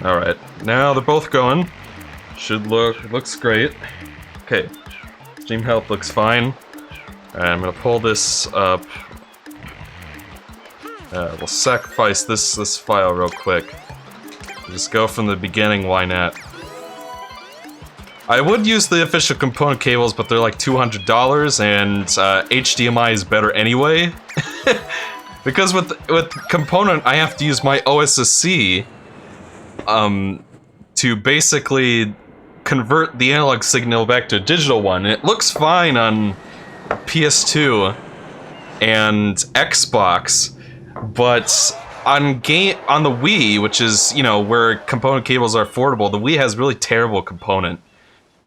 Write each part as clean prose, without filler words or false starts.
Alright, now they're both going. Looks great. Okay, Steam health looks fine. Alright, I'm gonna pull this up. We'll sacrifice this file real quick. Just go from the beginning, why not? I would use the official component cables, but they're like $200, and HDMI is better anyway. Because with component, I have to use my OSSC to basically convert the analog signal back to a digital one. And it looks fine on PS2 and Xbox, but on the Wii, which is, you know, where component cables are affordable, the Wii has really terrible component.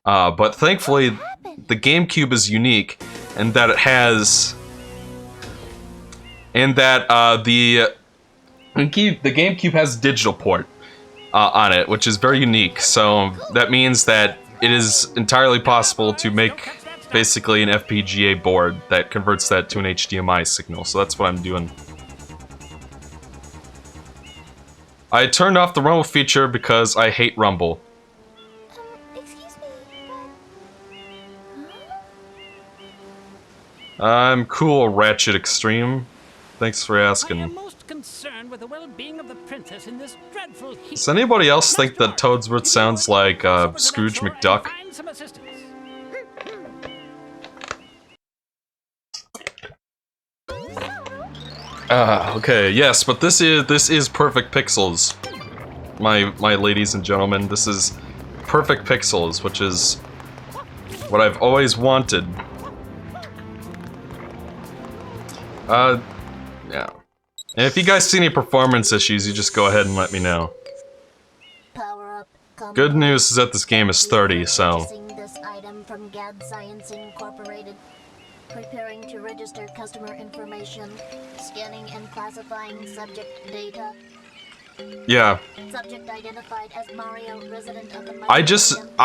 But thankfully, the GameCube is unique in that it has, the GameCube has a digital port on it, which is very unique. So that means that it is entirely possible to make basically an FPGA board that converts that to an HDMI signal. So that's what I'm doing. I turned off the Rumble feature because I hate Rumble. Excuse me. I'm cool, Ratchet Extreme. Thanks for asking. I am most concerned with the well-being of the princess in this dreadful heat. Does anybody else think that Toadsworth sounds like Scrooge McDuck? Find some assistance. Okay, yes, but this is Perfect Pixels. My ladies and gentlemen, this is Perfect Pixels, which is what I've always wanted. Yeah. And if you guys see any performance issues, you just go ahead and let me know. Power up. Good news is that this game is 30, so... Purchasing this item from GAD Science Incorporated. Preparing to register customer information. Scanning and classifying subject data. Yeah. Subject identified as Mario, resident of the I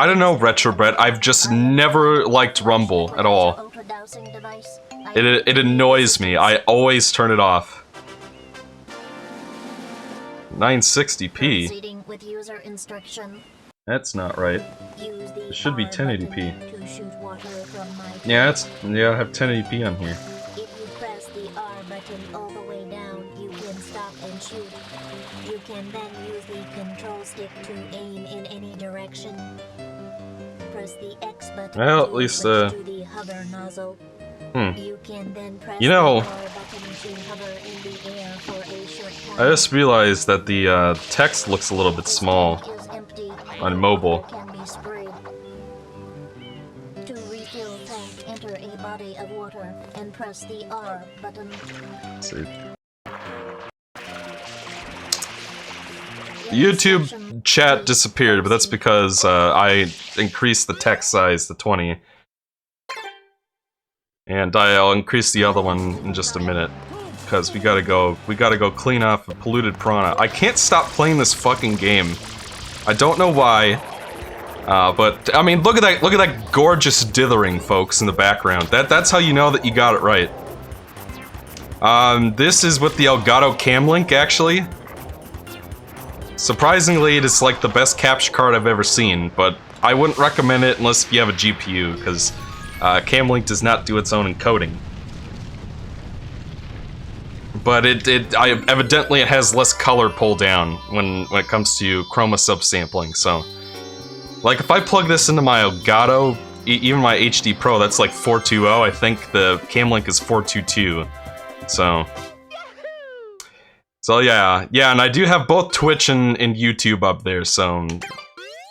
don't know, Retrobret, I've just never liked Rumble at all. It annoys me. I always turn it off. 960p? Proceeding with user instruction. That's not right. Use the It should be R 1080p. button to shoot water from my Yeah, I have 1080p on here. If you press the R button all the way down, you can stop and shoot. You can then use the control stick to aim in any direction. Press the X button Well, at to least, switch to the hover nozzle. You can then press You know, the R button to hover in the air for a short time. I just realized that the text looks a little bit small Is empty. on mobile. Can be sprayed. To refill tank, enter a body of water and press the R button. Let's see. YouTube chat disappeared, but that's because I increased the text size to 20. And I'll increase the other one in just a minute. Because we gotta go clean off a polluted piranha. I can't stop playing this fucking game. I don't know why. But I mean, look at that gorgeous dithering, folks, in the background. That's how you know that you got it right. This is with the Elgato Camlink, actually. Surprisingly, it is like the best capture card I've ever seen, but I wouldn't recommend it unless you have a GPU, because Camlink does not do its own encoding. But evidently it has less color pull down when it comes to chroma subsampling, so... Like, if I plug this into my Elgato, even my HD Pro, that's like 420, I think the Camlink is 422, so... So yeah, and I do have both Twitch and YouTube up there, so...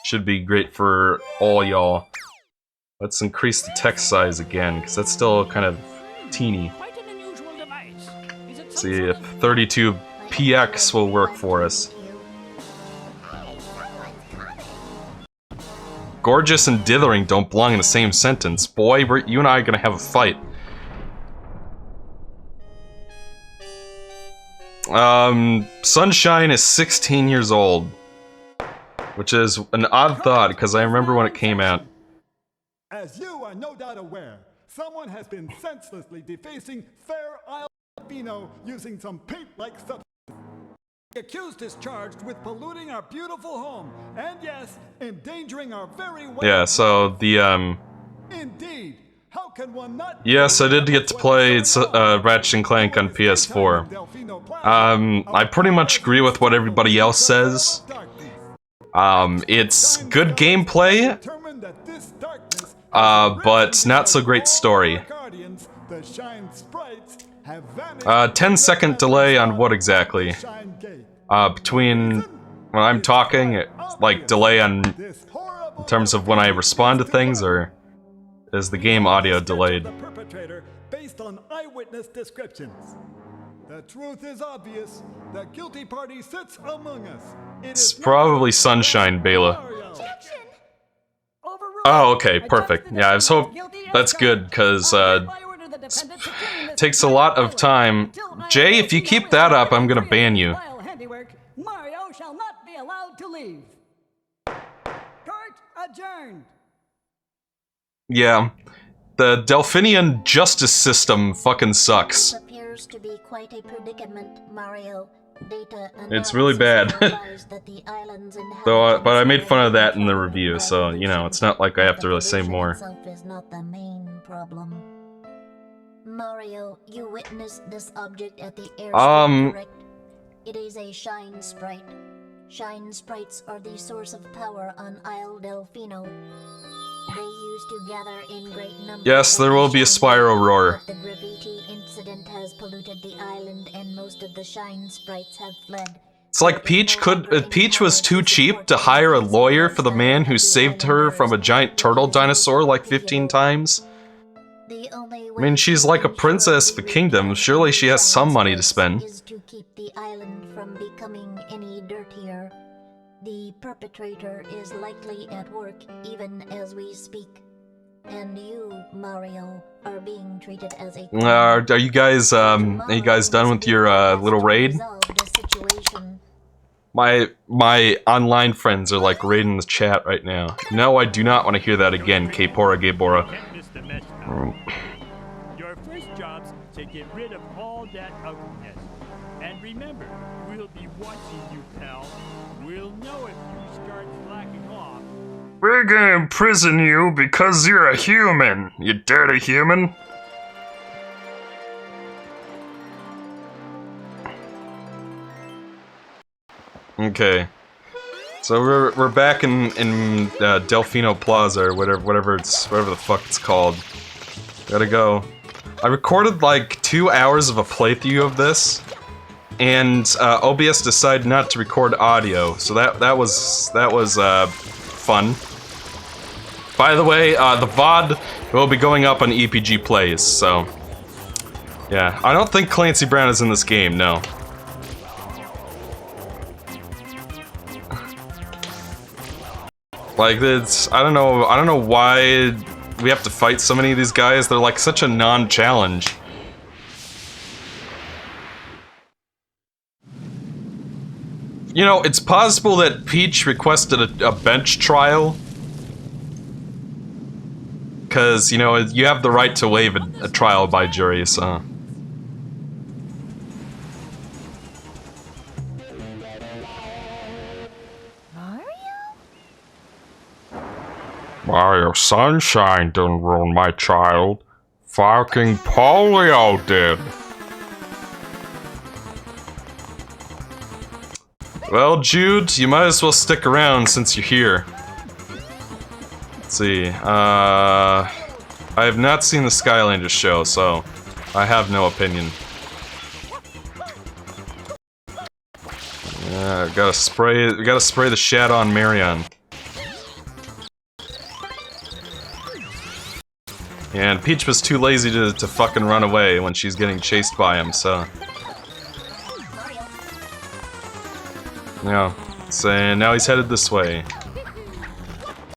Should be great for all y'all. Let's increase the text size again, because that's still kind of teeny. Quite an unusual device. Is it some See sort if of 32px will work for us. Gorgeous and dithering don't belong in the same sentence. Boy, you and I are gonna have a fight. Sunshine is 16 years old. Which is an odd thought, because I remember when it came out. As you are no doubt aware, someone has been senselessly defacing Fair Isle Albino using some paint-like substance. The accused is charged with polluting our beautiful home, and yes, endangering our very way. Yeah, so the Indeed. How can one not? yes, I did get to play Ratchet and Clank on PS4. I pretty much agree with what everybody else says. It's good gameplay, but not so great story. 10-second delay on what exactly? Between when I'm talking, like delay on in terms of when I respond to things, or is the game audio delayed? The perpetrator based on eyewitness descriptions. The truth is obvious. The guilty party sits among us. It's probably Sunshine, Bela. Oh, okay, perfect. Yeah, I was that's good, because takes a lot of time. Jay, if you keep that up, I'm gonna ban you. Mario shall not be allowed to leave. Court adjourned. Yeah. The Delphinian justice system fucking sucks. This appears to be quite a predicament, Mario. Data It's really bad. that the island's Though, but I made fun of that in the review, so, you know, it's not like I have to really say more. Itself is not the main problem. Mario, you witnessed this object at the airstrip, correct? It is a shine sprite. Shine sprites are the source of power on Isle Delfino. They used to gather in great numbers. Yes, there will be a Spyro roar. The graffiti incident has polluted the island, and most of the shine sprites have fled. It's like Peach Peach was too cheap to hire a lawyer for the man who saved her from a giant turtle dinosaur like 15 times. I mean, she's like a princess of a kingdom. Surely she has some money to spend. Is to keep the island from becoming any dirtier. The perpetrator is likely at work even as we speak. And you, Mario, are being treated as a... Are you guys done with your little raid? My online friends are like raiding the chat right now. No, I do not want to hear that again, Kpora Gaybora. Your first job's to get rid of all that ugliness. And remember, we'll be watching you, pal. We'll know if you start slacking off. We're gonna imprison you because you're a human, you dirty human. Okay. So we're back in Delfino Plaza, or whatever the fuck it's called. Gotta go. I recorded like 2 hours of a playthrough of this, and OBS decided not to record audio, so that was fun. By the way, the VOD will be going up on EPG Plays, so yeah. I don't think Clancy Brown is in this game, no. Like, it's, I don't know why we have to fight so many of these guys. They're like such a non-challenge. You know, it's possible that Peach requested a bench trial. Because, you know, you have the right to waive a trial by jury, so... Mario Sunshine didn't ruin my child. Fucking polio did. Well, Jude, you might as well stick around since you're here. Let's see, I have not seen the Skylanders show, so I have no opinion. Yeah, gotta spray the shat on Marion. And Peach was too lazy to fucking run away when she's getting chased by him, so... Yeah, so now he's headed this way.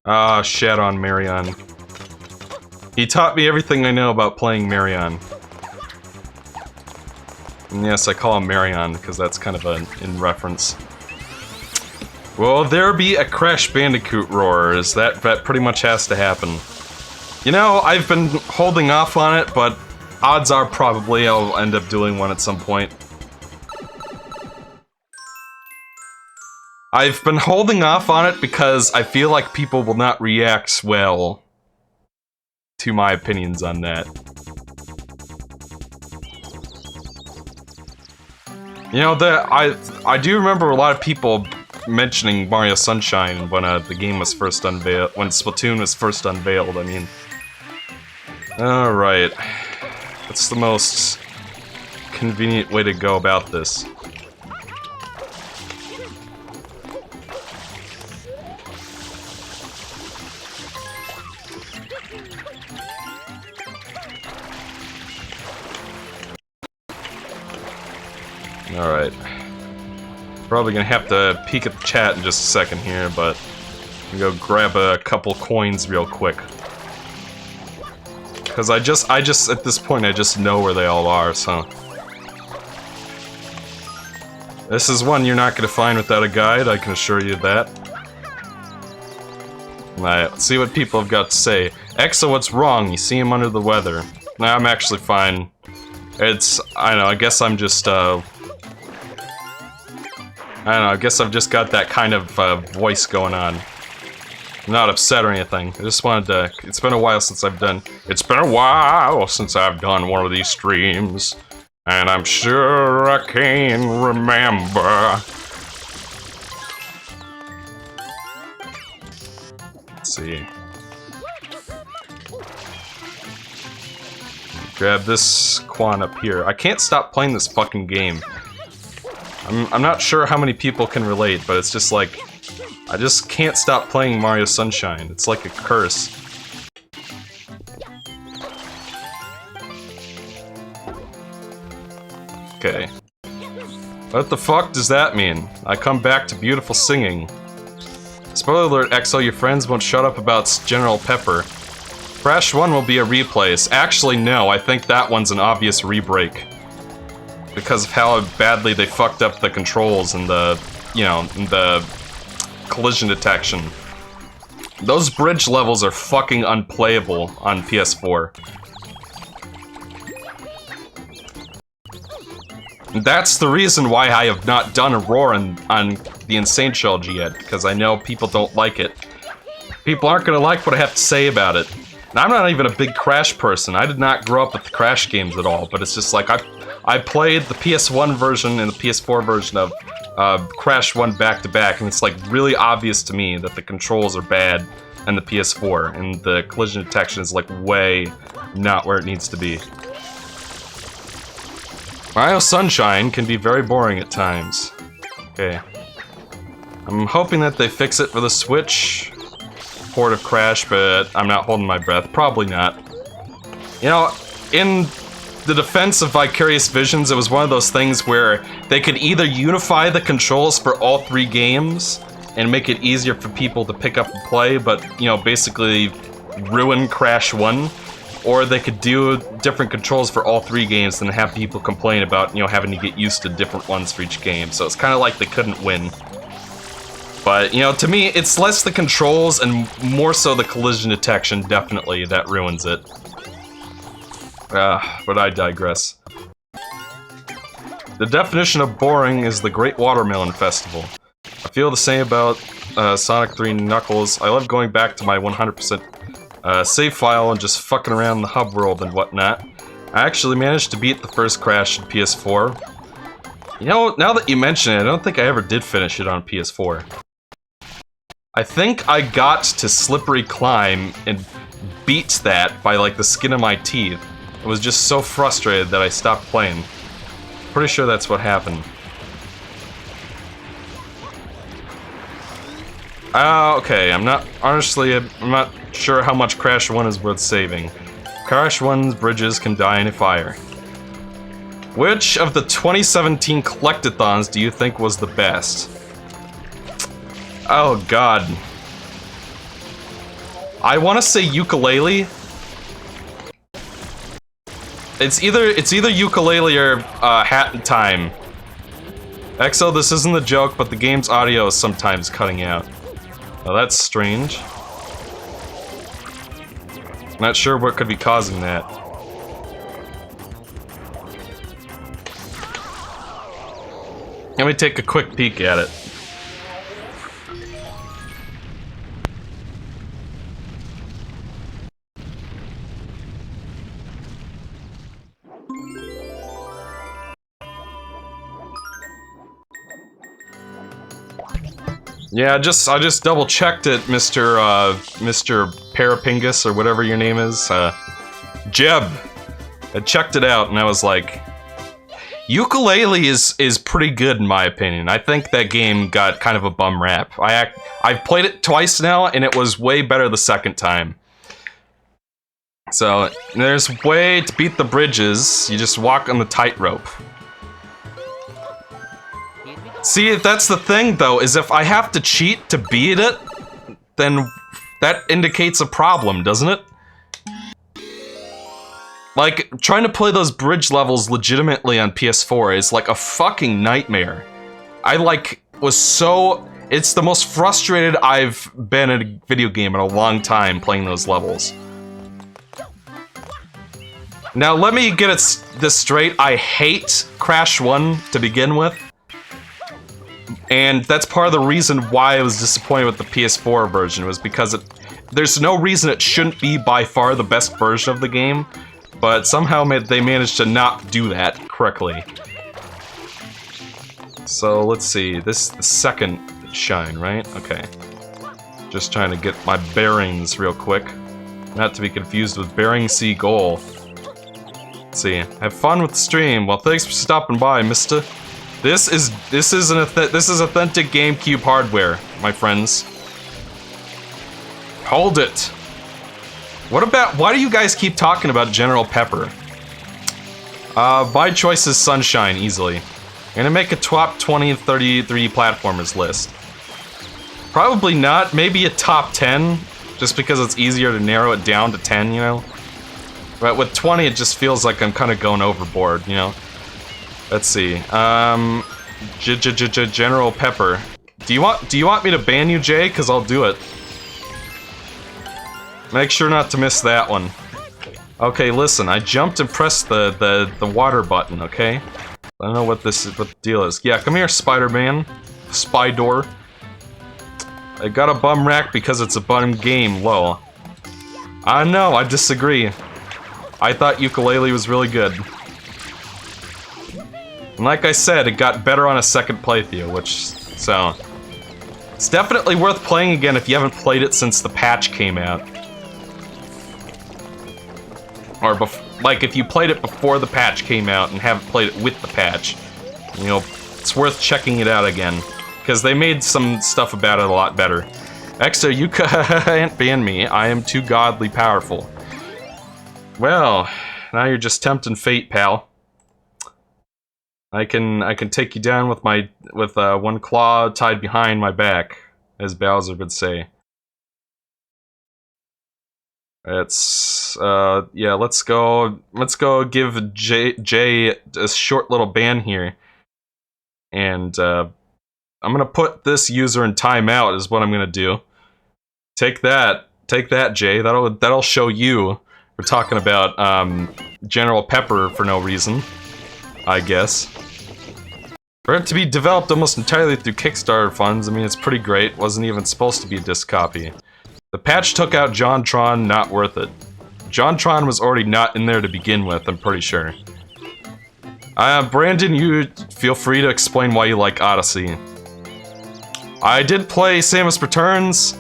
Ah, shat on Marion. He taught me everything I know about playing Marion. And yes, I call him Marion, because that's kind of in reference. Will there be a Crash Bandicoot roar? That pretty much has to happen. You know, I've been holding off on it, but odds are probably I'll end up doing one at some point. I've been holding off on it because I feel like people will not react well to my opinions on that. You know, I do remember a lot of people mentioning Mario Sunshine when the game was first unveiled, when Splatoon was first unveiled, I mean. Alright. What's the most convenient way to go about this? Alright. Probably gonna have to peek at the chat in just a second here, but I'm gonna go grab a couple coins real quick. Because I just, at this point, I just know where they all are, so. This is one you're not gonna find without a guide, I can assure you that. Alright, let's see what people have got to say. Exo, what's wrong? You see him under the weather. Nah, I'm actually fine. It's, I don't know, I guess I'm just, I don't know, I guess I've just got that kind of voice going on. I'm not upset or anything. I just wanted to... It's been a while since I've done... It's been a while since I've done one of these streams. And I'm sure I can remember. Let's see. Grab this Quan up here. I can't stop playing this fucking game. I'm not sure how many people can relate, but it's just like... I just can't stop playing Mario Sunshine. It's like a curse. Okay. What the fuck does that mean? I come back to beautiful singing. Spoiler alert, Exo, your friends won't shut up about General Pepper. Crash 1 will be a replace. Actually, no, I think that one's an obvious re-break. Because of how badly they fucked up the controls and the, you know, the collision detection. Those bridge levels are fucking unplayable on PS4. That's the reason why I have not done a roar on the Insane Trilogy yet, because I know people don't like it. People aren't gonna like what I have to say about it. And I'm not even a big Crash person. I did not grow up with the Crash games at all, but it's just like I played the PS1 version and the PS4 version of Crash 1 back-to-back, and it's like really obvious to me that the controls are bad in the PS4, and the collision detection is like way not where it needs to be. Mario Sunshine can be very boring at times. Okay. I'm hoping that they fix it for the Switch port of Crash, but I'm not holding my breath. Probably not. You know, in the defense of Vicarious Visions, it was one of those things where they could either unify the controls for all three games and make it easier for people to pick up and play, but, you know, basically ruin Crash 1, or they could do different controls for all three games and have people complain about, you know, having to get used to different ones for each game. So it's kind of like they couldn't win. But, you know, to me, it's less the controls and more so the collision detection, definitely, that ruins it. But I digress. The definition of boring is the Great Watermelon Festival. I feel the same about Sonic 3 Knuckles. I love going back to my 100% save file and just fucking around the hub world and whatnot. I actually managed to beat the first Crash in PS4. You know, now that you mention it, I don't think I ever did finish it on PS4. I think I got to Slippery Climb and beat that by like the skin of my teeth. I was just so frustrated that I stopped playing. Pretty sure that's what happened. Okay, I'm not sure how much Crash 1 is worth saving. Crash 1's bridges can die in a fire. Which of the 2017 collectathons do you think was the best? Oh god. I want to say Yooka-Laylee. It's either Yooka-Laylee or Hat in Time. Exo, this isn't a joke, but the game's audio is sometimes cutting out. Oh, that's strange. Not sure what could be causing that. Let me take a quick peek at it. Yeah, I just double checked it, Mr. Parapingus or whatever your name is. Jeb. I checked it out and I was like, Yooka-Laylee is pretty good in my opinion. I think that game got kind of a bum rap. I've played it twice now and it was way better the second time. So there's a way to beat the bridges. You just walk on the tightrope. See, that's the thing though, is if I have to cheat to beat it, then that indicates a problem, doesn't it? Like, trying to play those bridge levels legitimately on PS4 is like a fucking nightmare. I was so... It's the most frustrated I've been in a video game in a long time playing those levels. Now, let me get this straight. I hate Crash 1 to begin with. And that's part of the reason why I was disappointed with the PS4 version, was because there's no reason it shouldn't be by far the best version of the game, but somehow they managed to not do that correctly. So let's see, this is the second shine, right? Okay. Just trying to get my bearings real quick. Not to be confused with Bering Sea Goal. Let's see, have fun with the stream. Well, thanks for stopping by, mister. This is authentic GameCube hardware, my friends. Hold it. Why do you guys keep talking about General Pepper? My choice is Sunshine, easily. I'm gonna make a top 20 and 33 platformers list. Probably not, maybe a top 10, just because it's easier to narrow it down to 10, you know? But with 20, it just feels like I'm kind of going overboard, you know? Let's see, General Pepper. Do you want me to ban you, Jay? Cause I'll do it. Make sure not to miss that one. Okay, listen, I jumped and pressed the water button, okay? I don't know what the deal is. Yeah, come here, Spider-Man. Spydor. I got a bum rack because it's a bum game, lol. I know, I disagree. I thought Yooka-Laylee was really good. And like I said, it got better on a second playthrough, so... It's definitely worth playing again if you haven't played it since the patch came out. Or, like, if you played it before the patch came out and haven't played it with the patch, you know, it's worth checking it out again. Because they made some stuff about it a lot better. Extra, you can't ban me. I am too godly powerful. Well, now you're just tempting fate, pal. I can take you down with one claw tied behind my back, as Bowser would say. Yeah, let's go give Jay a short little ban here. And, I'm gonna put this user in timeout is what I'm gonna do. Take that, Jay, that'll show you. We're talking about, General Pepper for no reason, I guess. For it to be developed almost entirely through Kickstarter funds, I mean, it's pretty great. Wasn't even supposed to be a disc copy. The patch took out JonTron, not worth it. JonTron was already not in there to begin with, I'm pretty sure. Brandon, you feel free to explain why you like Odyssey. I did play Samus Returns.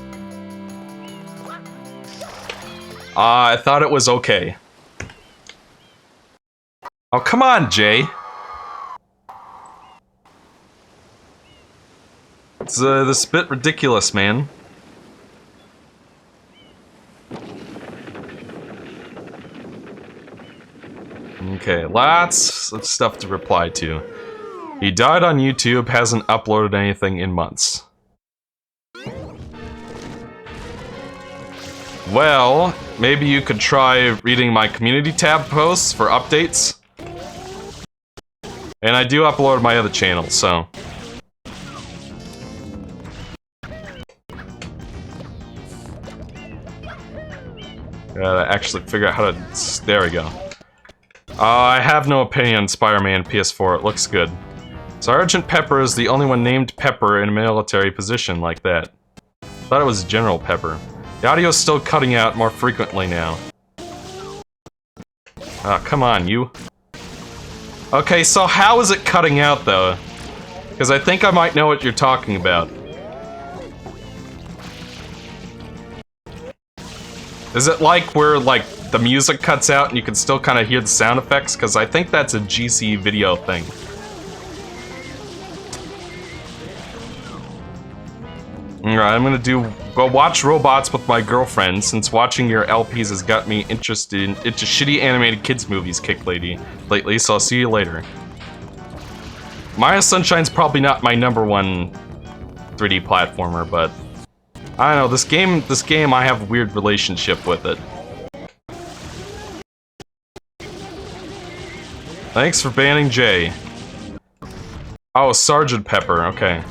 I thought it was okay. Oh, come on, Jay. It's this bit ridiculous, man. Okay, lots of stuff to reply to. He died on YouTube, hasn't uploaded anything in months. Well, maybe you could try reading my community tab posts for updates. And I do upload my other channels, so... Gotta actually figure out how to... There we go. I have no opinion on Spider-Man PS4, it looks good. Sergeant Pepper is the only one named Pepper in a military position like that. Thought it was General Pepper. The audio's still cutting out more frequently now. Ah, come on, you. Okay, so how is it cutting out, though? Because I think I might know what you're talking about. Is it like where, like, the music cuts out and you can still kind of hear the sound effects? Because I think that's a GC video thing. Alright, I'm gonna go watch Robots with my girlfriend, since watching your LPs has got me interested into shitty animated kids movies, Kick Lady, lately, so I'll see you later. Mario Sunshine's probably not my #1 3D platformer, but I don't know, this game I have a weird relationship with it. Thanks for banning Jay. Oh, Sgt. Pepper, okay.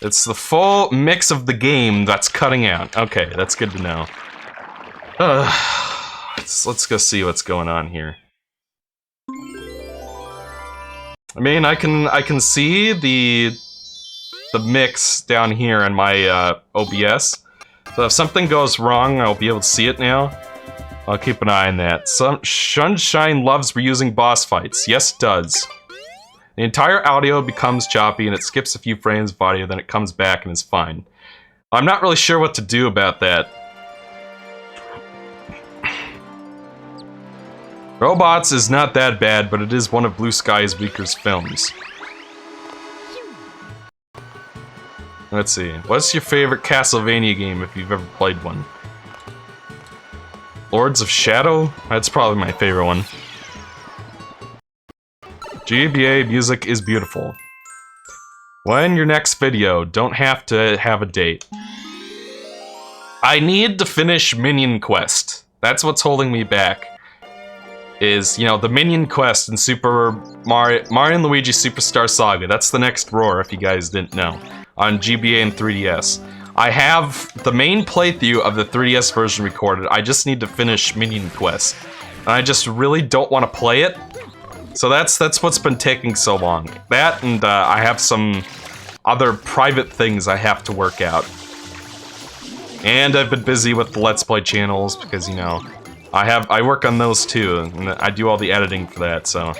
It's the full mix of the game that's cutting out. Okay, that's good to know. Let's go see what's going on here. I mean, I can see the mix down here in my OBS. So if something goes wrong, I'll be able to see it now. I'll keep an eye on that. Sunshine loves reusing boss fights. Yes, it does. The entire audio becomes choppy and it skips a few frames of audio, then it comes back and is fine. I'm not really sure what to do about that. Robots is not that bad, but it is one of Blue Sky's weaker films. Let's see. What's your favorite Castlevania game if you've ever played one? Lords of Shadow? That's probably my favorite one. GBA music is beautiful. When your next video? Don't have to have a date. I need to finish Minion Quest. That's what's holding me back. Is, you know, the Minion Quest in Super Mario and Luigi Superstar Saga. That's the next roar, if you guys didn't know. On GBA and 3DS. I have the main playthrough of the 3DS version recorded. I just need to finish Minion Quest. And I just really don't want to play it. So that's what's been taking so long. That, and I have some other private things I have to work out. And I've been busy with the Let's Play channels because, you know, I work on those too, and I do all the editing for that, so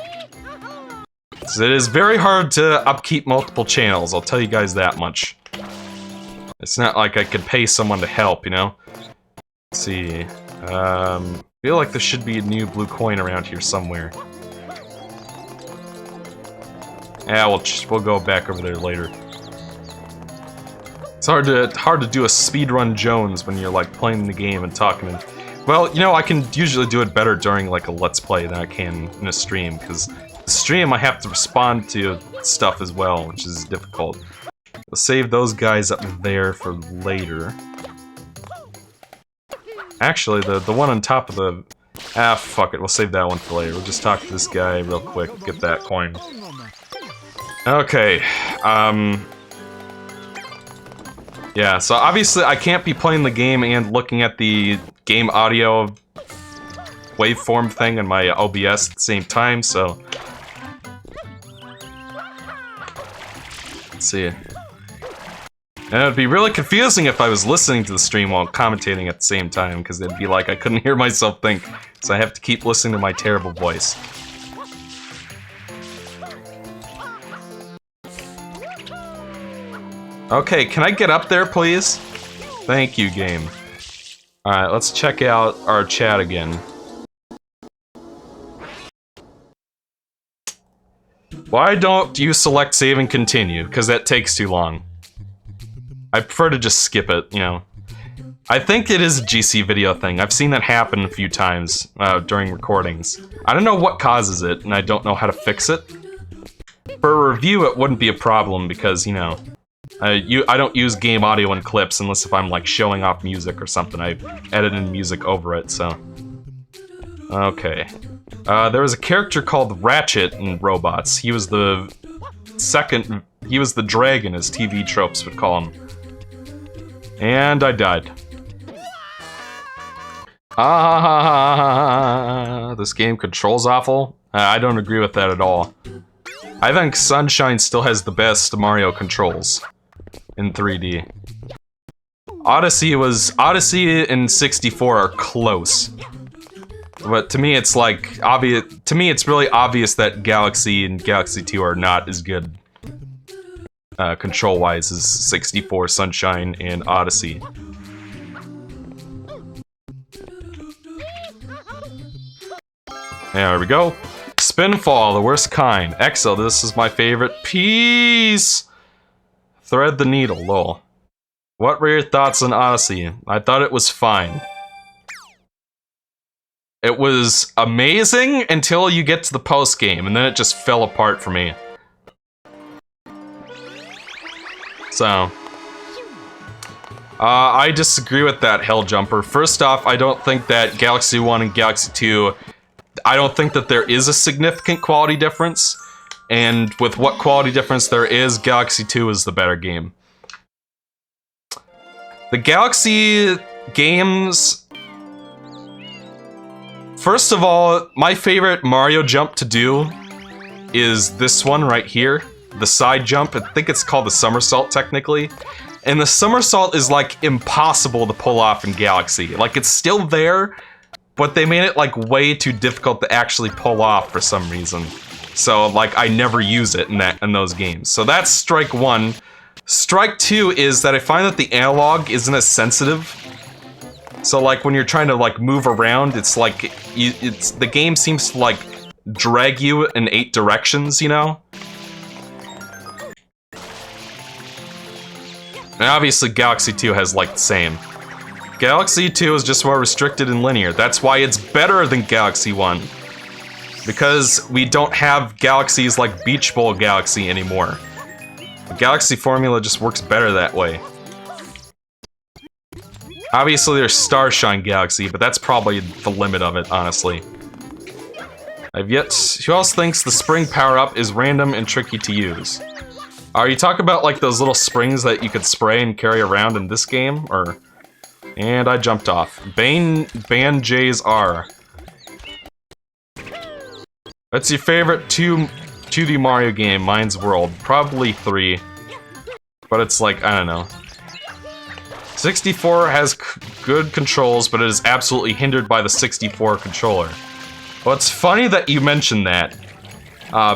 it is very hard to upkeep multiple channels, I'll tell you guys that much. It's not like I could pay someone to help, you know? Let's see. Feel like there should be a new blue coin around here somewhere. Yeah, we'll go back over there later. It's hard to do a speedrun Jones when you're like playing the game and talking. Well, you know, I can usually do it better during like a Let's Play than I can in a stream, because the stream I have to respond to stuff as well, which is difficult. I'll save those guys up there for later. Actually, the one on top of the... Ah, fuck it, we'll save that one for later. We'll just talk to this guy real quick, get that coin. Okay, yeah, so obviously I can't be playing the game and looking at the game audio waveform thing in my OBS at the same time, so... Let's see. And it would be really confusing if I was listening to the stream while commentating at the same time, because it'd be like I couldn't hear myself think, so I have to keep listening to my terrible voice. Okay, can I get up there, please? Thank you, game. Alright, let's check out our chat again. Why don't you select save and continue? Because that takes too long. I prefer to just skip it, you know. I think it is a GC video thing. I've seen that happen a few times during recordings. I don't know what causes it, and I don't know how to fix it. For a review, it wouldn't be a problem because, you know, I don't use game audio in clips unless if I'm like showing off music or something. I edit in music over it, so. Okay. There was a character called Ratchet in Robots. He was the he was the dragon, as TV tropes would call him. And I died. This game controls awful. I don't agree with that at all. I think Sunshine still has the best Mario controls in 3D. Odyssey and 64 are close. But to me it's like obvious, to me it's really obvious that Galaxy and Galaxy 2 are not as good control-wise as 64, Sunshine, and Odyssey. There we go. Spinfall, the worst kind. Exo, this is my favorite. Peace! Thread the needle, lol. What were your thoughts on Odyssey? I thought it was fine. It was amazing until you get to the post-game, and then it just fell apart for me. So... I disagree with that, Helljumper. First off, I don't think that Galaxy 1 and Galaxy 2... I don't think that there is a significant quality difference. And with what quality difference there is, Galaxy 2 is the better game. The Galaxy games... First of all, my favorite Mario jump to do is this one right here. The side jump. I think it's called the somersault, technically. And the somersault is, like, impossible to pull off in Galaxy. Like, it's still there, but they made it, like, way too difficult to actually pull off for some reason. So, like, I never use it in those games. So that's strike one. Strike two is that I find that the analog isn't as sensitive. So, like, when you're trying to, like, move around, it's like, the game seems to, like, drag you in 8 directions, you know? And obviously, Galaxy 2 has, like, the same. Galaxy 2 is just more restricted and linear. That's why it's better than Galaxy 1. Because we don't have galaxies like Beach Bowl Galaxy anymore. The Galaxy formula just works better that way. Obviously, there's Starshine Galaxy, but that's probably the limit of it, honestly. Who else thinks the spring power-up is random and tricky to use? Are you talking about, like, those little springs that you could spray and carry around in this game? Or... And I jumped off. Ban J's R. What's your favorite 2D Mario game? Mine's World. Probably 3. But it's like, I don't know. 64 has good controls, but it is absolutely hindered by the 64 controller. Well, it's funny that you mentioned that.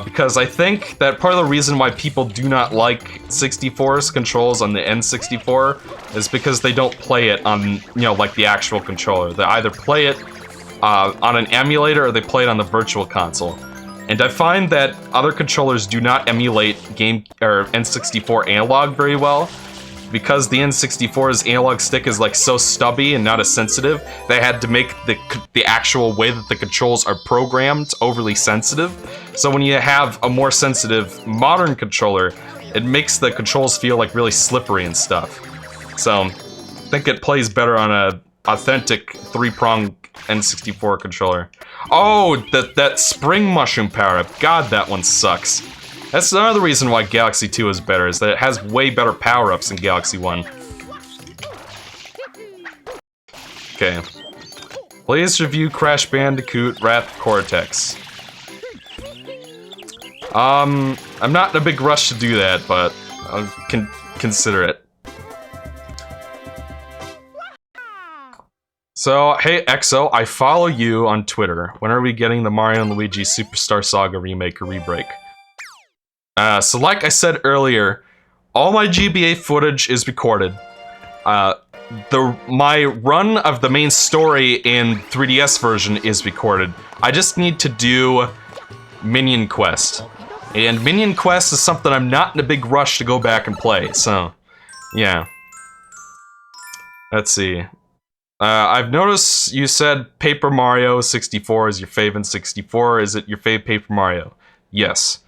Because I think that part of the reason why people do not like 64's controls on the N64 is because they don't play it on, you know, like the actual controller. They either play it on an emulator or they play it on the virtual console. And I find that other controllers do not emulate N64 analog very well. Because the N64's analog stick is like so stubby and not as sensitive, they had to make the actual way that the controls are programmed overly sensitive. So when you have a more sensitive modern controller, it makes the controls feel like really slippery and stuff. So I think it plays better on a authentic 3-prong N64 controller. Oh, that spring mushroom power-up. God, that one sucks. That's another reason why Galaxy 2 is better, is that it has way better power-ups than Galaxy 1. Okay. Please review Crash Bandicoot Wrath of Cortex. I'm not in a big rush to do that, but I can consider it. So, hey Exo, I follow you on Twitter. When are we getting the Mario & Luigi Superstar Saga remake or rebreak? So like I said earlier, all my GBA footage is recorded. My run of the main story in 3DS version is recorded. I just need to do Minion Quest. And Minion Quest is something I'm not in a big rush to go back and play, so... yeah. Let's see. I've noticed you said Paper Mario 64 is your fave in 64. Is it your fave Paper Mario? Yes.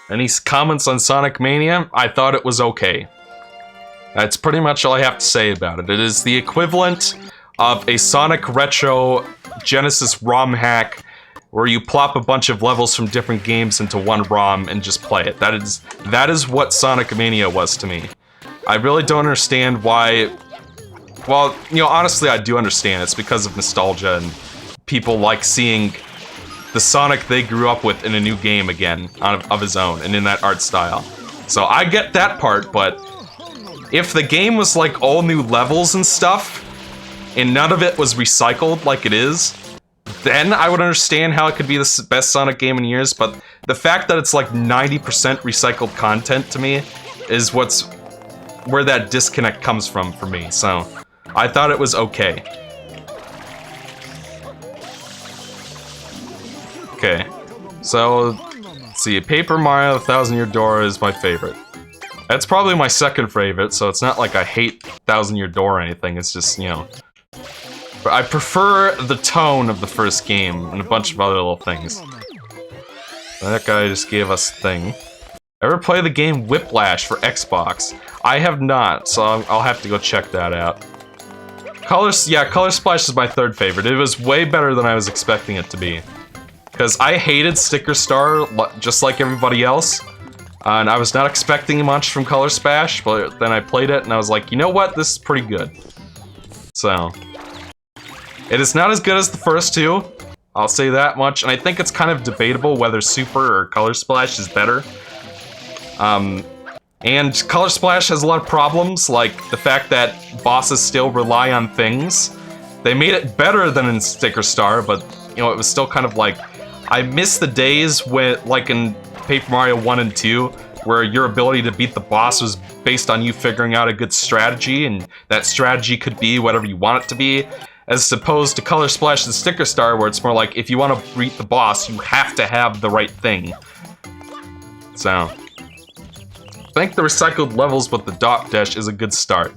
Any comments on Sonic Mania? I thought it was okay. That's pretty much all I have to say about it. It is the equivalent of a Sonic Retro Genesis ROM hack where you plop a bunch of levels from different games into one ROM and just play it. That is what Sonic Mania was to me. I really don't understand why... Well, you know, honestly, I do understand. It's because of nostalgia and people like seeing the Sonic they grew up with in a new game again, of his own, and in that art style. So I get that part, but if the game was like all new levels and stuff, and none of it was recycled like it is, then I would understand how it could be the best Sonic game in years, but the fact that it's like 90% recycled content to me is where that disconnect comes from for me, so I thought it was okay. Okay, so let's see. Paper Mario: The Thousand Year Door is my favorite. That's probably my second favorite, so it's not like I hate Thousand Year Door or anything. It's just, you know. But I prefer the tone of the first game and a bunch of other little things. That guy just gave us a thing. Ever play the game Whiplash for Xbox? I have not, so I'll have to go check that out. Color Splash is my third favorite. It was way better than I was expecting it to be. Because I hated Sticker Star just like everybody else. And I was not expecting much from Color Splash, but then I played it and I was like, you know what? This is pretty good. So. It is not as good as the first two. I'll say that much. And I think it's kind of debatable whether Super or Color Splash is better. And Color Splash has a lot of problems, like the fact that bosses still rely on things. They made it better than in Sticker Star, but, you know, it was still kind of like... I miss the days when, like in Paper Mario 1 and 2, where your ability to beat the boss was based on you figuring out a good strategy, and that strategy could be whatever you want it to be, as opposed to Color Splash and Sticker Star, where it's more like, if you want to beat the boss, you have to have the right thing. So... I think the recycled levels with the dot dash is a good start.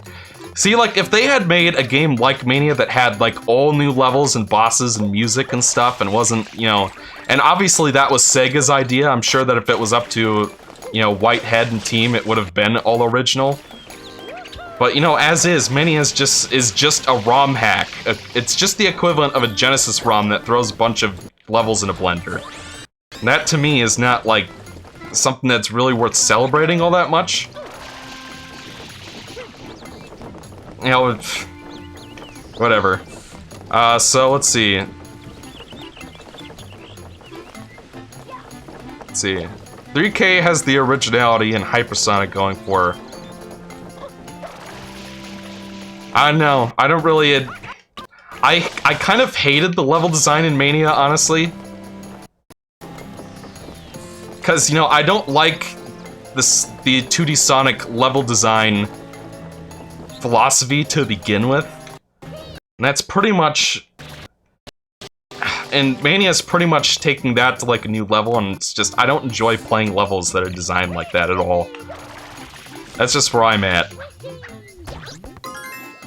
See, like, if they had made a game like Mania that had, like, all new levels and bosses and music and stuff and wasn't, you know... And obviously that was Sega's idea. I'm sure that if it was up to, you know, Whitehead and team, it would have been all original. But, you know, as is, Mania is just a ROM hack. It's just the equivalent of a Genesis ROM that throws a bunch of levels in a blender. And that, to me, is not, like... something that's really worth celebrating all that much. You know, whatever. So let's see. Let's see. 3K has the originality and Hypersonic going for her. I don't know. I don't really... I kind of hated the level design in Mania, honestly. Because, you know, I don't like the 2D Sonic level design philosophy to begin with. And that's pretty much... And Mania's pretty much taking that to, like, a new level, and it's just... I don't enjoy playing levels that are designed like that at all. That's just where I'm at.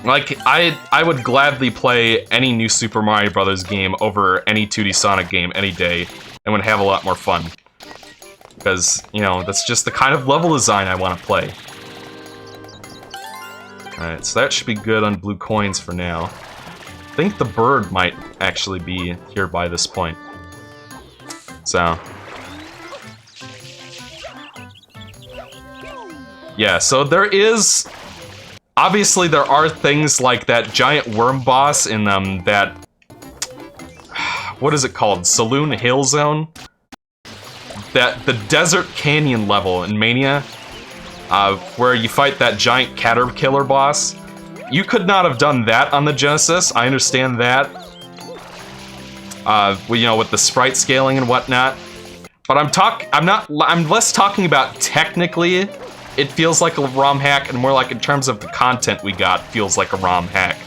Like, I would gladly play any new Super Mario Bros. Game over any 2D Sonic game any day, and would have a lot more fun. Because, you know, that's just the kind of level design I want to play. Alright, so that should be good on blue coins for now. I think the bird might actually be here by this point. So. Yeah, so there is... Obviously, there are things like that giant worm boss in that... What is it called? Saloon Hill Zone? That the Desert Canyon level in Mania, where you fight that giant caterpillar boss. You could not have done that on the Genesis. I understand that. You know, with the sprite scaling and whatnot. But I'm less talking about technically. It feels like a ROM hack, and more like in terms of the content we got, feels like a ROM hack.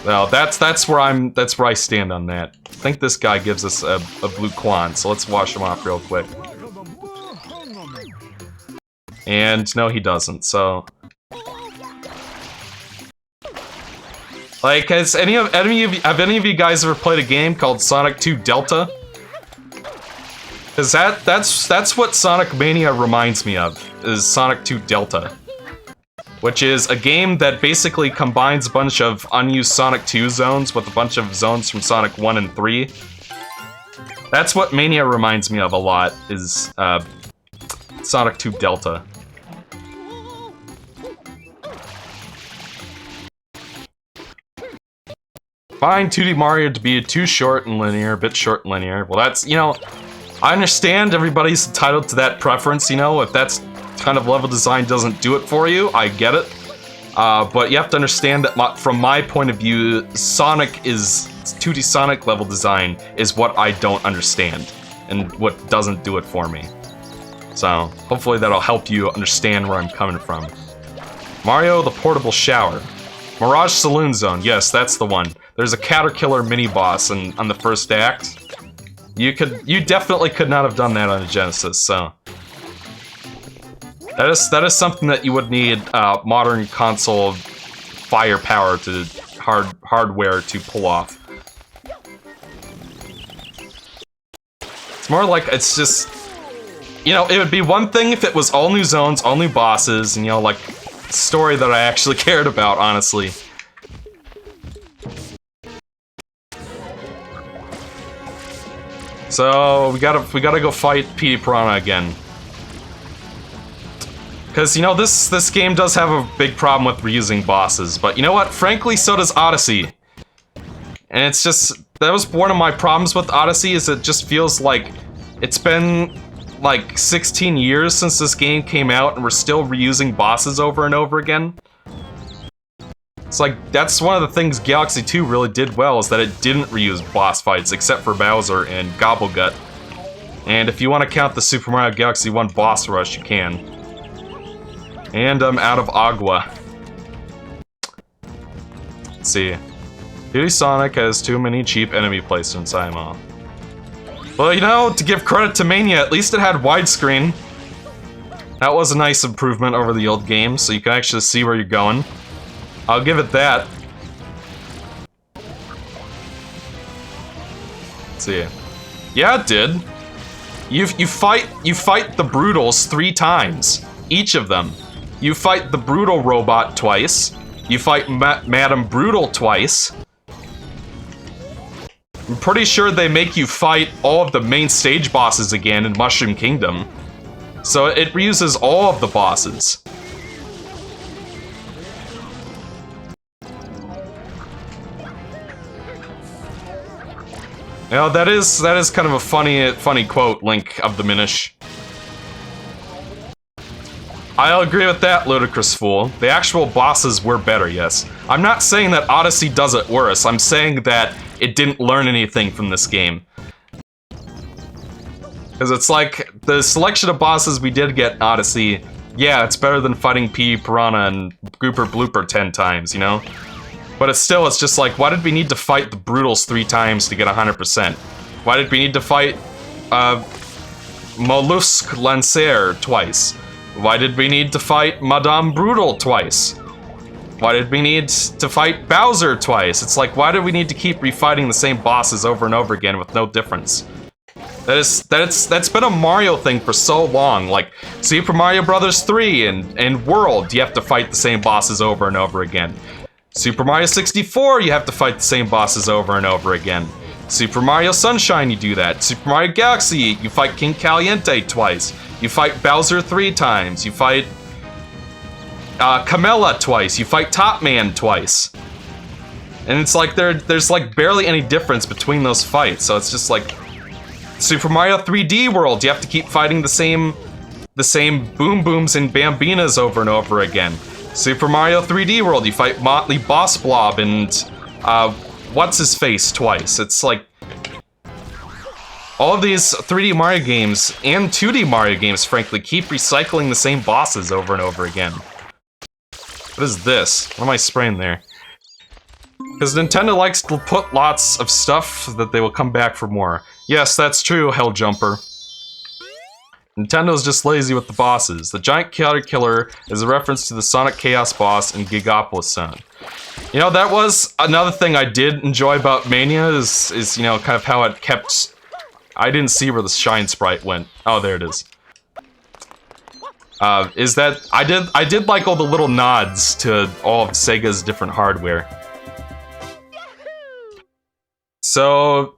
Well, that's where I stand on that. I think this guy gives us a blue Quan, so let's wash him off real quick. And no, he doesn't. So, like, have any of you guys ever played a game called Sonic 2 Delta? Because that's what Sonic Mania reminds me of, is Sonic 2 Delta. Which is a game that basically combines a bunch of unused Sonic 2 zones with a bunch of zones from Sonic 1 and 3. That's what Mania reminds me of a lot, is Sonic 2 Delta. Find 2D Mario to be too short and linear, a bit short and linear. Well, that's, you know, I understand everybody's entitled to that preference, you know, if that's kind of level design doesn't do it for you, I get it. But you have to understand that from my point of view, Sonic is... 2D Sonic level design is what I don't understand, and what doesn't do it for me. So, hopefully that'll help you understand where I'm coming from. Mario the Portable Shower. Mirage Saloon Zone, yes, that's the one. There's a Caterkiller mini-boss on the first act. You definitely could not have done that on a Genesis, so... That is something that you would need modern console firepower to hardware to pull off. It's more like it's just, you know, it would be one thing if it was all new zones, all new bosses, and you know, like story that I actually cared about, honestly. So we gotta go fight Petey Piranha again. Because, you know, this game does have a big problem with reusing bosses, but you know what? Frankly, so does Odyssey. And it's just, that was one of my problems with Odyssey, is it just feels like it's been, like, 16 years since this game came out, and we're still reusing bosses over and over again. It's like, that's one of the things Galaxy 2 really did well, is that it didn't reuse boss fights, except for Bowser and Gobblegut. And if you want to count the Super Mario Galaxy 1 boss rush, you can. And I'm out of agua. Let's see. Beauty Sonic has too many cheap enemy placements, IMO. Well, you know, to give credit to Mania, at least it had widescreen. That was a nice improvement over the old game, so you can actually see where you're going. I'll give it that. Let's see. Yeah, it did. You fight the Brutals 3 times. Each of them. You fight the Brutal Robot twice. You fight Madame Brutal twice. I'm pretty sure they make you fight all of the main stage bosses again in Mushroom Kingdom. So it reuses all of the bosses. You know, that is kind of a funny quote, Link of the Minish. I'll agree with that, Ludicrous Fool. The actual bosses were better, yes. I'm not saying that Odyssey does it worse, I'm saying that it didn't learn anything from this game. Because it's like, the selection of bosses we did get in Odyssey, yeah, it's better than fighting Petey Piranha and Grouper Blooper 10 times, you know? But it's just like, why did we need to fight the Brutals 3 times to get 100%? Why did we need to fight, Mollusk Lancer twice? Why did we need to fight Madame Brutal twice? Why did we need to fight Bowser twice? It's like, why do we need to keep refighting the same bosses over and over again with no difference? That's been a Mario thing for so long. Like, Super Mario Bros. 3 and World, you have to fight the same bosses over and over again. Super Mario 64, you have to fight the same bosses over and over again. Super Mario Sunshine, you do that. Super Mario Galaxy, you fight King Caliente twice. You fight Bowser 3 times. You fight Camella twice. You fight Top Man twice. And it's like there's like barely any difference between those fights. So it's just like Super Mario 3D World, you have to keep fighting the same Boom Booms and Bambinas over and over again. Super Mario 3D World, you fight Motley Boss Blob and what's his face twice. It's like all of these 3D Mario games and 2D Mario games, frankly, keep recycling the same bosses over and over again. What is this? What am I spraying there? Because Nintendo likes to put lots of stuff that they will come back for more. Yes, that's true, Helljumper. Nintendo's just lazy with the bosses. The Giant Caterkiller is a reference to the Sonic Chaos boss in Gigapolis Zone. You know, that was another thing I did enjoy about Mania, is you know, kind of how it kept... I didn't see where the Shine Sprite went. Oh, there it is. Is that... I did like all the little nods to all of Sega's different hardware. So...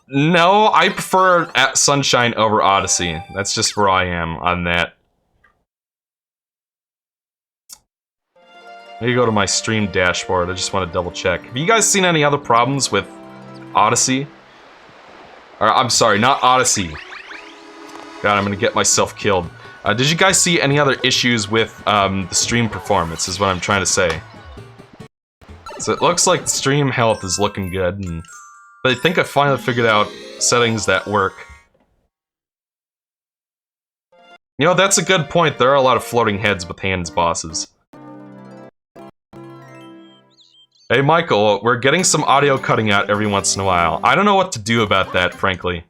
No, I prefer Sunshine over Odyssey. That's just where I am on that. Let me go to my stream dashboard. I just want to double check. Have you guys seen any other problems with Odyssey? Or, I'm sorry, not Odyssey. God, I'm gonna get myself killed. Did you guys see any other issues with the stream performance, is what I'm trying to say. So it looks like the stream health is looking good, and I think I finally figured out settings that work. You know, that's a good point. There are a lot of floating heads with hands bosses. Hey Michael, we're getting some audio cutting out every once in a while. I don't know what to do about that, frankly.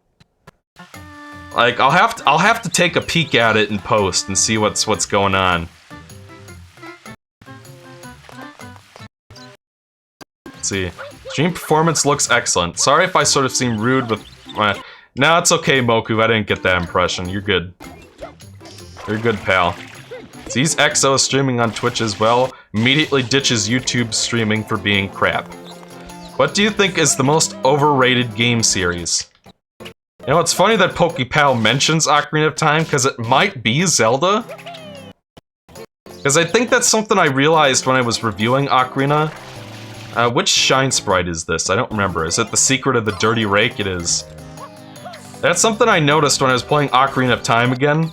Like, I'll have to take a peek at it in post and see what's going on. Let's see. Stream performance looks excellent. Sorry if I sort of seem rude with my... No, it's okay, Moku. I didn't get that impression. You're good. You're good, pal. Sees EXO streaming on Twitch as well. Immediately ditches YouTube streaming for being crap. What do you think is the most overrated game series? You know, it's funny that PokePal mentions Ocarina of Time, because it might be Zelda. Because I think that's something I realized when I was reviewing Ocarina. Which Shine Sprite is this? I don't remember. Is it the Secret of the Dirty Rake? It is. That's something I noticed when I was playing Ocarina of Time again.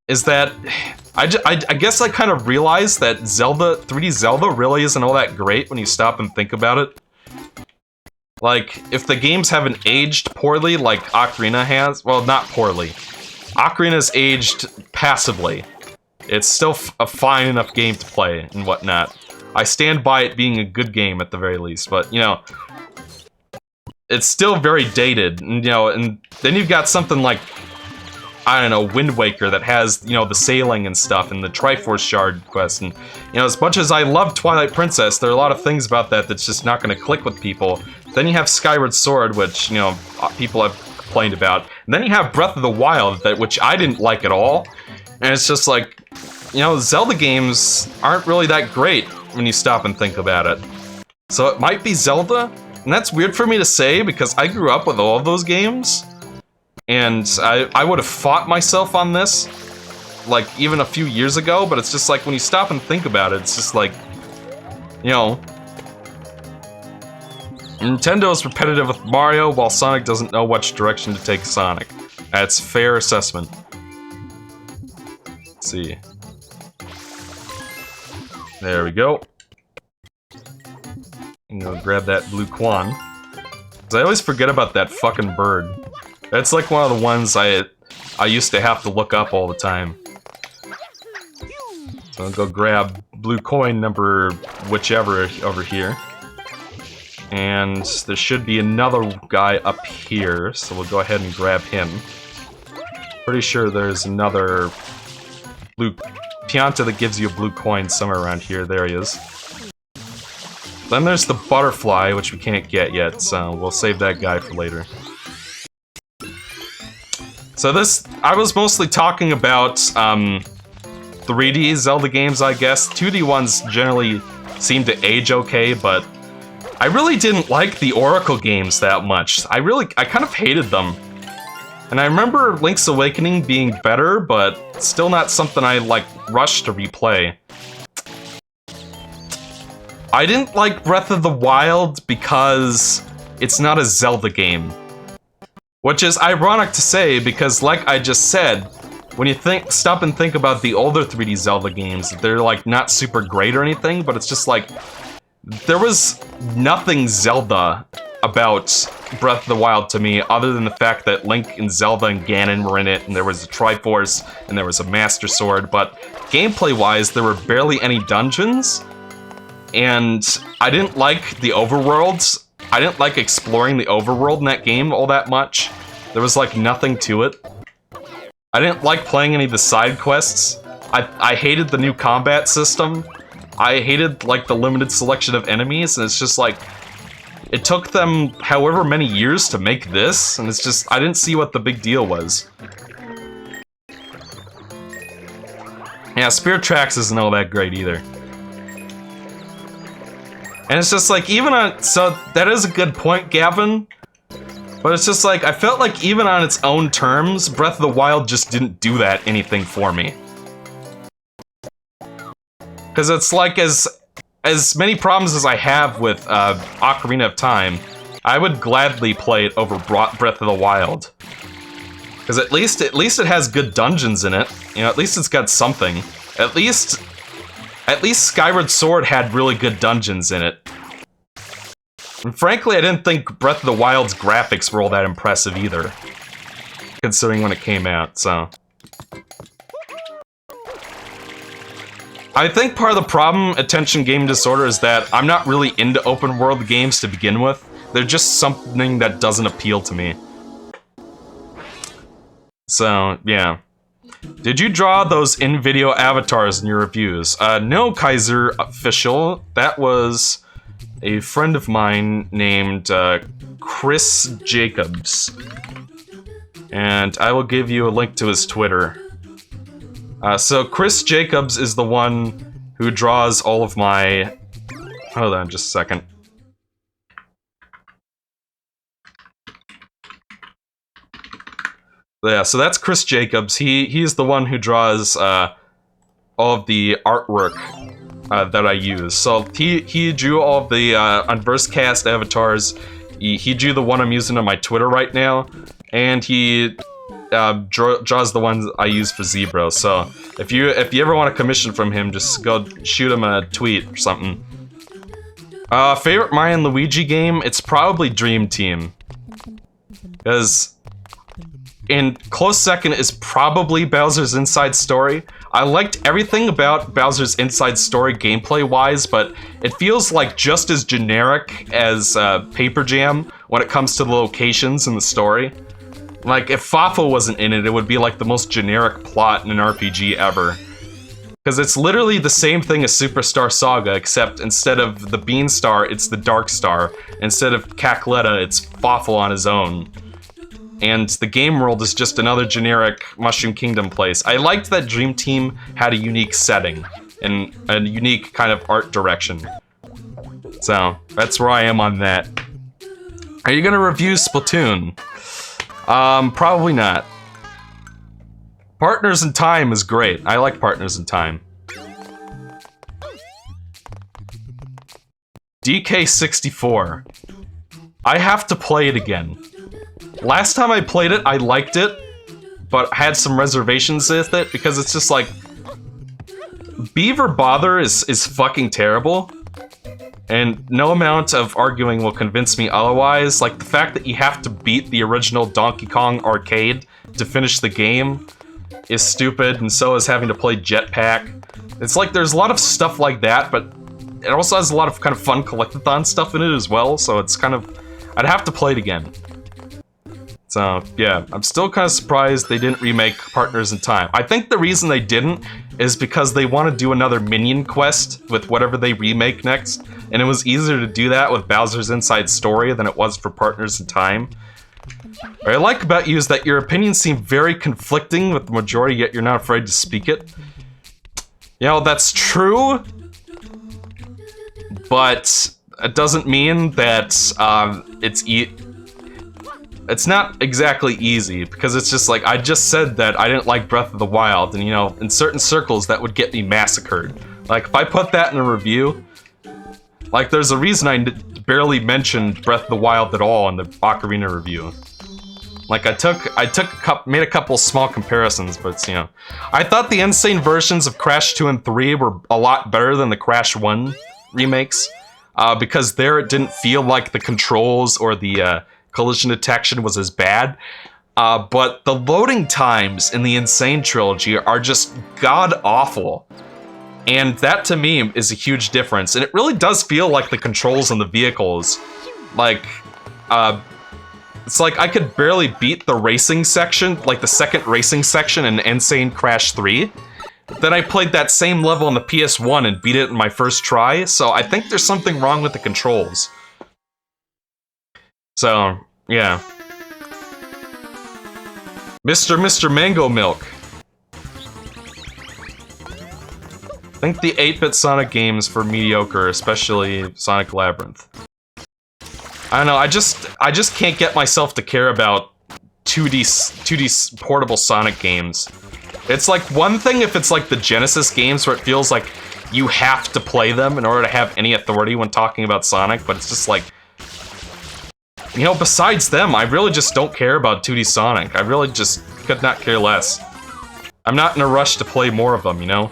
Is that... I guess I kind of realized that 3D Zelda really isn't all that great when you stop and think about it. Like, if the games haven't aged poorly like Ocarina has... Well, not poorly. Ocarina's aged passively. It's still a fine enough game to play and whatnot. I stand by it being a good game at the very least, but, you know... It's still very dated, and, you know, and then you've got something like... I don't know, Wind Waker that has, you know, the sailing and stuff, and the Triforce Shard quest, and, you know, as much as I love Twilight Princess, there are a lot of things about that that's just not going to click with people. Then you have Skyward Sword, which, you know, people have complained about. And then you have Breath of the Wild, which I didn't like at all. And it's just like, you know, Zelda games aren't really that great when you stop and think about it. So it might be Zelda, and that's weird for me to say, because I grew up with all of those games. And I would have fought myself on this, like, even a few years ago, but it's just like, when you stop and think about it, it's just like, you know... Nintendo's repetitive with Mario, while Sonic doesn't know which direction to take Sonic. That's fair assessment. Let's see. There we go. I'm gonna grab that blue Quan. 'Cause I always forget about that fucking bird. That's like one of the ones I used to have to look up all the time. So I'll go grab blue coin number whichever over here. And there should be another guy up here, so we'll go ahead and grab him. Pretty sure there's another blue Pianta that gives you a blue coin somewhere around here. There he is. Then there's the butterfly, which we can't get yet, so we'll save that guy for later. So this, I was mostly talking about 3D Zelda games, I guess. 2D ones generally seem to age okay, but I really didn't like the Oracle games that much. I kind of hated them. And I remember Link's Awakening being better, but still not something I, like, rushed to replay. I didn't like Breath of the Wild because it's not a Zelda game. Which is ironic to say, because like I just said, when you stop and think about the older 3D Zelda games, they're like not super great or anything, but it's just like, there was nothing Zelda about Breath of the Wild to me, other than the fact that Link and Zelda and Ganon were in it, and there was a Triforce, and there was a Master Sword, but gameplay-wise, there were barely any dungeons, and I didn't like the overworlds. I didn't like exploring the overworld in that game all that much. There was like nothing to it. I didn't like playing any of the side quests. I hated the new combat system. I hated like the limited selection of enemies, and it's just like, it took them however many years to make this, and it's just, I didn't see what the big deal was. Yeah, Spirit Tracks isn't all that great either. And it's just like, even on... So, that is a good point, Gavin. But it's just like, I felt like even on its own terms, Breath of the Wild just didn't do that anything for me. Because it's like, as many problems as I have with Ocarina of Time, I would gladly play it over Breath of the Wild. Because at least it has good dungeons in it. You know, at least it's got something. At least Skyward Sword had really good dungeons in it. And frankly, I didn't think Breath of the Wild's graphics were all that impressive either. Considering when it came out, so... I think part of the problem, attention game disorder, is that I'm not really into open world games to begin with. They're just something that doesn't appeal to me. So, yeah. Did you draw those in-video avatars in your reviews? No, Kaiser Official. That was a friend of mine named Chris Jacobs. And I will give you a link to his Twitter. So Chris Jacobs is the one who draws all of my... Hold on just a second. Yeah, so that's Chris Jacobs. He's the one who draws all of the artwork that I use. So he drew all of the on Versecast avatars. He drew the one I'm using on my Twitter right now, and he draws the ones I use for Zebro. So if you ever want a commission from him, just go shoot him a tweet or something. Favorite Mario and Luigi game? It's probably Dream Team, because. And close second is probably Bowser's Inside Story. I liked everything about Bowser's Inside Story gameplay-wise, but it feels like just as generic as Paper Jam when it comes to the locations and the story. Like, if Fafo wasn't in it, it would be like the most generic plot in an RPG ever. Because it's literally the same thing as Superstar Saga, except instead of the Bean Star, it's the Dark Star. Instead of Cackletta, it's Fafo on his own. And the game world is just another generic Mushroom Kingdom place. I liked that Dream Team had a unique setting and a unique kind of art direction. So, that's where I am on that. Are you gonna review Splatoon? Probably not. Partners in Time is great. I like Partners in Time. DK64. I have to play it again. Last time I played it, I liked it, but had some reservations with it because it's just like... Beaver Bother is fucking terrible, and no amount of arguing will convince me otherwise. Like, the fact that you have to beat the original Donkey Kong arcade to finish the game is stupid, and so is having to play Jetpack. It's like there's a lot of stuff like that, but it also has a lot of kind of fun collectathon stuff in it as well, so it's kind of... I'd have to play it again. So, yeah, I'm still kind of surprised they didn't remake Partners in Time. I think the reason they didn't is because they want to do another Minion quest with whatever they remake next, and it was easier to do that with Bowser's Inside Story than it was for Partners in Time. What I like about you is that your opinions seem very conflicting with the majority, yet you're not afraid to speak it. You know, that's true, but it doesn't mean that it's not exactly easy, because it's just like, I just said that I didn't like Breath of the Wild, and you know, in certain circles that would get me massacred. Like, if I put that in a review, like, there's a reason I barely mentioned Breath of the Wild at all in the Ocarina review. Like, made a couple small comparisons, but it's, you know. I thought the insane versions of Crash 2 and 3 were a lot better than the Crash 1 remakes, because there it didn't feel like the controls or the, collision detection was as bad, but the loading times in the Insane Trilogy are just god-awful. And that, to me, is a huge difference. And it really does feel like the controls on the vehicles. Like, it's like I could barely beat the racing section, like the second racing section in Insane Crash 3. Then I played that same level on the PS1 and beat it in my first try, so I think there's something wrong with the controls. So, yeah. Mr. Mango Milk. I think the 8-bit Sonic games were mediocre, especially Sonic Labyrinth. I don't know, I just can't get myself to care about 2D portable Sonic games. It's like one thing if it's like the Genesis games where it feels like you have to play them in order to have any authority when talking about Sonic, but it's just like, you know, besides them, I really just don't care about 2D Sonic. I really just could not care less. I'm not in a rush to play more of them, you know?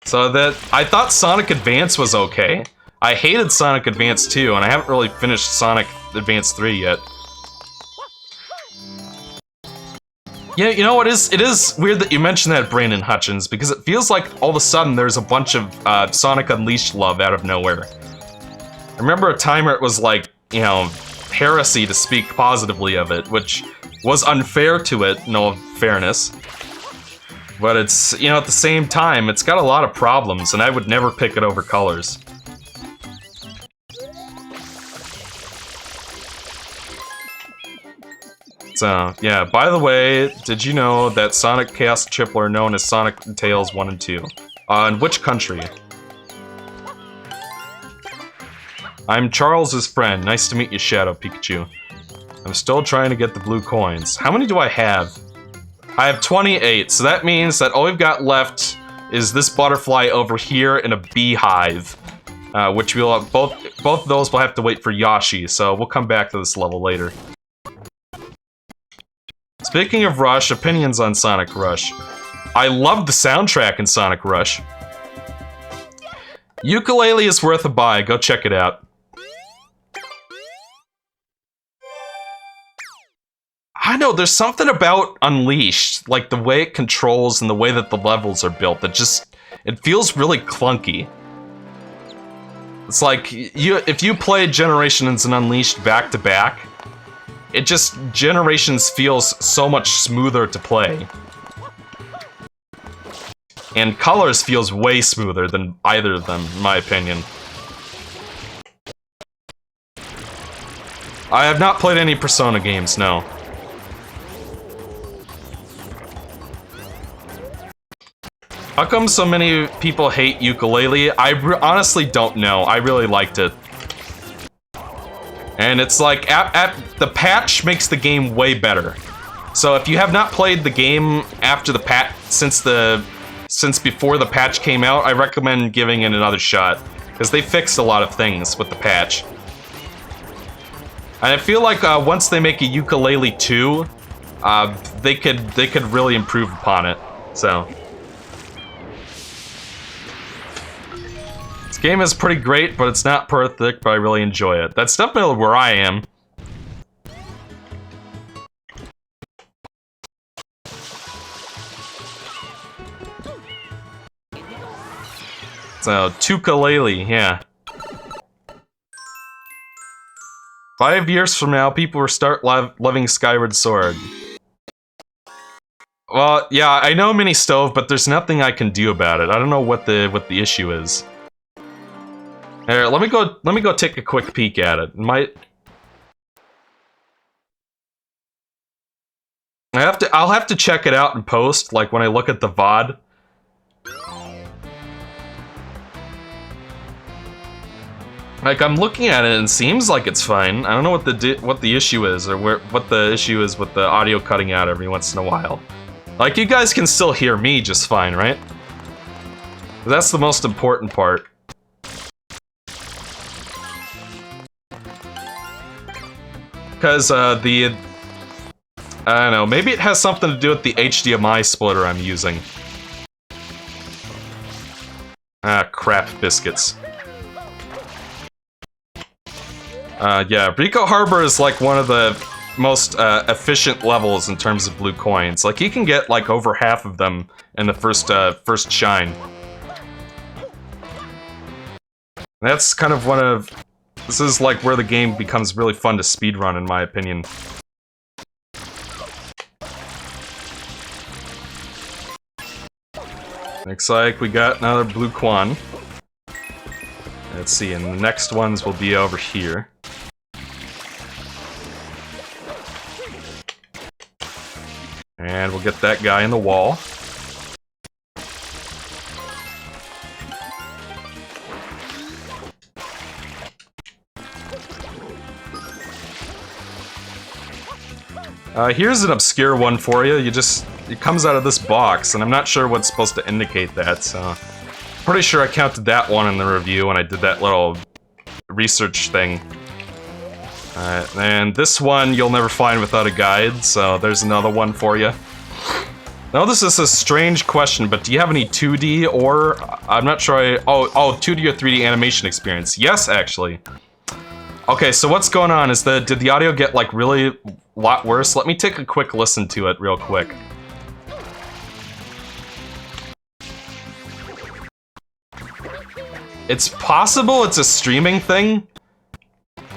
So I thought Sonic Advance was okay. I hated Sonic Advance 2, and I haven't really finished Sonic Advance 3 yet. Yeah, you know, it is weird that you mentioned that, Brandon Hutchins, because it feels like all of a sudden there's a bunch of Sonic Unleashed love out of nowhere. I remember a time where it was like, you know, heresy to speak positively of it, which was unfair to it, in all fairness. But it's, you know, at the same time, it's got a lot of problems, and I would never pick it over colors. So, yeah, by the way, did you know that Sonic Chaos Chipler are known as Sonic and Tails 1 and 2? In which country? I'm Charles's friend. Nice to meet you, Shadow Pikachu. I'm still trying to get the blue coins. How many do I have? I have 28, so that means that all we've got left is this butterfly over here and a beehive. Which we'll both of those will have to wait for Yoshi, so we'll come back to this level later. Speaking of Rush, opinions on Sonic Rush. I love the soundtrack in Sonic Rush. Yooka-Laylee is worth a buy, go check it out. I know, there's something about Unleashed, like the way it controls and the way that the levels are built, that just, it feels really clunky. It's like, if you play Generations and Unleashed back to back, it just, Generations feels so much smoother to play. And Colors feels way smoother than either of them, in my opinion. I have not played any Persona games, no. How come so many people hate Yooka-Laylee? I honestly don't know. I really liked it. And it's like, the patch makes the game way better. So if you have not played the game after the patch, since before the patch came out, I recommend giving it another shot. Because they fixed a lot of things with the patch. And I feel like once they make a Yooka-Laylee 2, they could really improve upon it. So. This game is pretty great, but it's not perfect, but I really enjoy it. That's definitely where I am. So, Yooka-Laylee, yeah. 5 years from now, people will start loving Skyward Sword. Well, yeah, I know Mini Stove, but there's nothing I can do about it. I don't know what the issue is. Here, let me go take a quick peek at it. I'll have to check it out in post, like when I look at the VOD. Like, I'm looking at it and it seems like it's fine. I don't know what the issue is, or what the issue is with the audio cutting out every once in a while. Like, you guys can still hear me just fine, right? That's the most important part. Because, I don't know, maybe it has something to do with the HDMI splitter I'm using. Ah, crap biscuits. Yeah, Rico Harbor is like one of the most efficient levels in terms of blue coins. Like, you can get like over half of them in the first shine. That's kind of one of... This is like where the game becomes really fun to speedrun, in my opinion. Looks like we got another blue Quan. Let's see, and the next ones will be over here. And we'll get that guy in the wall. Here's an obscure one for you. It comes out of this box, and I'm not sure what's supposed to indicate that, so... Pretty sure I counted that one in the review when I did that little research thing. And this one you'll never find without a guide, so there's another one for you. Now this is a strange question, but do you have any 2D or... I'm not sure 2D or 3D animation experience? Yes, actually. Okay, so what's going on is did the audio get like really a lot worse? Let me take a quick listen to it real quick. It's possible it's a streaming thing.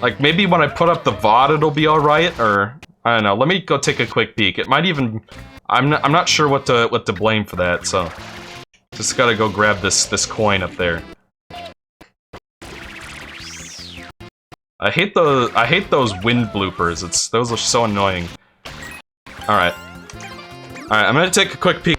Like, maybe when I put up the VOD it'll be alright, or... I don't know, let me go take a quick peek. It might even... I'm not sure what to blame for that, so... Just gotta go grab this coin up there. I hate those wind bloopers. Those are so annoying. Alright. Alright, I'm gonna take a quick peek.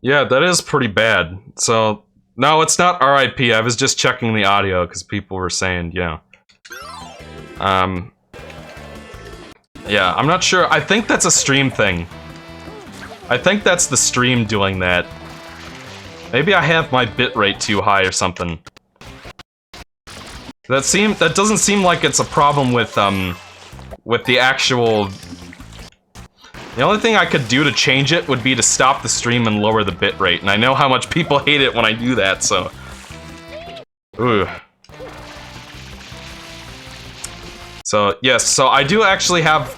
Yeah, that is pretty bad. So, no, it's not RIP. I was just checking the audio because people were saying, yeah. Yeah, I'm not sure. I think that's a stream thing. I think that's the stream doing that. Maybe I have my bitrate too high or something. That doesn't seem like it's a problem with the actual... The only thing I could do to change it would be to stop the stream and lower the bitrate, and I know how much people hate it when I do that, so... Ooh. So, yes, so I do actually have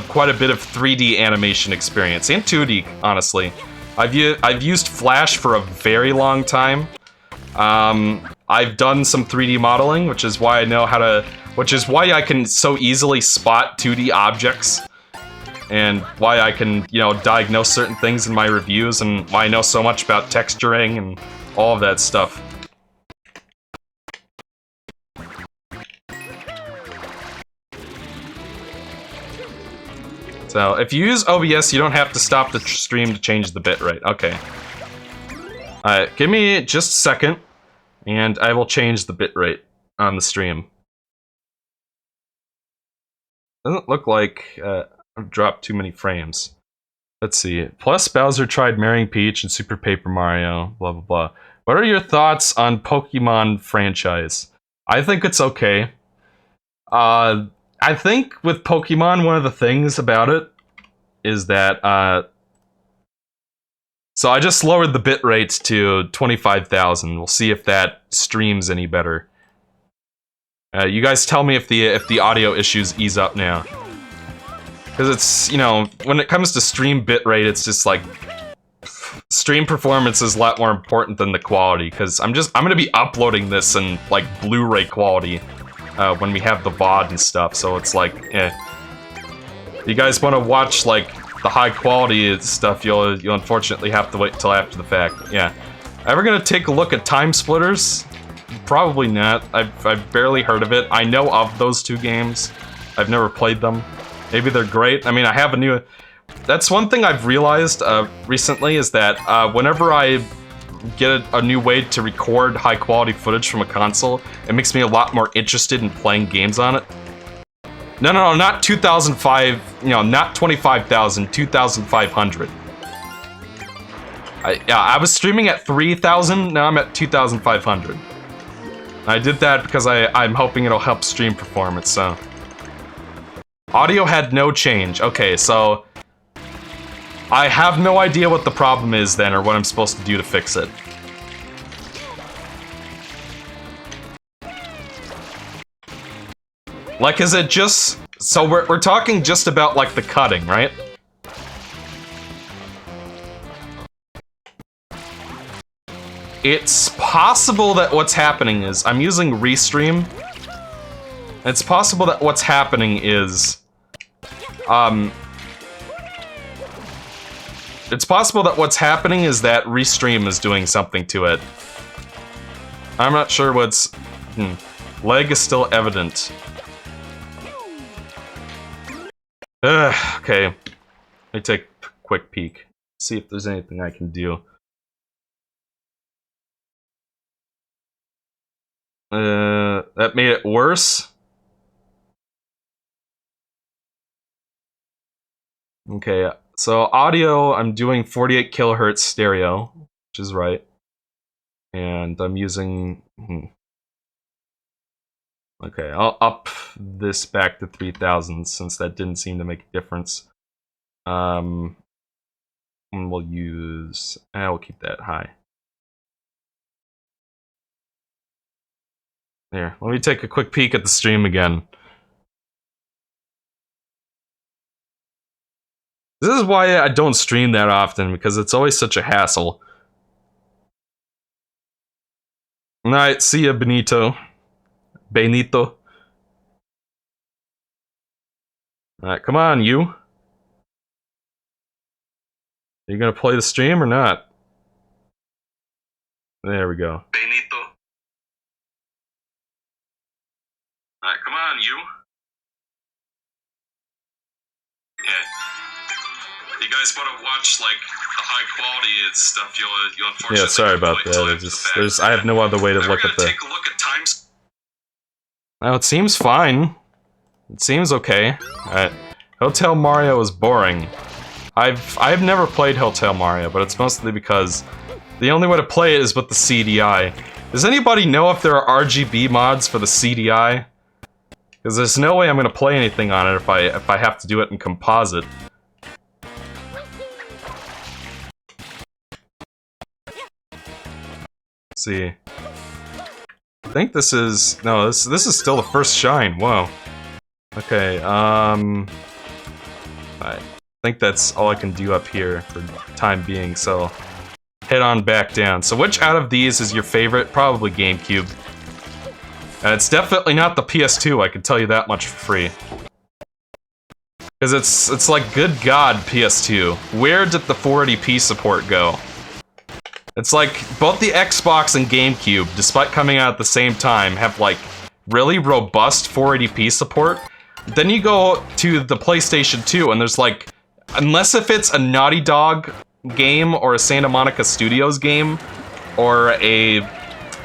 quite a bit of 3D animation experience, and 2D, honestly. I've used Flash for a very long time. I've done some 3D modeling, which is why I know how to... Which is why I can so easily spot 2D objects. And why I can, you know, diagnose certain things in my reviews, and why I know so much about texturing and all of that stuff. So, if you use OBS, you don't have to stop the stream to change the bitrate. Okay. Alright, give me just a second, and I will change the bitrate on the stream. Doesn't look like... I've dropped too many frames. Let's see. Plus, Bowser tried marrying Peach and Super Paper Mario, blah blah blah. What are your thoughts on Pokemon franchise? I think it's okay. I think with Pokemon, one of the things about it is that, so I just lowered the bit rates to 25,000. We'll see if that streams any better. You guys tell me if the audio issues ease up now. Because it's, you know, when it comes to stream bitrate, it's just like... Stream performance is a lot more important than the quality, because I'm gonna be uploading this in, like, Blu-ray quality when we have the VOD and stuff, so it's like, eh. You guys want to watch, like, the high quality stuff, you'll unfortunately have to wait till after the fact, yeah. Ever gonna take a look at Time Splitters? Probably not. I've barely heard of it. I know of those two games. I've never played them. Maybe they're great. I mean, I have a new... That's one thing I've realized recently, is that whenever I get a new way to record high-quality footage from a console, it makes me a lot more interested in playing games on it. No, not 2005, you know, not 25,000, 2,500. Yeah, I was streaming at 3,000, now I'm at 2,500. I did that because I'm hoping it'll help stream performance, so... Audio had no change. Okay, so... I have no idea what the problem is then, or what I'm supposed to do to fix it. Like, is it just... So we're talking just about, like, the cutting, right? It's possible that what's happening is... I'm using Restream. It's possible that what's happening is... It's possible that what's happening is that Restream is doing something to it. I'm not sure what's... Lag is still evident. Okay. Let me take a quick peek. See if there's anything I can do. That made it worse. Okay, so audio, I'm doing 48 kilohertz stereo, which is right. And I'm using... Okay, I'll up this back to 3000 since that didn't seem to make a difference. And we'll use... we'll keep that high. There, let me take a quick peek at the stream again. This is why I don't stream that often, because it's always such a hassle. Alright, see ya, Benito. Alright, come on, you. Are you gonna play the stream or not? There we go. Benito. Alright, come on, you. Okay. You guys want to watch like the high quality stuff? You'll unfortunately. Yeah, sorry about that. I have no other way to look at the. Take a look at times. Now it seems fine. It seems okay. Alright. Hotel Mario is boring. I've never played Hotel Mario, but it's mostly because the only way to play it is with the CDI. Does anybody know if there are RGB mods for the CDI? Because there's no way I'm gonna play anything on it if I have to do it in composite. Let's see. I think this is... No, this is still the first shine. Whoa. Okay, I think that's all I can do up here for the time being, so... Head on back down. So which out of these is your favorite? Probably GameCube. And it's definitely not the PS2, I can tell you that much for free. Because it's like, good god, PS2. Where did the 480p support go? It's like, both the Xbox and GameCube, despite coming out at the same time, have like, really robust 480p support. Then you go to the PlayStation 2 and there's like, unless if it's a Naughty Dog game, or a Santa Monica Studios game, or a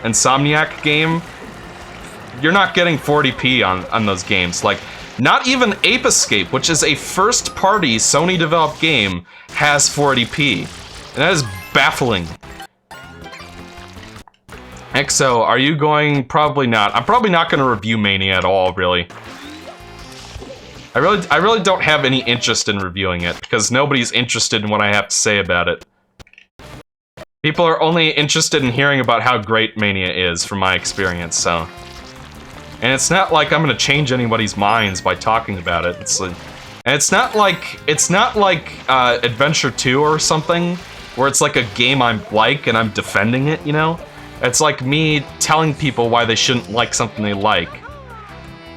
Insomniac game, you're not getting 40p on those games. Like, not even Ape Escape, which is a first-party Sony-developed game, has 40p. And that is baffling. EXO, are you going? Probably not. I'm probably not going to review Mania at all, really. I really don't have any interest in reviewing it, because nobody's interested in what I have to say about it. People are only interested in hearing about how great Mania is, from my experience, so... And it's not like I'm gonna change anybody's minds by talking about it. It's like... And it's not like Adventure 2 or something, where it's like a game I like and I'm defending it, you know? It's like me telling people why they shouldn't like something they like.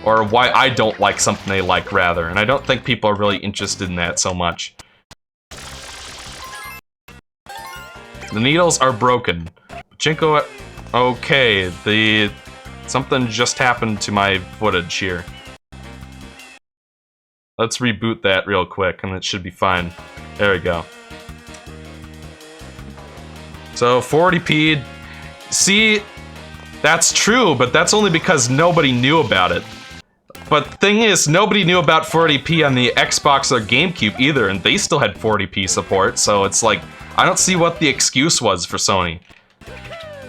Or why I don't like something they like, rather. And I don't think people are really interested in that so much. The needles are broken. Pachinko... Okay, something just happened to my footage here. Let's reboot that real quick, and it should be fine. There we go. So, 40p... See, that's true, but that's only because nobody knew about it. But the thing is, nobody knew about 40p on the Xbox or GameCube either, and they still had 40p support, so it's like, I don't see what the excuse was for Sony.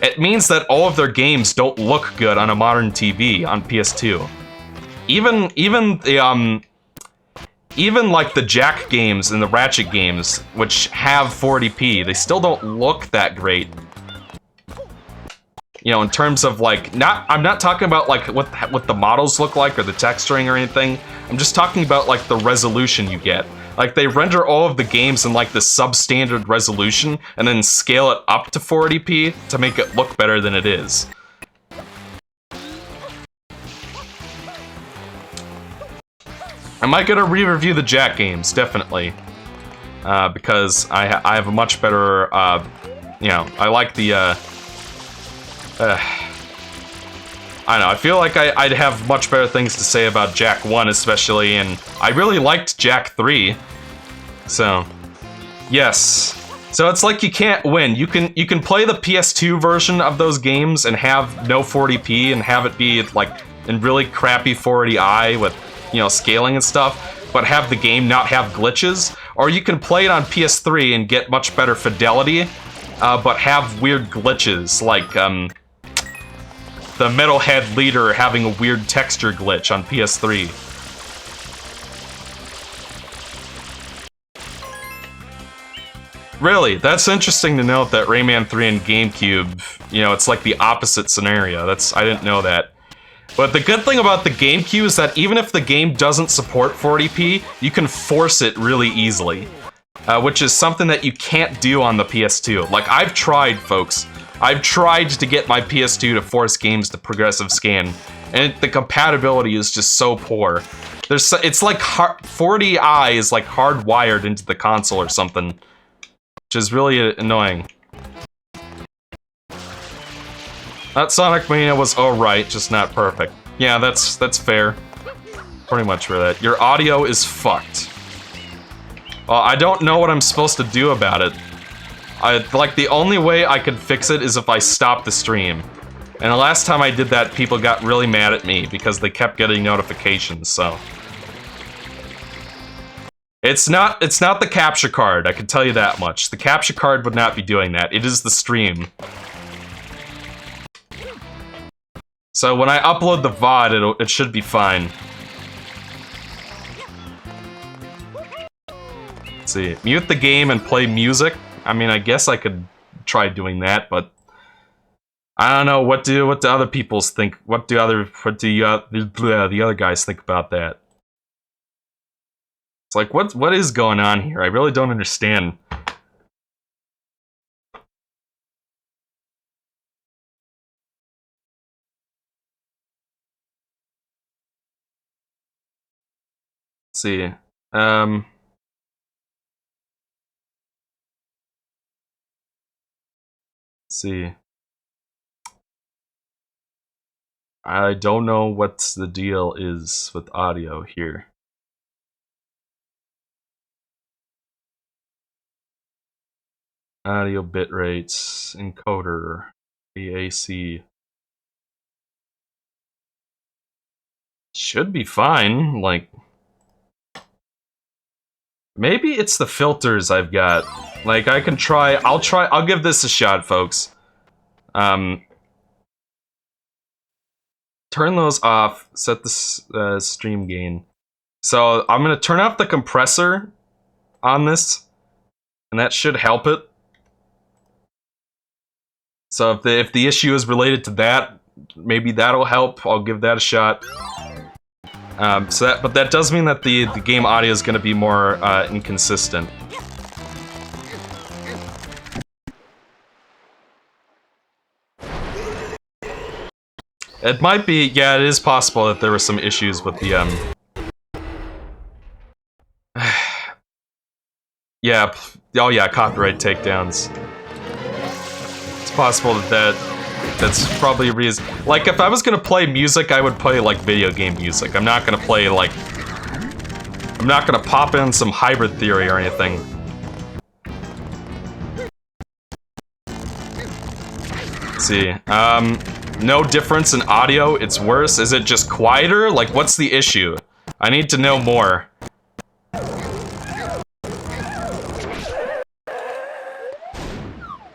It means that all of their games don't look good on a modern TV on PS2. Even like the Jak games and the Ratchet games, which have 40p, they still don't look that great. You know, in terms of like, I'm not talking about like what the models look like or the texturing or anything. I'm just talking about like the resolution you get. Like they render all of the games in like the substandard resolution and then scale it up to 480p to make it look better than it is. Am I gonna re-review the Jak games? Definitely. Because I have a much better, you know, I like the, I don't know, I feel like I'd have much better things to say about Jak 1 especially, and I really liked Jak 3. So, yes. So it's like you can't win. You can play the PS2 version of those games and have no 40p and have it be like in really crappy 480i with, you know, scaling and stuff, but have the game not have glitches. Or you can play it on PS3 and get much better fidelity, but have weird glitches, like the Metalhead leader having a weird texture glitch on PS3. Really, that's interesting to note that Rayman 3 and GameCube, you know, it's like the opposite scenario. I didn't know that. But the good thing about the GameCube is that even if the game doesn't support 40p, you can force it really easily. Which is something that you can't do on the PS2. Like, I've tried, folks. I've tried to get my PS2 to force games to progressive scan, and the compatibility is just so poor. It's like 40i is like hardwired into the console or something, which is really annoying. That Sonic Mania was alright, just not perfect. Yeah, that's fair. Pretty much for that. Your audio is fucked. Well, I don't know what I'm supposed to do about it. Like, the only way I could fix it is if I stop the stream. And the last time I did that, people got really mad at me because they kept getting notifications, so... It's not the capture card, I can tell you that much. The capture card would not be doing that. It is the stream. So when I upload the VOD, it should be fine. Let's see. Mute the game and play music. I mean, I guess I could try doing that, but I don't know. What do other people think? What do the other guys think about that? It's like, what is going on here? I really don't understand. Let's see. See. I don't know what the deal is with audio here. Audio bit rates, encoder, AAC. Should be fine, like... Maybe it's the filters I've got. Like, I can try, I'll give this a shot, folks. Turn those off, set the stream gain. So, I'm gonna turn off the compressor on this, and that should help it. So, if the issue is related to that, maybe that'll help. I'll give that a shot. But that does mean that the game audio is going to be more inconsistent. It might be, yeah, it is possible that there were some issues with the yeah, oh yeah, copyright takedowns. It's possible that's probably a reason. Like, if I was gonna play music, I would play, like, video game music. I'm not gonna play, like... I'm not gonna pop in some Hybrid Theory or anything. Let's see. No difference in audio, it's worse. Is it just quieter? Like, what's the issue? I need to know more.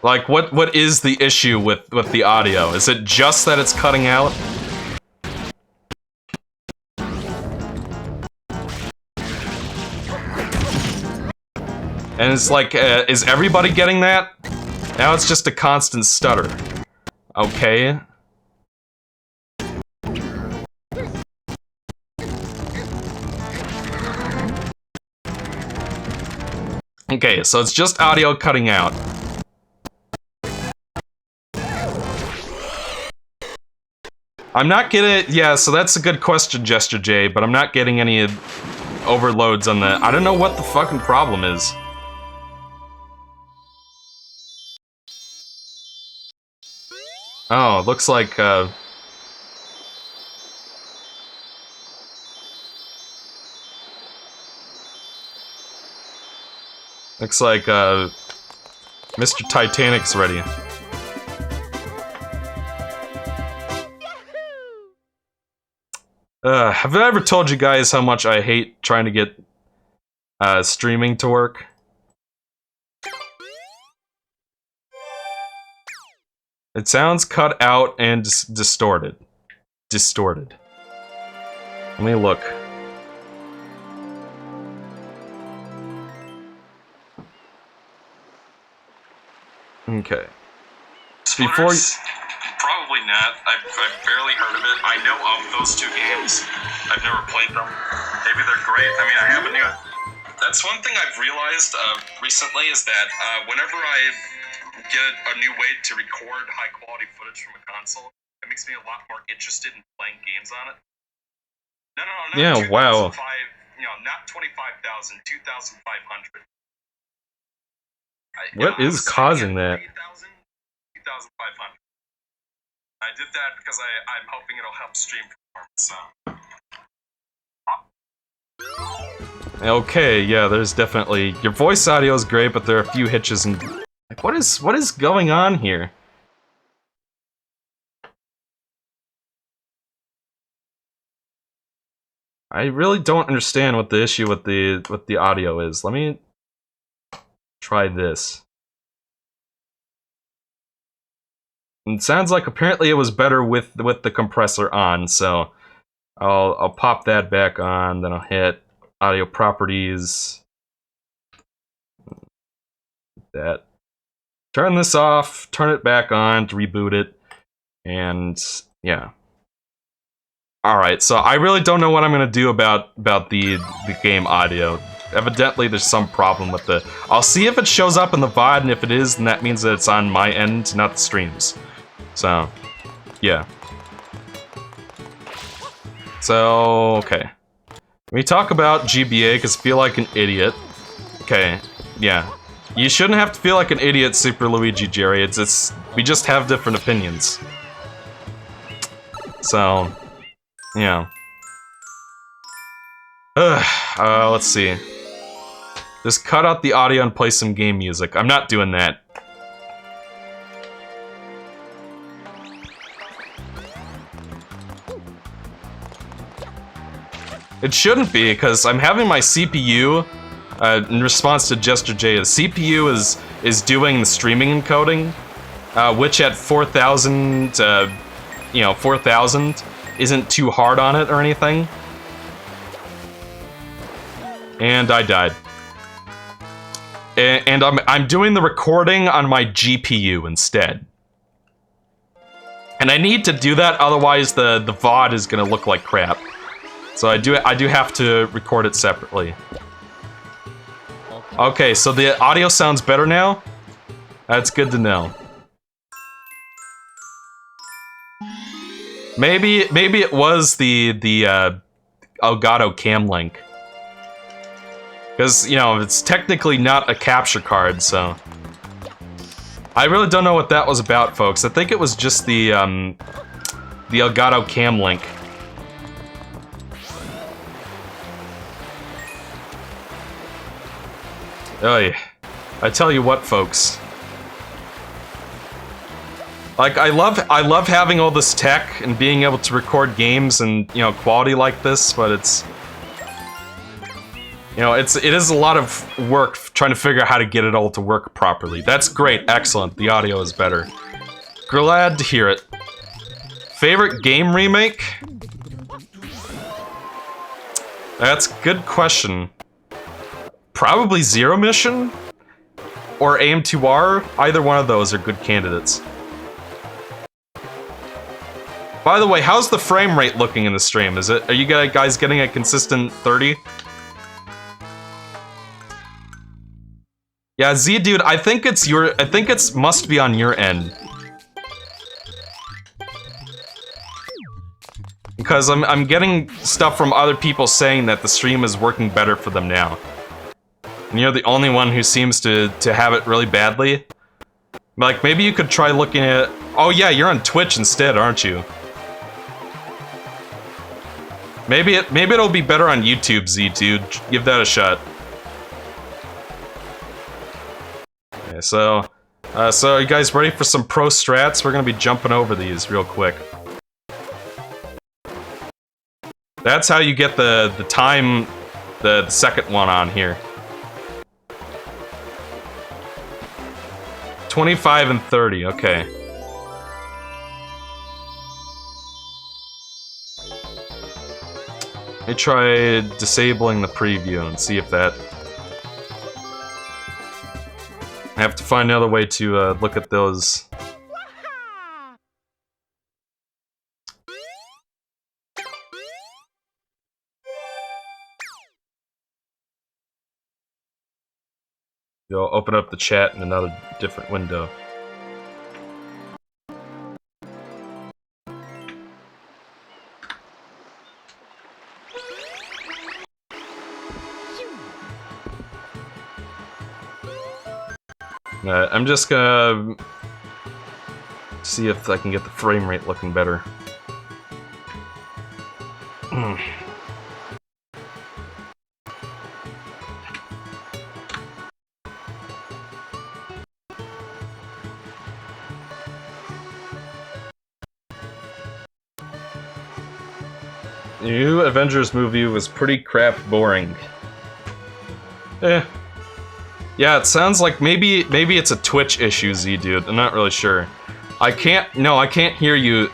Like, what is the issue with the audio? Is it just that it's cutting out? And it's like, is everybody getting that? Now it's just a constant stutter. Okay. Okay, so it's just audio cutting out. I'm not getting... Yeah, so that's a good question, Jester J, but I'm not getting any overloads on the... I don't know what the fucking problem is. Oh, it looks like, Looks like, Mr. Titanic's ready. Have I ever told you guys how much I hate trying to get streaming to work? It sounds cut out and distorted. Distorted. Let me look. Okay. Before Probably not. I've barely heard of it. I know of those two games. I've never played them. Maybe they're great. I mean, I have a new... That's one thing I've realized recently is that whenever I get a new way to record high-quality footage from a console, it makes me a lot more interested in playing games on it. No, yeah, wow. Not 25,000, 2,500. What is causing that? 2,500. I did that because I'm hoping it'll help stream performance. Okay, yeah, there's definitely... Your voice audio is great, but there are a few hitches and... Like, what is going on here? I really don't understand what the issue with the audio is. Let me try this. It sounds like apparently it was better with the compressor on, so I'll pop that back on, then I'll hit audio properties. That. Turn this off, turn it back on to reboot it, and yeah. Alright, so I really don't know what I'm gonna do about the game audio. Evidently there's some problem with the... I'll see if it shows up in the VOD, and if it is, then that means that it's on my end, not the streams. So, yeah. So, okay. Let me talk about GBA, because I feel like an idiot. Okay, yeah. You shouldn't have to feel like an idiot, Super Luigi Jerry. It's we just have different opinions. So, yeah. Let's see. Just cut out the audio and play some game music. I'm not doing that. It shouldn't be, because I'm having my CPU, in response to Jester J, the CPU is doing the streaming encoding, which at 4,000, 4,000 isn't too hard on it or anything. And I died. And I'm doing the recording on my GPU instead. And I need to do that, otherwise the VOD is gonna look like crap. So I do have to record it separately. Okay, so the audio sounds better now? That's good to know. Maybe it was the Elgato Cam Link. Because, you know, it's technically not a capture card, so... I really don't know what that was about, folks. I think it was just the Elgato Cam Link. Oy. I tell you what, folks. Like, I love having all this tech and being able to record games and, you know, quality like this, but it's... You know, it is a lot of work trying to figure out how to get it all to work properly. That's great, excellent, the audio is better. Glad to hear it. Favorite game remake? That's a good question. Probably Zero Mission? Or AM2R? Either one of those are good candidates. By the way, how's the frame rate looking in the stream? Are you guys getting a consistent 30? Yeah, Z dude, I think it's must be on your end. Because I'm getting stuff from other people saying that the stream is working better for them now. And you're the only one who seems to have it really badly. Like, maybe you could try looking at... Oh yeah, you're on Twitch instead, aren't you? Maybe it'll be better on YouTube, Z dude. Give that a shot. Okay, so So are you guys ready for some pro strats? We're gonna be jumping over these real quick. That's how you get the time, the second one on here. 25 and 30, okay. Let me try disabling the preview and see if that... I have to find another way to look at those. You'll open up the chat in another different window. I'm just gonna see if I can get the frame rate looking better. The new Avengers movie was pretty crap boring. Yeah, it sounds like maybe it's a Twitch issue, Z-Dude. I'm not really sure. I can't hear you.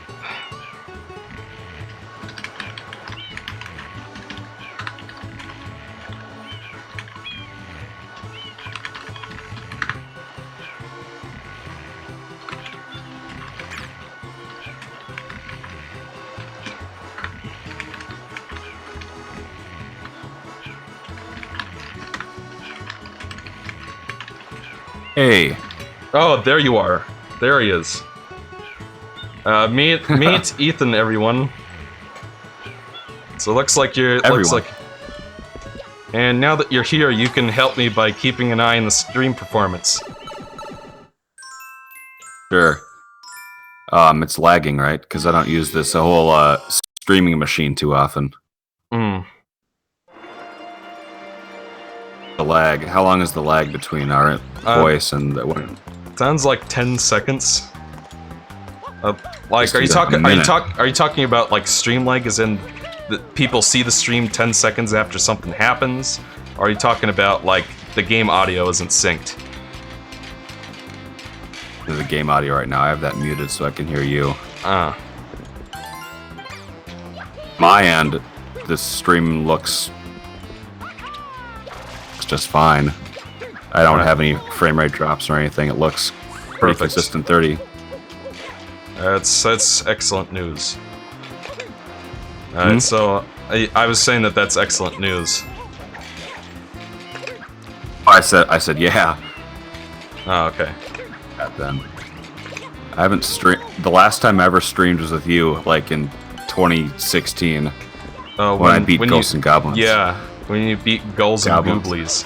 Hey. Oh, there you are. There he is. Meet Ethan, everyone. So it looks like you're... And now that you're here, you can help me by keeping an eye on the stream performance. Sure. It's lagging, right? Because I don't use this whole streaming machine too often. The lag. How long is the lag between our voice and the one? Sounds like 10 seconds. Like, Just do that in a minute. are you talking about like stream lag, as in the people see the stream 10 seconds after something happens? Or are you talking about like the game audio isn't synced? The game audio right now. I have that muted so I can hear you. My end, this stream looks just fine. I don't have any frame rate drops or anything. It looks pretty Perfect. consistent 30. That's excellent news. So I was saying that's excellent news. I said yeah. Oh, okay. Then I haven't streamed. The last time I ever streamed was with you, like in 2016, when I beat Ghosts and Goblins. Yeah, when you beat Gulls and Goblins. Gooblies.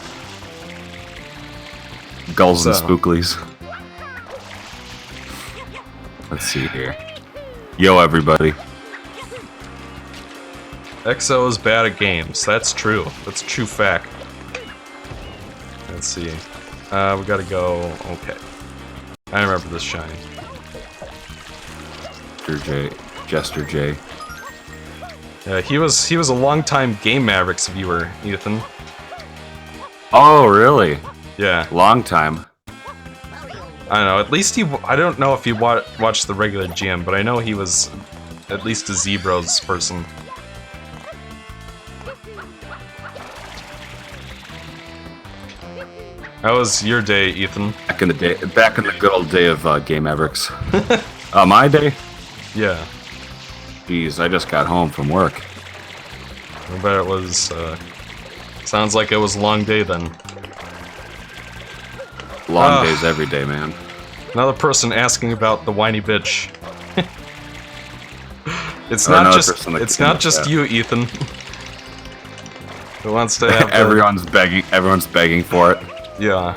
Gulls and Spooklies. Let's see here. Yo, everybody. EXO is bad at games. That's true. That's a true fact. Let's see. We gotta go. Okay. I remember this shine. Jester J. Yeah, he was a longtime Game Mavericks viewer, Ethan. Oh, really? Yeah. Long time. I don't know. At least I don't know if he watched the regular GM, but I know he was at least a Zebros person. How was your day, Ethan? Back in the good old day of Game Mavericks. My day? Yeah. Jeez, I just got home from work. I bet it was, sounds like it was a long day then. Long days every day, man. Another person asking about the whiny bitch. It's not just you, Ethan. Who wants to have Everyone's begging for it. Yeah.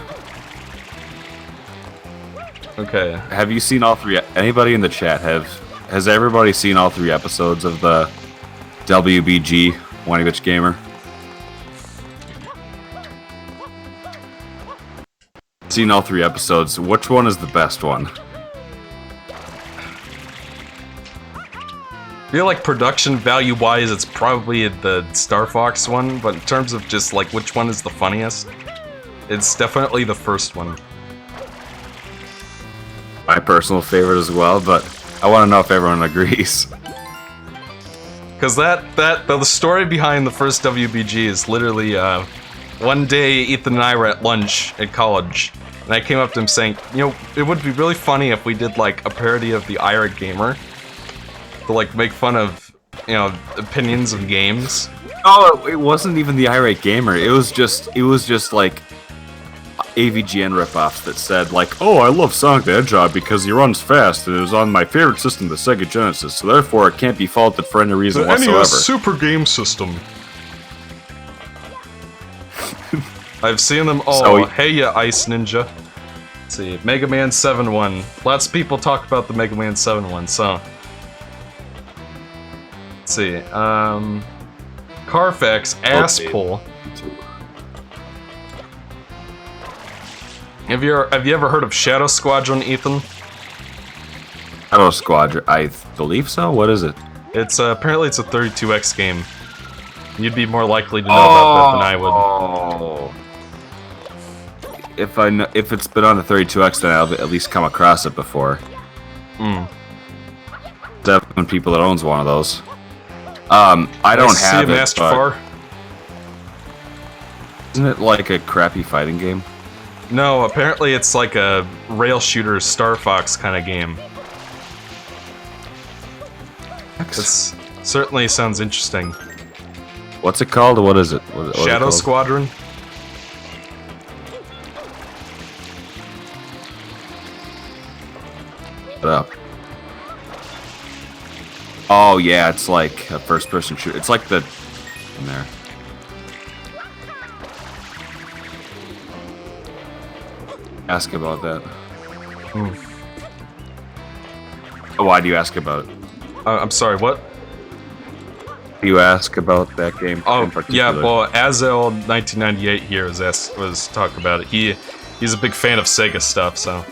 Okay. Have you seen all three? Anybody in the chat has everybody seen all three episodes of the WBG Whiny Bitch Gamer? seen all 3 episodes. Which one is the best one? I feel like production value-wise, it's probably the Star Fox one, but in terms of just like which one is the funniest, it's definitely the first one. My personal favorite as well, but I want to know if everyone agrees. Because the story behind the first WBG is literally, one day Ethan and I were at lunch at college, and I came up to him saying, you know, it would be really funny if we did like a parody of the Irate Gamer, to like make fun of, you know, opinions of games. Oh, it wasn't even the Irate Gamer. It was just like AVGN ripoffs that said like, oh, I love Sonic the Hedgehog because he runs fast and it was on my favorite system, the Sega Genesis, so therefore it can't be faulted for any reason whatsoever. NES Super Game System. I've seen them all. So hey ya, Ice Ninja. Let's see, Mega Man 7-1. Lots of people talk about the Mega Man 7-1, so... Let's see, Carfax, Asshole. Have you ever heard of Shadow Squadron, Ethan? Shadow Squadron, I believe so. What is it? It's apparently it's a 32X game. You'd be more likely to know about that than I would. Oh. If it's been on the 32X, then I'll at least come across it before. 7 people that owns one of those. I don't have it. But isn't it like a crappy fighting game? No, apparently it's like a rail shooter Star Fox kind of game. This certainly sounds interesting. What's it called? What is it? What Shadow Squadron? Shut up. Oh yeah, it's like a first-person shooter. It's like the... in there. Ask about that. Why do you ask about it? I'm sorry, what? You ask about that game? Oh, yeah, well, Azel 1998 here was talking about it. He's a big fan of Sega stuff, so...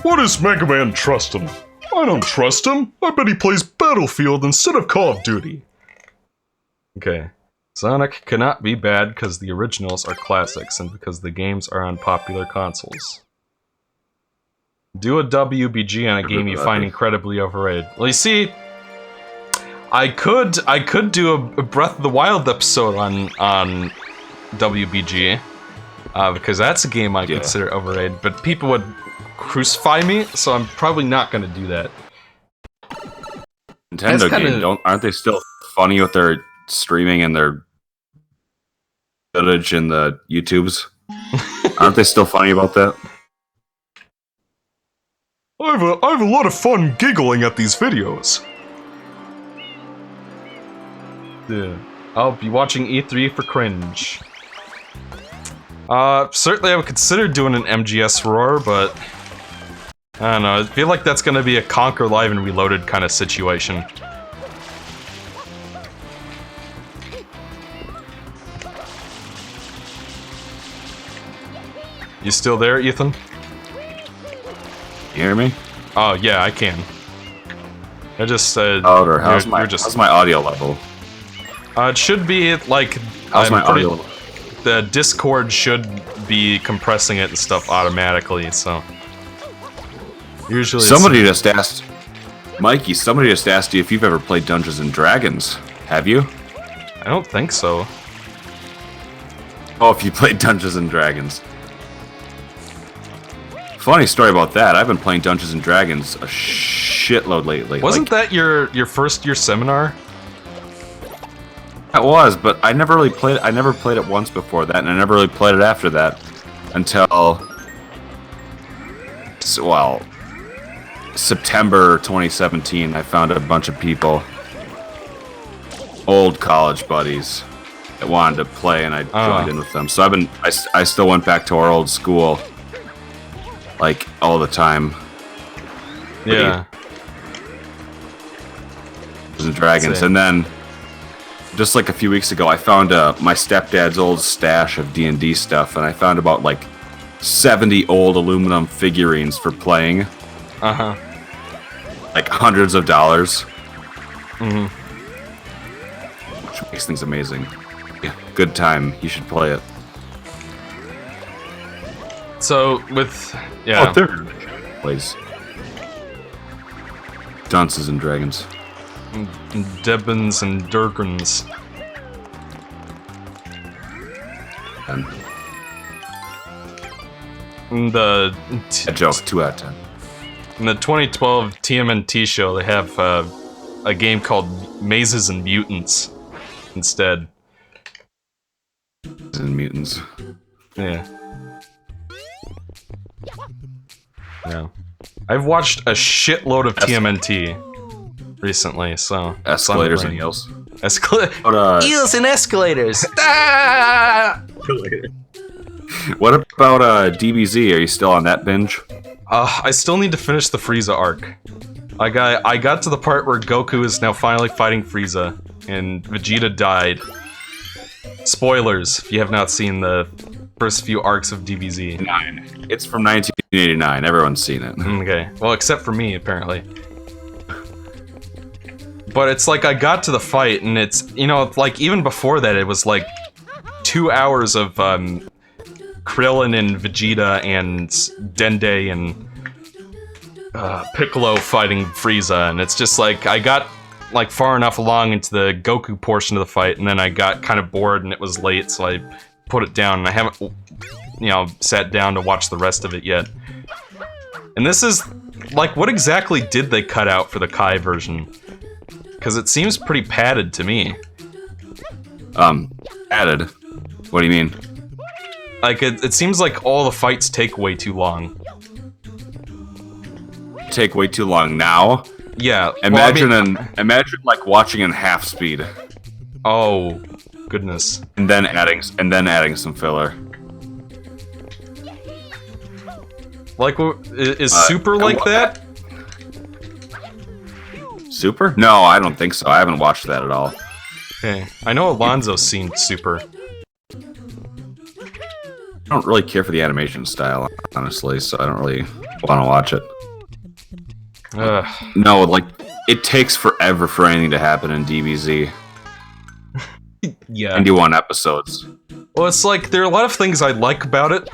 What does Mega Man trust him? I don't trust him. I bet he plays Battlefield instead of Call of Duty. Okay. Sonic cannot be bad because the originals are classics and because the games are on popular consoles. Do a WBG on a game you find incredibly overrated. Well, you see, I could do a Breath of the Wild episode on WBG, because that's a game I consider overrated, but people would crucify me, so I'm probably not going to do that. Nintendo game, aren't they still funny with their streaming and their footage in the YouTubes? Aren't they still funny about that? I have a lot of fun giggling at these videos. Yeah. I'll be watching E3 for cringe. Certainly I would consider doing an MGS Roar, but... I don't know, I feel like that's gonna be a Conquer Live and Reloaded kind of situation. You still there, Ethan? You hear me? Oh, yeah, I can. I just said... how's my audio level? It should be, like... How's my audio level? The Discord should be compressing it and stuff automatically, so... Usually somebody just asked... Mikey, somebody just asked you if you've ever played Dungeons & Dragons. Have you? I don't think so. Oh, if you played Dungeons & Dragons. Funny story about that. I've been playing Dungeons & Dragons a shitload lately. Wasn't that your first year seminar? That was, but I never really played it. I never played it once before that, and I never really played it after that. Until... well... September 2017, I found a bunch of people, old college buddies, that wanted to play, and I joined in with them. So I still went back to our old school, like, all the time. Yeah. And Dragons, and then, just like a few weeks ago, I found my stepdad's old stash of D&D stuff, and I found about, like, 70 old aluminum figurines for playing. Uh-huh. Like hundreds of dollars. Mm-hmm. Which makes things amazing. Yeah, good time. You should play it. So, with... Yeah. Oh, there. Plays. Dunces and Dragons. Debbins and Durkins. And The... a joke, 2 out of 10. In the 2012 TMNT show, they have a game called Mazes and Mutants instead. And mutants. Yeah. Yeah. I've watched a shitload of TMNT recently, so... Escalators and eels. Escalators. Eels and escalators! Ah! What about DBZ? Are you still on that binge? I still need to finish the Frieza arc. I got to the part where Goku is now finally fighting Frieza, and Vegeta died. Spoilers, if you have not seen the first few arcs of DBZ. 9. It's from 1989. Everyone's seen it. Okay, well, except for me, apparently. But it's like, I got to the fight, and it's, you know, like, even before that, it was like 2 hours of, Krillin and Vegeta and Dende and Piccolo fighting Frieza, and it's just like, I got like far enough along into the Goku portion of the fight, and then I got kind of bored and it was late, so I put it down, and I haven't, you know, sat down to watch the rest of it yet. And this is, like, what exactly did they cut out for the Kai version? Because it seems pretty padded to me. Added? What do you mean? Like, it seems like all the fights take way too long. Take way too long now? Yeah. Imagine well, I mean, imagine like watching in half speed. Oh, goodness. And then adding some filler. Like, is Super like that? Super? No, I don't think so. I haven't watched that at all. Okay. I know Alonzo's seen Super. I don't really care for the animation style, honestly, so I don't really want to watch it. No, like, it takes forever for anything to happen in DBZ. Yeah. 91 episodes. Well, it's like, there are a lot of things I like about it,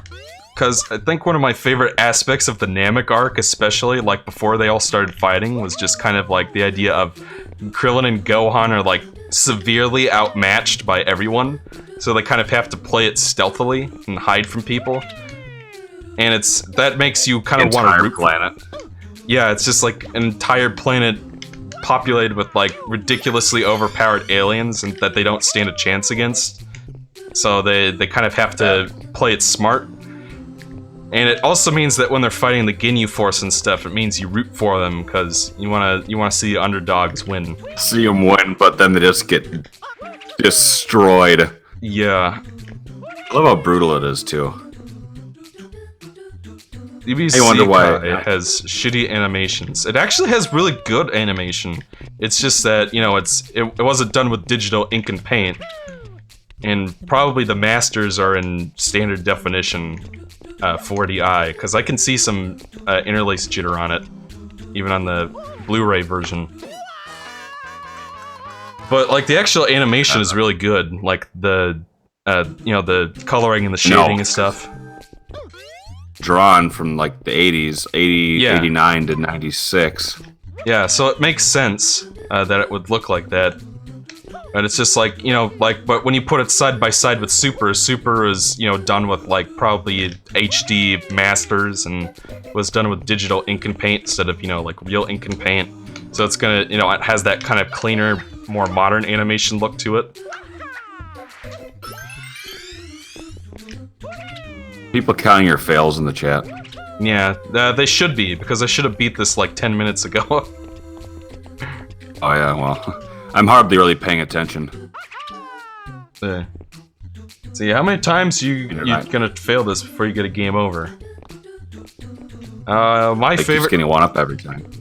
because I think one of my favorite aspects of the Namek arc, especially, like, before they all started fighting, was just kind of like the idea of Krillin and Gohan are, like, severely outmatched by everyone, so they kind of have to play it stealthily and hide from people. And that makes you kind of want to root planet. Yeah, it's just like an entire planet populated with like ridiculously overpowered aliens and that they don't stand a chance against. So they kind of have to play it smart. And it also means that when they're fighting the Ginyu Force and stuff, it means you root for them because you wanna see the underdogs win. See them win, but then they just get destroyed. Yeah. I love how brutal it is too. DBZ I wonder why it has shitty animations. It actually has really good animation. It's just that, you know, it wasn't done with digital ink and paint. And probably the masters are in standard definition 4DI, because I can see some interlace jitter on it, even on the Blu-ray version. But like the actual animation is really good, like the you know, the coloring and the shading and stuff. Drawn from like the 80s, 89 to 96. Yeah, so it makes sense that it would look like that. And it's just like, you know, like, but when you put it side by side with Super is, you know, done with like probably HD masters and was done with digital ink and paint instead of, you know, like real ink and paint. So it's gonna, you know, it has that kind of cleaner, more modern animation look to it. People counting your fails in the chat. Yeah, they should be, because I should have beat this like 10 minutes ago. Oh yeah, well, I'm hardly really paying attention. See, how many times you're gonna fail this before you get a game over? My favorite... Keeps getting one up every time.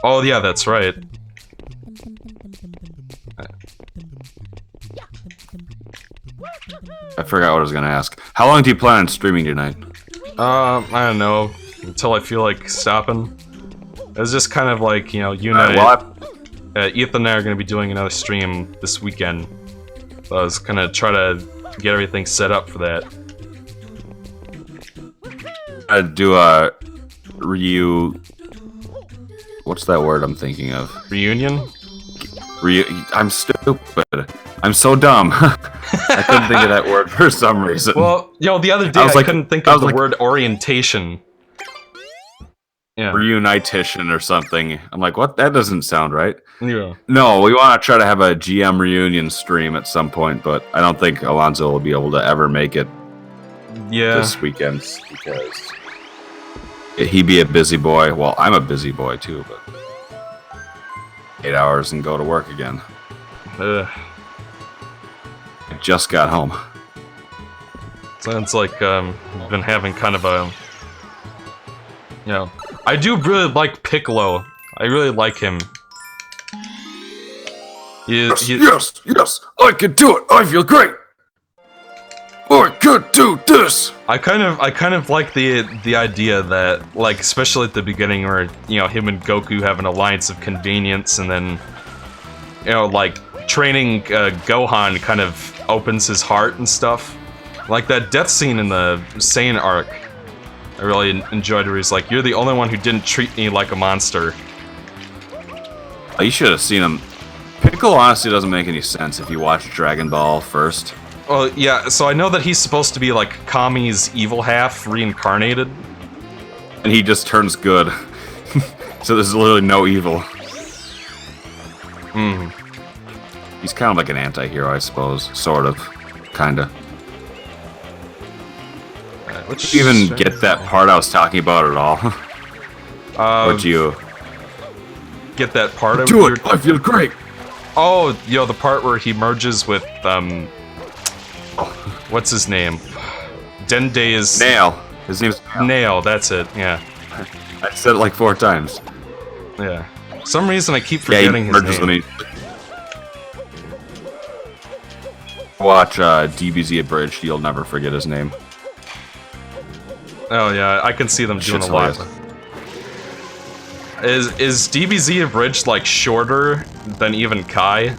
Oh yeah, that's right. I forgot what I was gonna ask. How long do you plan on streaming tonight? I don't know. Until I feel like stopping. It was just kind of like, you and Ethan and I are going to be doing another stream this weekend. So I was gonna try to get everything set up for that. I'd do a what's that word I'm thinking of? Reunion? I'm stupid. I'm so dumb. I couldn't think of that word for some reason. Well, the other day I couldn't think of the word orientation. Yeah. Reunitation or something. I'm like, what? That doesn't sound right. Yeah. No, we want to try to have a GM reunion stream at some point, but I don't think Alonzo will be able to ever make it this weekend because he'd be a busy boy. Well, I'm a busy boy too, but 8 hours and go to work again. I just got home. Sounds like you've been having kind of a... I do really like Piccolo. I really like him. Yes, I can do it. I feel great. I could do this. I kind of like the idea that, like, especially at the beginning where, him and Goku have an alliance of convenience, and then, like, training Gohan kind of opens his heart and stuff. Like that death scene in the Saiyan arc. I really enjoyed where he's like, "You're the only one who didn't treat me like a monster." You should have seen him. Piccolo honestly doesn't make any sense if you watch Dragon Ball first. Well, yeah, so I know that he's supposed to be like Kami's evil half reincarnated. And he just turns good. So there's literally no evil. He's kind of like an anti-hero, I suppose. Sort of. Kinda. Did you even get that part I was talking about at all? Where'd you... Get that part of Do it! I feel great! Oh, the part where he merges with, what's his name? Dende's... Nail. His name's Nail, that's it, yeah. I said it like 4 times. Yeah. For some reason I keep forgetting his name. Watch DBZ Abridged, you'll never forget his name. Oh yeah, I can see them doing a lot. Is DBZ Abridged like shorter than even Kai?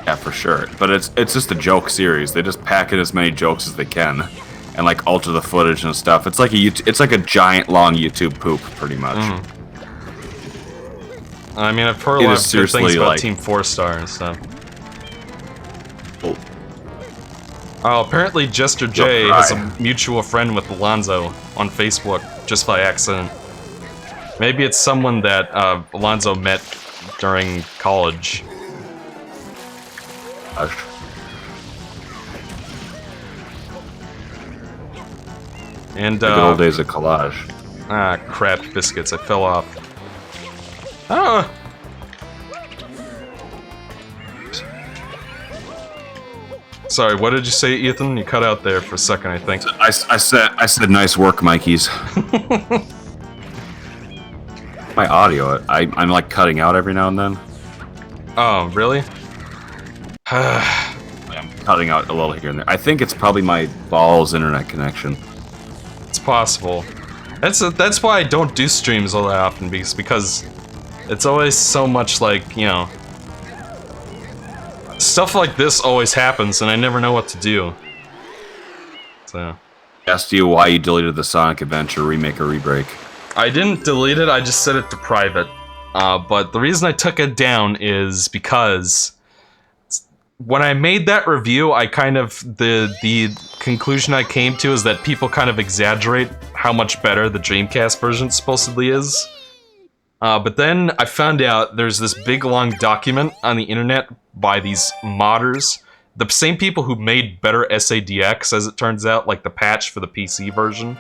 Yeah, for sure. But it's just a joke series. They just pack in as many jokes as they can, and like alter the footage and stuff. It's like a giant long YouTube poop, pretty much. I mean, I've heard a lot of good things about Team 4 Star and stuff. Oh, apparently Jester J has a mutual friend with Alonzo on Facebook, just by accident. Maybe it's someone that Alonzo met during college. And the good old days of collage. Ah, crap, biscuits, I fell off. Ah! Sorry, what did you say, Ethan? You cut out there for a second, I think. I said nice work, Mikeys. My audio, I'm like cutting out every now and then. Oh, really? I'm cutting out a little here and there. I think it's probably my balls internet connection. It's possible. That's why I don't do streams all that often, because it's always so much like, stuff like this always happens, and I never know what to do. So. Asked you why you deleted the Sonic Adventure remake or rebreak. I didn't delete it, I just set it to private. But the reason I took it down is because when I made that review, I kind of, the conclusion I came to is that people kind of exaggerate how much better the Dreamcast version supposedly is. But then I found out there's this big long document on the internet by these modders, the same people who made better SADX, as it turns out, like the patch for the PC version.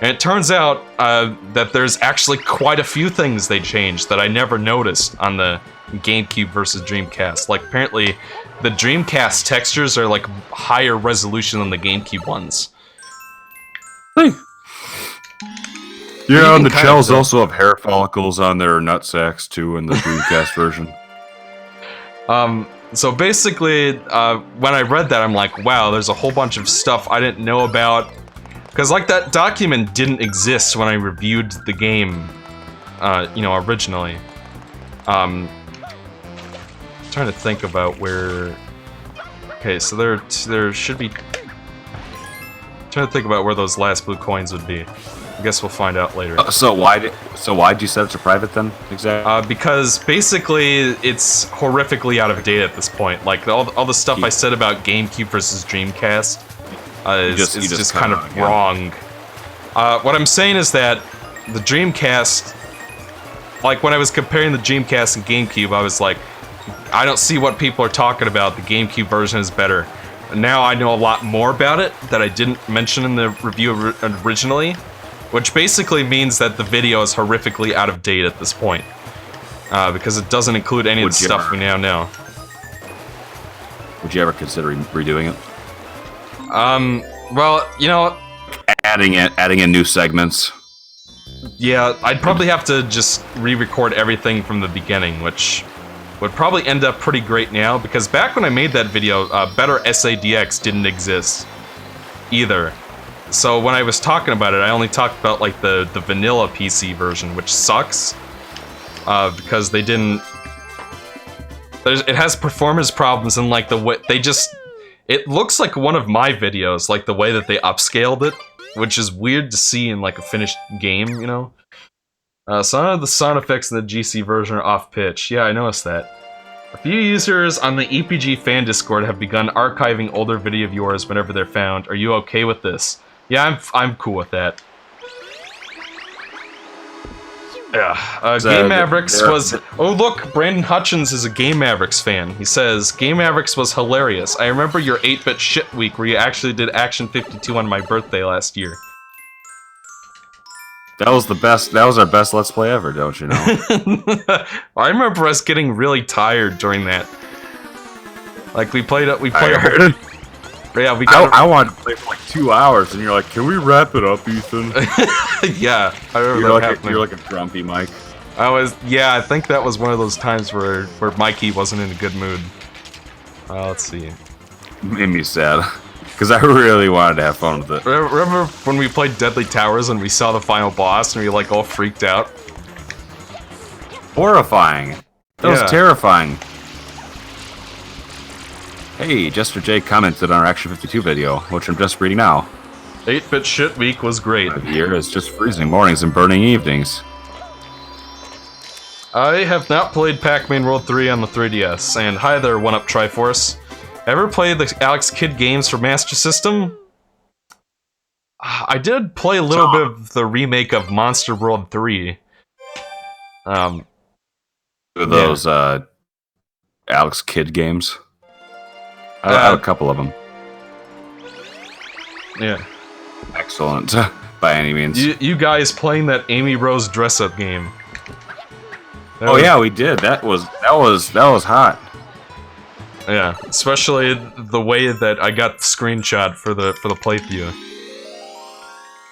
And it turns out that there's actually quite a few things they changed that I never noticed on the GameCube versus Dreamcast. Like, apparently, the Dreamcast textures are like higher resolution than the GameCube ones. Hey. Yeah, and the shells also have hair follicles on their nut sacks too in the Dreamcast version. So basically, when I read that, I'm like, wow, there's a whole bunch of stuff I didn't know about. Because, like, that document didn't exist when I reviewed the game, you know, originally. Trying to think about where... Okay, so there should be... Trying to think about where those last blue coins would be. I guess we'll find out later. So why'd you set it to private then, exactly? Because basically it's horrifically out of date at this point. Like all the stuff I said about GameCube versus Dreamcast is just kind of wrong. What I'm saying is that the Dreamcast, like when I was comparing the Dreamcast and GameCube, I was like, I don't see what people are talking about. The GameCube version is better. Now I know a lot more about it that I didn't mention in the review originally, which basically means that the video is horrifically out of date at this point, because it doesn't include any of the stuff we now know. Would you ever consider redoing it? Well, you know, adding in new segments. Yeah, I'd probably have to just re-record everything from the beginning, which would probably end up pretty great now, because back when I made that video, Better SADX didn't exist either. So when I was talking about it, I only talked about like the vanilla PC version, which sucks, because they didn't... It has performance problems, and like the way they just... It looks like one of my videos, like the way that they upscaled it, which is weird to see in like a finished game, you know? Some of the sound effects in the GC version are off-pitch. Yeah, I noticed that. A few users on the EPG fan Discord have begun archiving older video of yours whenever they're found. Are you okay with this? Yeah, I'm cool with that. Yeah, Game Mavericks was... Oh look, Brandon Hutchins is a Game Mavericks fan. He says, Game Mavericks was hilarious. I remember your 8-bit shit week where you actually did Action 52 on my birthday last year. That was the best. That was our best Let's Play ever, don't you know? I remember us getting really tired during that. Like we played it. Yeah, we got. I wanted to play for like 2 hours, and you're like, "Can we wrap it up, Ethan?" Yeah, I remember you're like a grumpy Mike. Yeah, I think that was one of those times where Mikey wasn't in a good mood. Let's see. Made me sad. Because I really wanted to have fun with it. Remember when we played Deadly Towers and we saw the final boss and we like all freaked out? Horrifying. That was terrifying. Hey, Jester J commented on our Action 52 video, which I'm just reading now. 8-bit shit week was great. The year is just freezing mornings and burning evenings. I have not played Pac-Man World 3 on the 3DS, and hi there, 1UP Triforce. Ever played the Alex Kidd games for Master System? I did play a little bit of the remake of Monster World 3. Those Alex Kidd games. I have a couple of them. Yeah. Excellent, by any means. You guys playing that Amy Rose dress-up game? Yeah, we did. That was hot. Yeah, especially the way that I got the screenshot for the playthrough.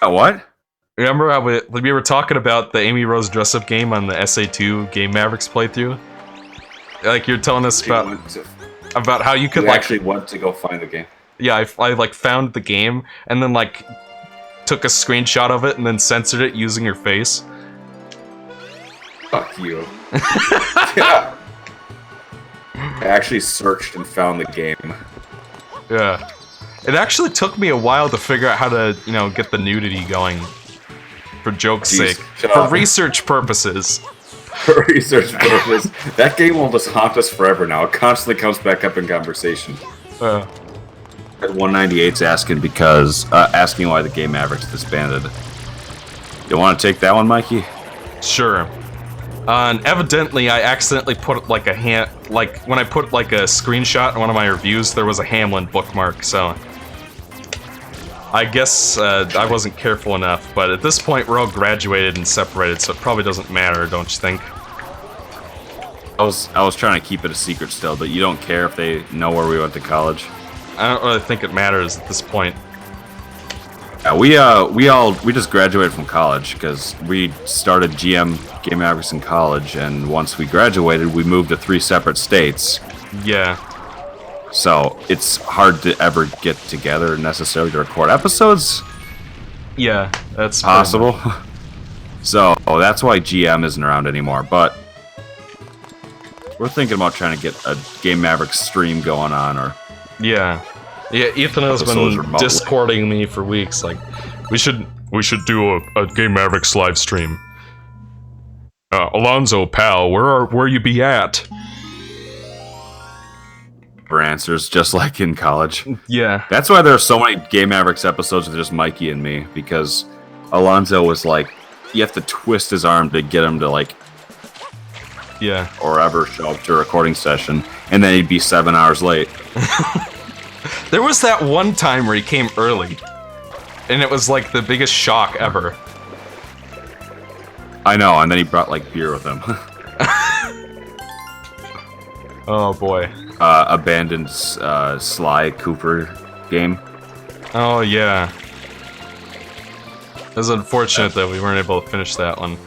What? Remember how we were talking about the Amy Rose dress-up game on the SA2 Game Mavericks playthrough? Like you're telling us about how you could actually want to go find the game. Yeah, I like found the game and then like took a screenshot of it and then censored it using your face. Fuck you. Yeah. I actually searched and found the game. Yeah. It actually took me a while to figure out how to, you know, get the nudity going. For joke's sake. For research purposes. For research purposes. That game will just haunt us forever now. It constantly comes back up in conversation. At 198's asking asking why the Game Mavericks disbanded. You want to take that one, Mikey? Sure. And evidently, I accidentally put like when I put like a screenshot in one of my reviews, there was a Hamlin bookmark, so I guess I wasn't careful enough. But at this point, we're all graduated and separated, so it probably doesn't matter, don't you think? I was trying to keep it a secret still, but you don't care if they know where we went to college? I don't really think it matters at this point. Yeah, we just graduated from college because we started GM Game Mavericks in college, and once we graduated, we moved to 3 separate states. Yeah. So it's hard to ever get together necessarily to record episodes. Yeah, that's possible. So that's why GM isn't around anymore. But we're thinking about trying to get a Game Maverick stream going on, or Yeah, Ethan has Episodes been remotely. discording me for weeks. Like, we should do a Game Mavericks live stream. Alonzo, pal, where you be at? for answers, just like in college. Yeah, That's why there are so many Game Mavericks episodes with just Mikey and me, because Alonzo was like, you have to twist his arm to get him to like yeah. or ever show up to a recording session, and then he'd be 7 hours late. There was that one time where he came early, and it was like the biggest shock ever. I know, and then he brought like beer with him. Oh boy. Abandoned Sly Cooper game. Oh yeah. It was unfortunate that we weren't able to finish that one.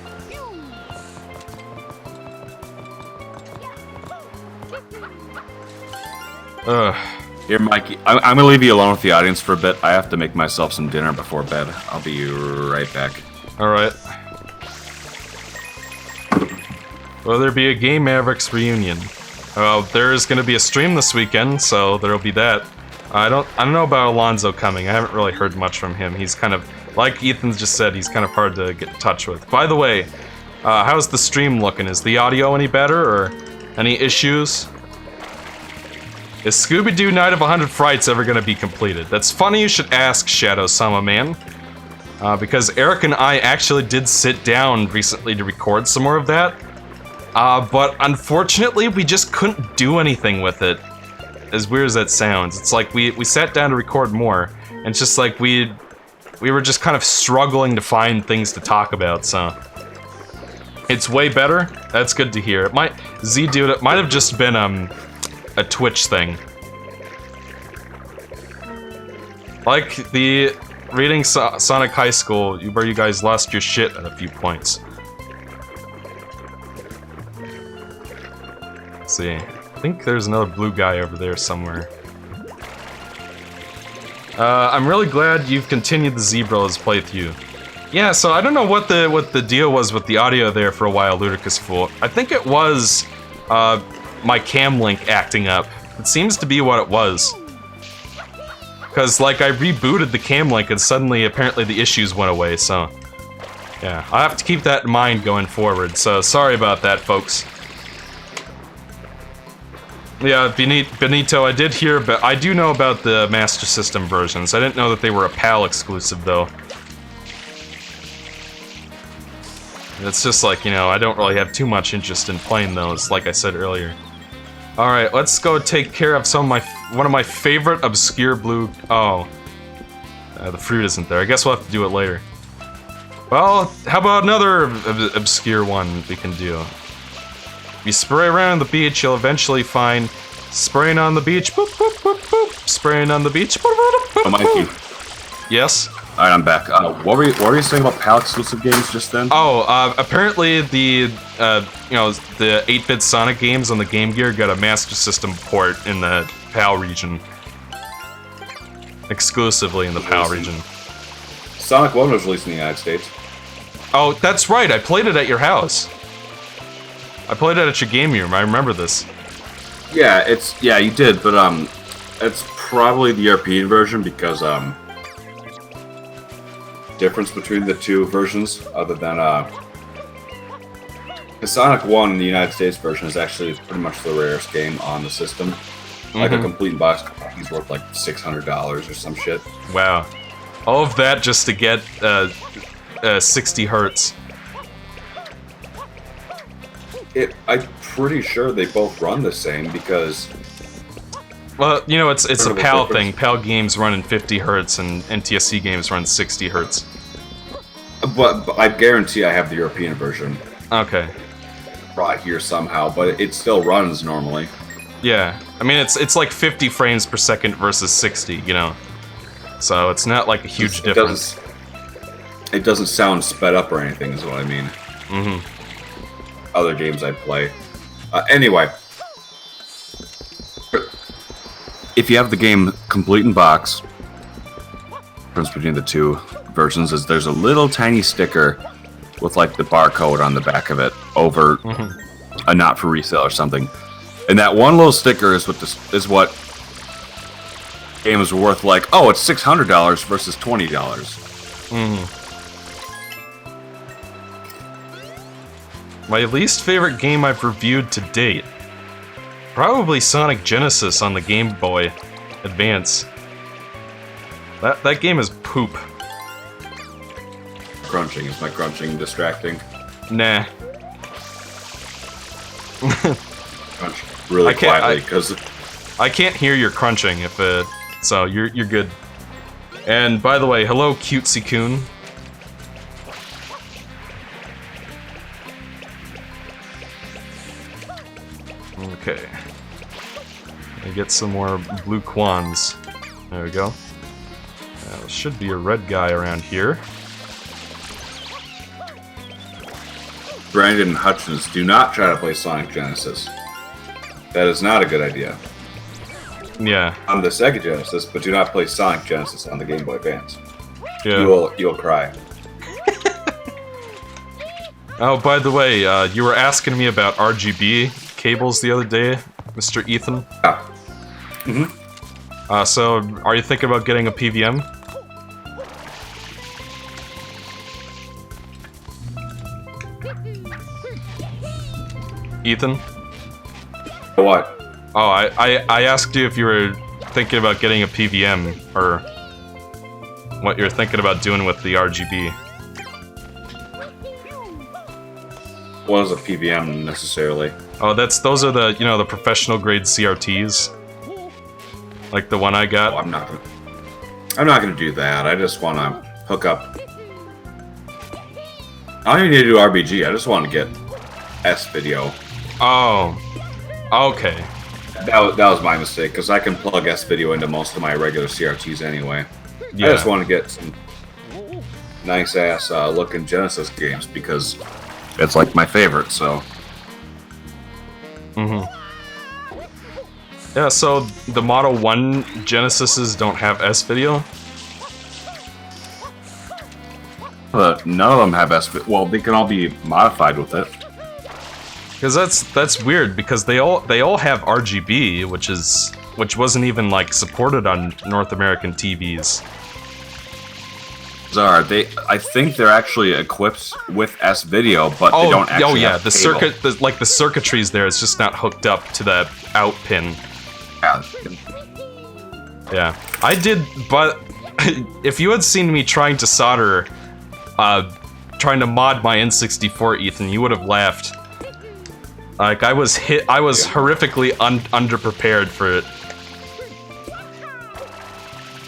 Ugh. Here, Mikey, I'm gonna leave you alone with the audience for a bit. I have to make myself some dinner before bed. I'll be right back. Alright. Will there be a Game Mavericks reunion? There's gonna be a stream this weekend, so there'll be that. I don't know about Alonzo coming. I haven't really heard much from him. He's kind of, like Ethan just said, he's kind of hard to get in touch with. By the way, how's the stream looking? Is the audio any better, or any issues? Is Scooby-Doo Night of 100 Frights ever gonna be completed? That's funny you should ask, Shadow Sama Man. Because Eric and I actually did sit down recently to record some more of that. But unfortunately, we just couldn't do anything with it. As weird as that sounds. It's like we sat down to record more, and it's just like we were just kind of struggling to find things to talk about, so... It's way better? That's good to hear. It might... Z-Dude, it might have just been, a Twitch thing. Like the reading Sonic High School, where you guys lost your shit at a few points. Let's see. I think there's another blue guy over there somewhere. I'm really glad you've continued the Zebras playthrough. Yeah, so I don't know what the deal was with the audio there for a while, Ludicrous Fool. I think it was my cam link acting up. It seems to be what it was. Because, like, I rebooted the cam link and suddenly, apparently, the issues went away, so... Yeah, I'll have to keep that in mind going forward, so sorry about that, folks. Yeah, Benito, I did hear, but I do know about the Master System versions. I didn't know that they were a PAL exclusive, though. It's just like, you know, I don't really have too much interest in playing those, like I said earlier. Alright, let's go take care of one of my favorite obscure blue... Oh. The fruit isn't there. I guess we'll have to do it later. Well, how about another obscure one we can do? If you spray around the beach, you'll eventually find... Spraying on the beach, boop, boop, boop, boop. Spraying on the beach, boop, boop, boop, Oh, Mikey. boop. Yes? Alright, I'm back. What were you saying about PAL exclusive games just then? Oh, apparently the 8-bit Sonic games on the Game Gear got a Master System port in the PAL region. Exclusively in the PAL region. Sonic 1 was released in the United States. Oh, that's right, I played it at your house. I played it at your game room, I remember this. Yeah, you did, but it's probably the European version because difference between the two versions, other than the Sonic 1 in the United States version is actually pretty much the rarest game on the system. Like a complete box copy is worth like $600 or some shit. Wow. All of that just to get 60 hertz. I'm pretty sure they both run the same because... Well, you know, it's a Incredible PAL difference. thing. PAL games run in 50 hertz and NTSC games run 60 hertz. But I guarantee I have the European version Okay. right here somehow, but it still runs normally. Yeah. I mean, it's like 50 frames per second versus 60, you know? So it's not like a huge difference. It doesn't sound sped up or anything, is what I mean. Other games I play. Anyway. If you have the game complete in box, difference between the two versions is there's a little tiny sticker with like the barcode on the back of it over a not for resale or something. And that one little sticker is what game is worth, like, oh, it's $600 versus $20. My least favorite game I've reviewed to date. Probably Sonic Genesis on the Game Boy Advance. That game is poop. Crunching. Is my crunching distracting? Nah. Crunch really quietly, because... I can't hear your crunching if so you're good. And by the way, hello Cutesy-kun. Okay. I get some more blue Quans. There we go. There should be a red guy around here. Brandon and Hutchins, do not try to play Sonic Genesis. That is not a good idea. Yeah. On the Sega Genesis, but do not play Sonic Genesis on the Game Boy Advance. Yeah. You'll cry. Oh, by the way, you were asking me about RGB cables the other day, Mr. Ethan. Yeah. So, are you thinking about getting a PVM? Ethan? What? Oh, I asked you if you were thinking about getting a PVM, or what you're thinking about doing with the RGB. What is a PVM necessarily? Oh, those are the, the professional grade CRTs. Like the one I got. Oh, I'm not gonna do that. I just wanna hook up. I don't even need to do RBG, I just wanna get S-Video. Oh. Okay. That was my mistake, because I can plug S-Video into most of my regular CRTs anyway. Yeah. I just want to get some nice-ass looking Genesis games, because it's like my favorite, so... Yeah, so the Model 1 Genesises don't have S-Video? But none of them have S-Video. Well, they can all be modified with it. Because that's weird, because they all have RGB, which wasn't even like supported on North American TVs. Bizarre. I think they're actually equipped with S-Video, but they don't actually have the cable. circuit, the circuitry's there, it's just not hooked up to the out pin. Yeah. Yeah, I did, but if you had seen me trying to solder, trying to mod my N64, Ethan, you would have laughed. Like, I was horrifically underprepared for it.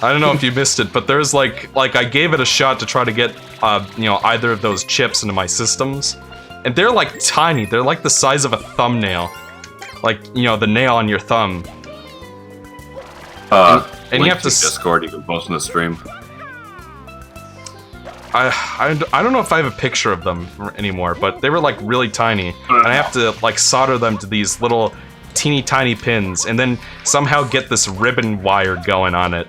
I don't know if you missed it, but there's like I gave it a shot to try to get, either of those chips into my systems. And they're like tiny, they're like the size of a thumbnail. Like, the nail on your thumb. And you have to... Discord, you can post in the stream. I don't know if I have a picture of them anymore, but they were like really tiny, and I have to like solder them to these little teeny tiny pins, and then somehow get this ribbon wire going on it,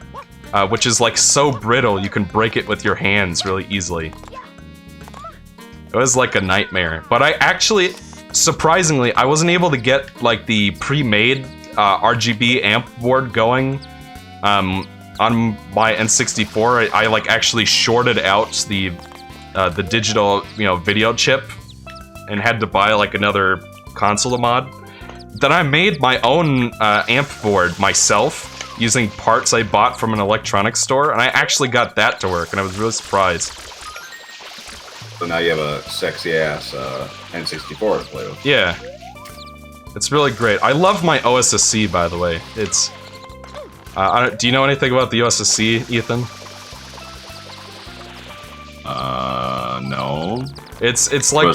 which is like so brittle you can break it with your hands really easily. It was like a nightmare, but I actually, surprisingly, I wasn't able to get like the pre-made RGB amp board going. On my N64, I like actually shorted out the digital, video chip, and had to buy like another console to mod. Then I made my own amp board myself using parts I bought from an electronics store, and I actually got that to work, and I was really surprised. So now you have a sexy ass N64 to play with. Yeah, it's really great. I love my OSSC, by the way. It's do you know anything about the OSSC, Ethan? No. It's like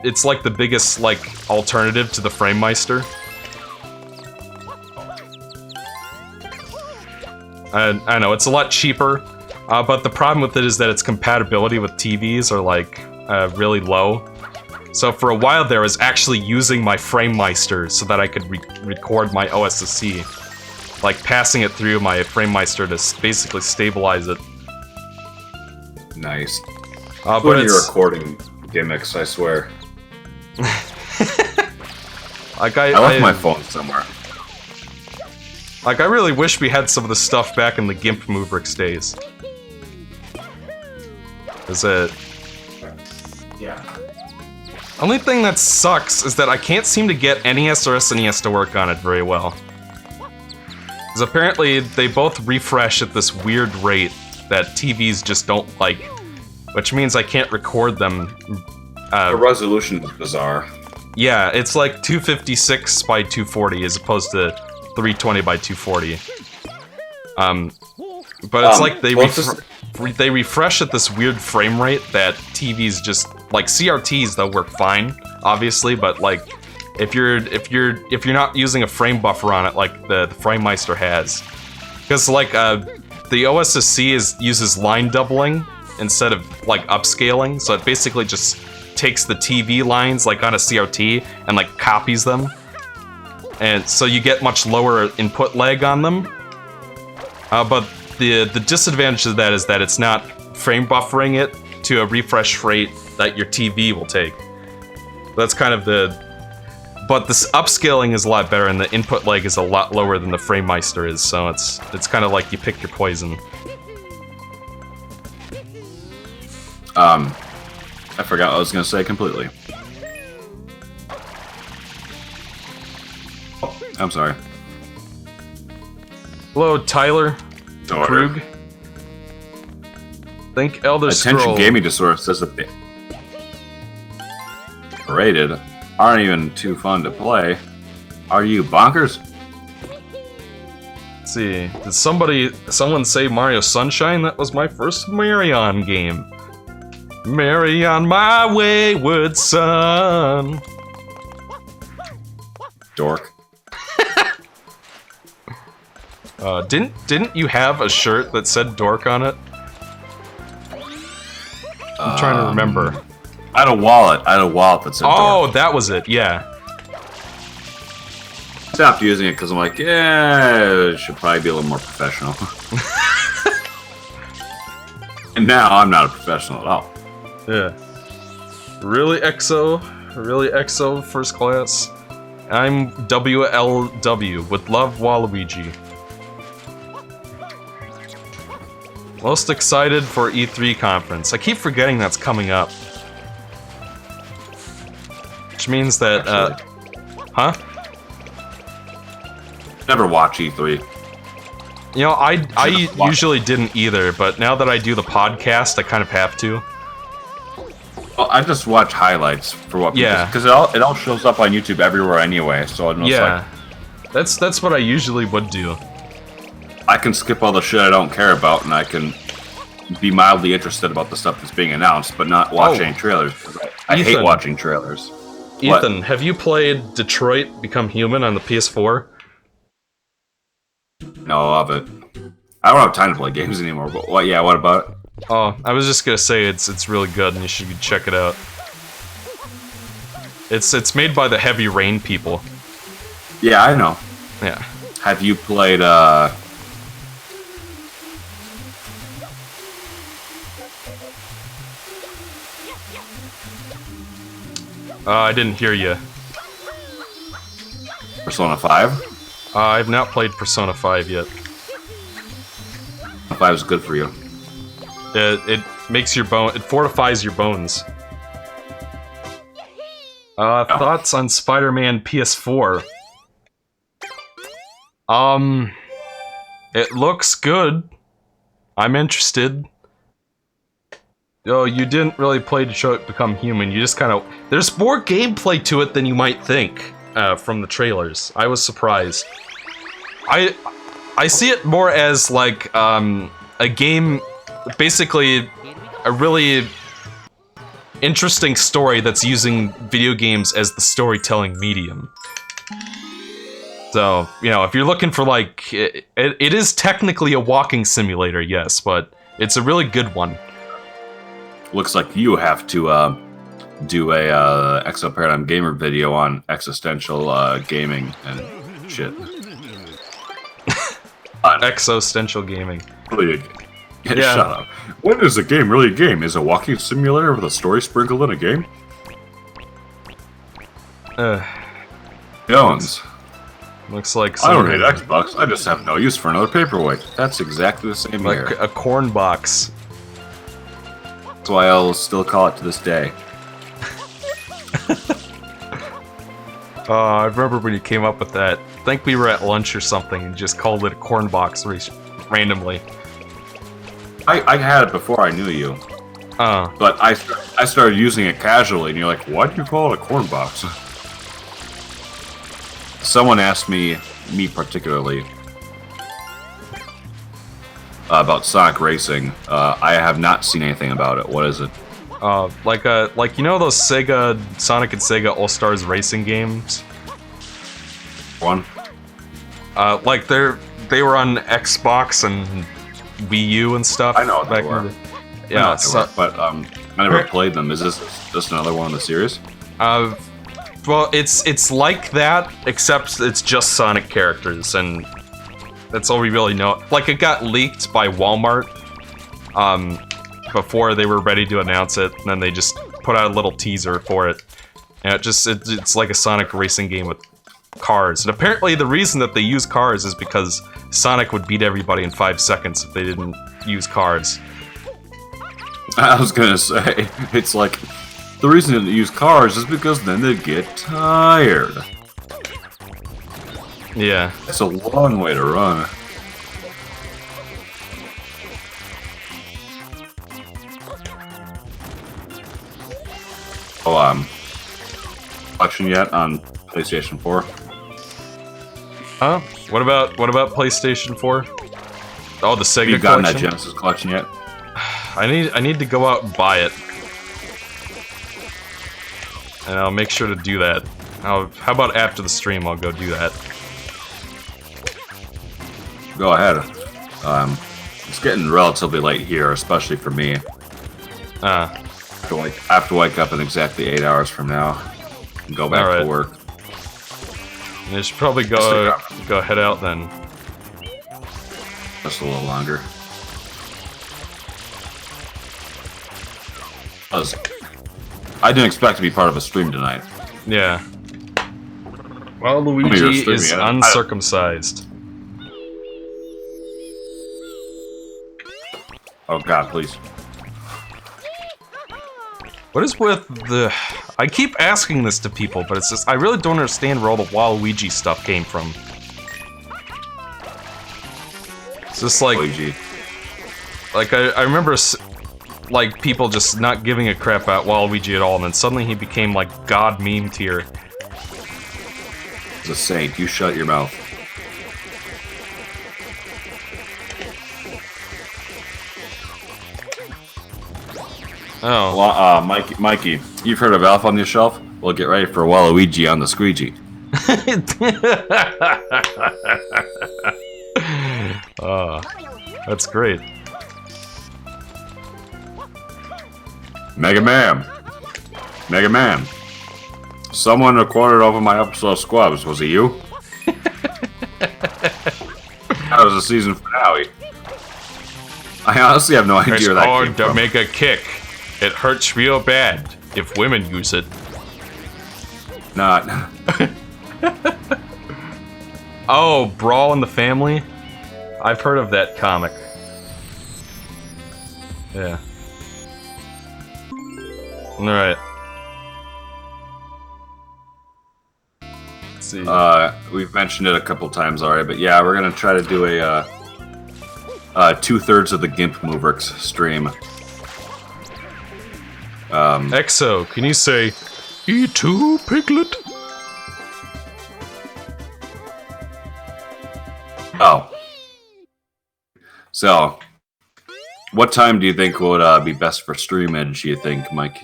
it's like the biggest like alternative to the FrameMeister. I know, it's a lot cheaper, but the problem with it is that its compatibility with TVs are like really low. So for a while there, I was actually using my FrameMeister so that I could record my OSSC. Like passing it through my FrameMeister to basically stabilize it. Nice. But One of your it's recording gimmicks, I swear. like I left my phone somewhere. Like, I really wish we had some of the stuff back in the GIMP Mubrix days. Is it? Yeah. Only thing that sucks is that I can't seem to get NES or SNES to work on it very well. Because apparently they both refresh at this weird rate that TVs just don't like. Which means I can't record them. The resolution is bizarre. Yeah, it's like 256 by 240 as opposed to 320 by 240. But it's like they they refresh at this weird frame rate that TVs just like CRTs though work fine, obviously, but like if you're not using a frame buffer on it like the FrameMeister has, because like the OSSC uses line doubling instead of like upscaling, so it basically just takes the TV lines like on a CRT and like copies them, and so you get much lower input lag on them. But the disadvantage of that is that it's not frame buffering it to a refresh rate that your TV will take. That's kind of but this upscaling is a lot better, and the input lag is a lot lower than the FrameMeister is, so it's kind of like you pick your poison. I forgot what I was gonna say completely. Oh, I'm sorry. Hello, Tyler Krug. Think Elder Attention Scrolls. Gaming Disorder says that they rated aren't even too fun to play. Are you bonkers? Let's see, did someone say Mario Sunshine? That was my first Marion game. Marion, my wayward son. Dork. Didn't you have a shirt that said dork on it? I'm trying to remember. I had a wallet. That said Oh, dork. that was it, yeah. Stopped using it because I'm like, yeah, it should probably be a little more professional. And now I'm not a professional at all. Yeah. Really EXO first class. I'm WLW with love Waluigi. Most excited for E3 conference. I keep forgetting that's coming up. Which means that, huh? Never watch E3. You know, I usually didn't either, but now that I do the podcast, I kind of have to. Well, I just watch highlights for what people... Yeah. Because it all shows up on YouTube everywhere anyway, so I'm just Yeah. That's what I usually would do. I can skip all the shit I don't care about, and I can be mildly interested about the stuff that's being announced, but not watch any trailers. I hate Ethan. watching trailers. Ethan, have you played Detroit Become Human on the PS4? No, I love it. I don't have time to play games anymore, but what? Yeah, what about it? Oh, I was just gonna say it's really good and you should check it out. It's made by the Heavy Rain people. Yeah, I know. Yeah. Have you played, I didn't hear you. Persona 5? I've not played Persona 5 yet. 5 is good for you. It makes your it fortifies your bones. Thoughts on Spider-Man PS4? It looks good. I'm interested. Oh, you didn't really play Detroit Become Human. You just kind of... There's more gameplay to it than you might think from the trailers. I was surprised. I see it more as like a game, basically a really interesting story that's using video games as the storytelling medium. So, you know, if you're looking for like... It is technically a walking simulator, yes, but it's a really good one. Looks like you have to do a Exoparadigm Gamer video on existential gaming and shit. Existential gaming. Yeah. Shut up. When is a game really a game? Is a walking simulator with a story sprinkled in a game? Jones. Looks like I don't some- hate Xbox. I just have no use for another paperweight. That's exactly the same like here. a corn box. That's why I'll still call it to this day. I remember when you came up with that. I think we were at lunch or something and just called it a corn box randomly. I had it before I knew you, Oh. but I started using it casually, and you're like, why do you call it a corn box? Someone asked me particularly, about Sonic Racing. I have not seen anything about it. What is it? Like you know those Sonic and Sega All Stars racing games? One? Like they were on Xbox and Wii U and stuff. I know what they back in were. the- I know Yeah, what they were, but I never played them. Is this just another one in the series? well, it's like that, except it's just Sonic characters, and that's all we really know. Like, it got leaked by Walmart, before they were ready to announce it, and then they just put out a little teaser for it. And it's like a Sonic racing game with cars. And apparently the reason that they use cars is because Sonic would beat everybody in 5 seconds if they didn't use cars. I was gonna say, it's like, the reason they use cars is because then they get tired. Yeah. It's a long way to run. Oh, collection yet on PlayStation 4? Huh? What about PlayStation 4? Oh, the Sega You've gotten that collection? Genesis collection yet? I need to go out and buy it. And I'll make sure to do that. How about after the stream I'll go do that. Go ahead. It's getting relatively late here, especially for me. I have to wake up in exactly 8 hours from now and go back Alright. to work. You should probably go head out then. Just a little longer. I didn't expect to be part of a stream tonight. Yeah. Well, you're Luigi streaming is it. uncircumcised. Oh god, please. What is with the... I keep asking this to people, but it's just... I really don't understand where all the Waluigi stuff came from. It's just like... Luigi. Like, I remember, like, people just not giving a crap about Waluigi at all, and then suddenly he became, like, god meme tier. He's a saint. You shut your mouth. Oh. Well, Mikey, you've heard of Elf on the Shelf? Well, get ready for Waluigi on the squeegee. That's great. Mega Man. Mega Man. Someone recorded over my episode of Squubs. Was it you? That was the season finale. I honestly have no idea It's where that came hard to from. make a kick. It hurts real bad if women use it. Not. Oh, Brawl in the Family? I've heard of that comic. Yeah. Alright. Let's see. We've mentioned it a couple times already, but yeah, we're gonna try to do a 2/3 of the Gimp Moverx stream. Exo, can you say E2, Piglet? Oh. So, what time do you think would be best for streamage, you think, Mike?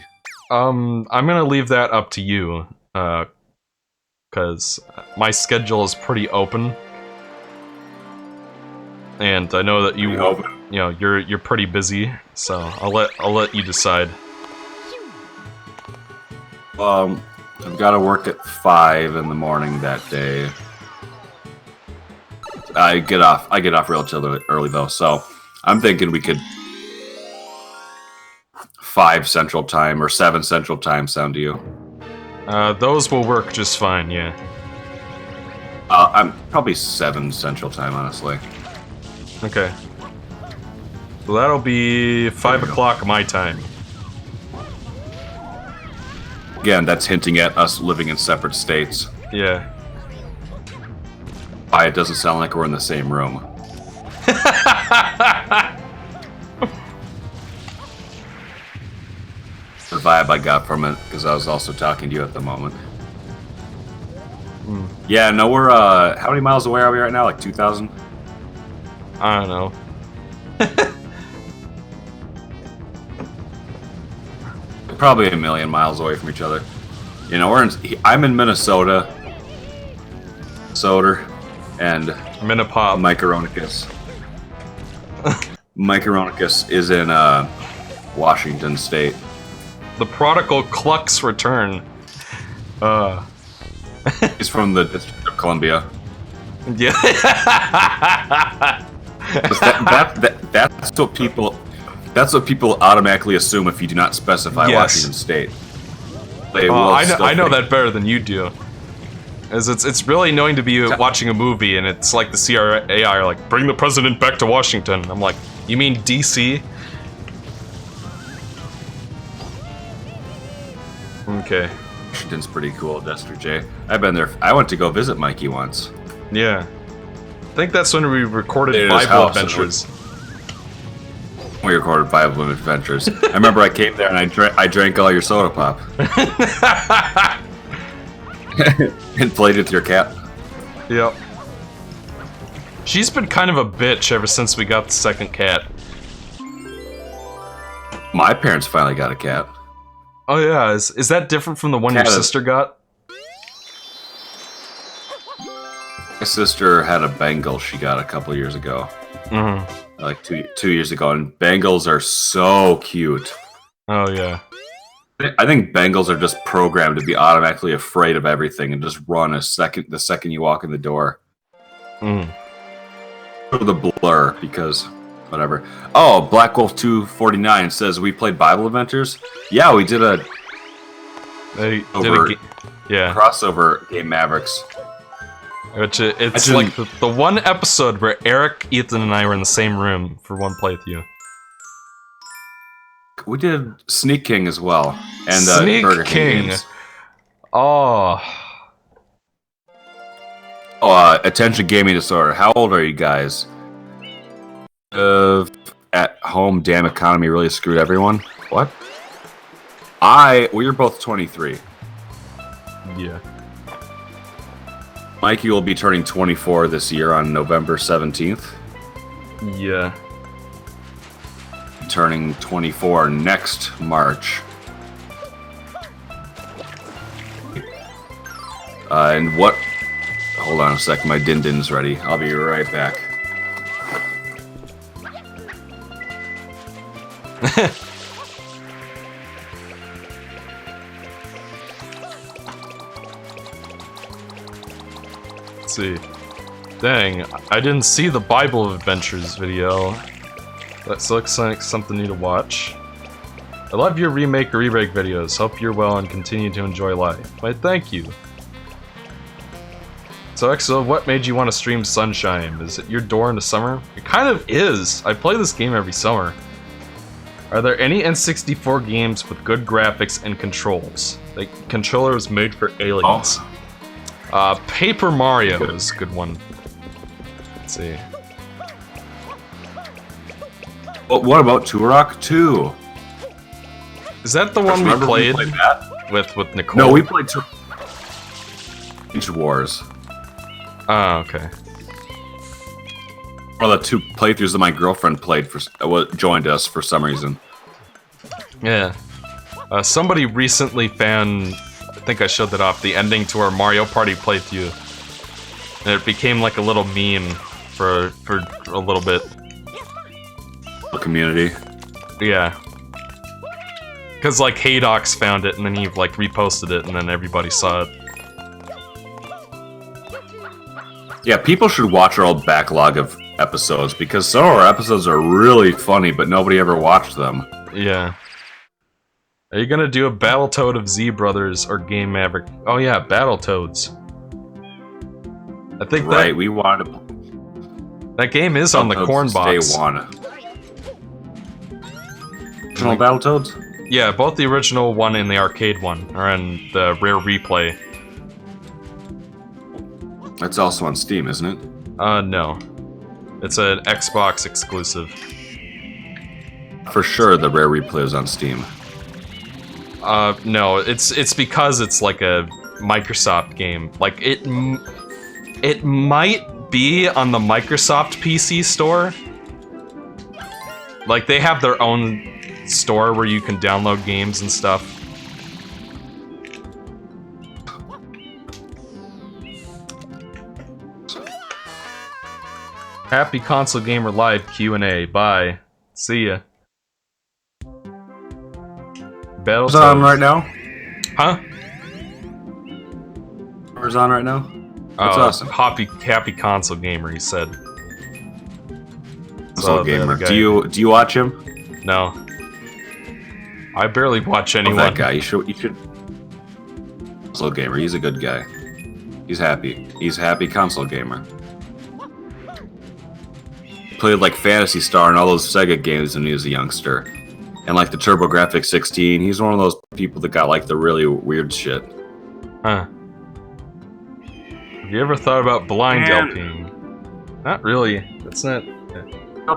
I'm gonna leave that up to you, cause my schedule is pretty open. And I know that you know, you're pretty busy, so I'll let you decide. I've got to work at 5 in the morning that day. I get off relatively early though, so I'm thinking we could 5 Central Time or 7 Central Time sound to you. Those will work just fine, yeah. I'm probably 7 Central Time, honestly. Okay. So that'll be 5 o'clock my time. Again, that's hinting at us living in separate states. Yeah. Why it doesn't sound like we're in the same room. The vibe I got from it, because I was also talking to you at the moment. Yeah, no, we're, how many miles away are we right now? Like 2,000? I don't know. Probably a million miles away from each other. You know, I'm in Minnesota. Soder. And Minipop. Micronicus. Micronicus is in, Washington State. The prodigal Cluck's return. He's from the District of Columbia. Yeah. That's what people automatically assume if you do not specify Yes. Washington State. They will I know think- that better than you do. As it's really annoying to be watching a movie and it's like the CIA are like, bring the president back to Washington. I'm like, you mean DC? Okay. Washington's pretty cool, Destry J. I've been there. I went to go visit Mikey once. Yeah. I think that's when we recorded In his Bible house, and it Adventures. We recorded Bible Adventures. I remember I came there and I drank all your soda pop. And played with your cat. Yep. She's been kind of a bitch ever since we got the second cat. My parents finally got a cat. Oh yeah, is that different from the one Cat your is- sister got? My sister had a Bengal she got a couple years ago. Mm-hmm. Like two years ago, and Bengals are so cute. Oh yeah. I think Bengals are just programmed to be automatically afraid of everything and just run the second you walk in the door. Mm. Or the blur, because whatever. Oh, Black Wolf 249 says we played Bible Adventures. Yeah, we did a They did Over- yeah. crossover game Mavericks. Which it's I like the one episode where Eric, Ethan, and I were in the same room for one playthrough. We did Sneak King as well, and Sneak Burger King. King. Games. Oh, Attention Gaming Disorder. How old are you guys? At home, damn economy really screwed everyone. What? We are both 23. yeah. Mikey will be turning 24 this year on November 17th. Yeah. Turning 24 next March. And what... Hold on a sec, my din-din's ready. I'll be right back. Let's see. Dang, I didn't see the Bible Adventures video. That looks like something new to watch. I love your remake or re-break videos. Hope you're well and continue to enjoy life. Why, thank you. So Exo, what made you want to stream Sunshine? Is it your door into summer? It kind of is. I play this game every summer. Are there any N64 games with good graphics and controls? Like controllers made for aliens. Paper Mario is a good one. Let's see. What about Turok 2? Is that the one we Remember played that? with Nicole? No, we played Age Wars. Oh, okay. One of the 2 playthroughs that my girlfriend played joined us for some reason. Yeah. Somebody recently found, I think I showed that off, the ending to our Mario Party playthrough. And it became like a little meme for a little bit. The community. Yeah. Because like Haydox found it and then he like reposted it and then everybody saw it. Yeah, people should watch our old backlog of episodes because some of our episodes are really funny, but nobody ever watched them. Yeah. Are you gonna do a Battletoad of Z Brothers or Game Maverick? Oh yeah, Battletoads. I think Right, we wanted to that game is on the corn box. Day one. Original Battletoads? Yeah, both the original one and the arcade one are in the rare replay. That's also on Steam, isn't it? No. It's an Xbox exclusive. For sure, the rare replay is on Steam. No, it's because it's like a Microsoft game. Like, it might be on the Microsoft PC store. Like, they have their own store where you can download games and stuff. Happy Console Gamer Live Q&A. Bye. See ya. Battletoads. What's on right now? Huh? What's on right now? That's awesome. Happy Console Gamer, he said. Console the Gamer. other guy. Do you watch him? No. I barely watch anyone. That guy. You should. Console Gamer. He's a good guy. He's happy. He's a happy console gamer. Played like Phantasy Star and all those Sega games when he was a youngster. And like the TurboGrafx 16. He's one of those people that got like the really weird shit. Huh. Have you ever thought about blind LPing? Not really. That's not...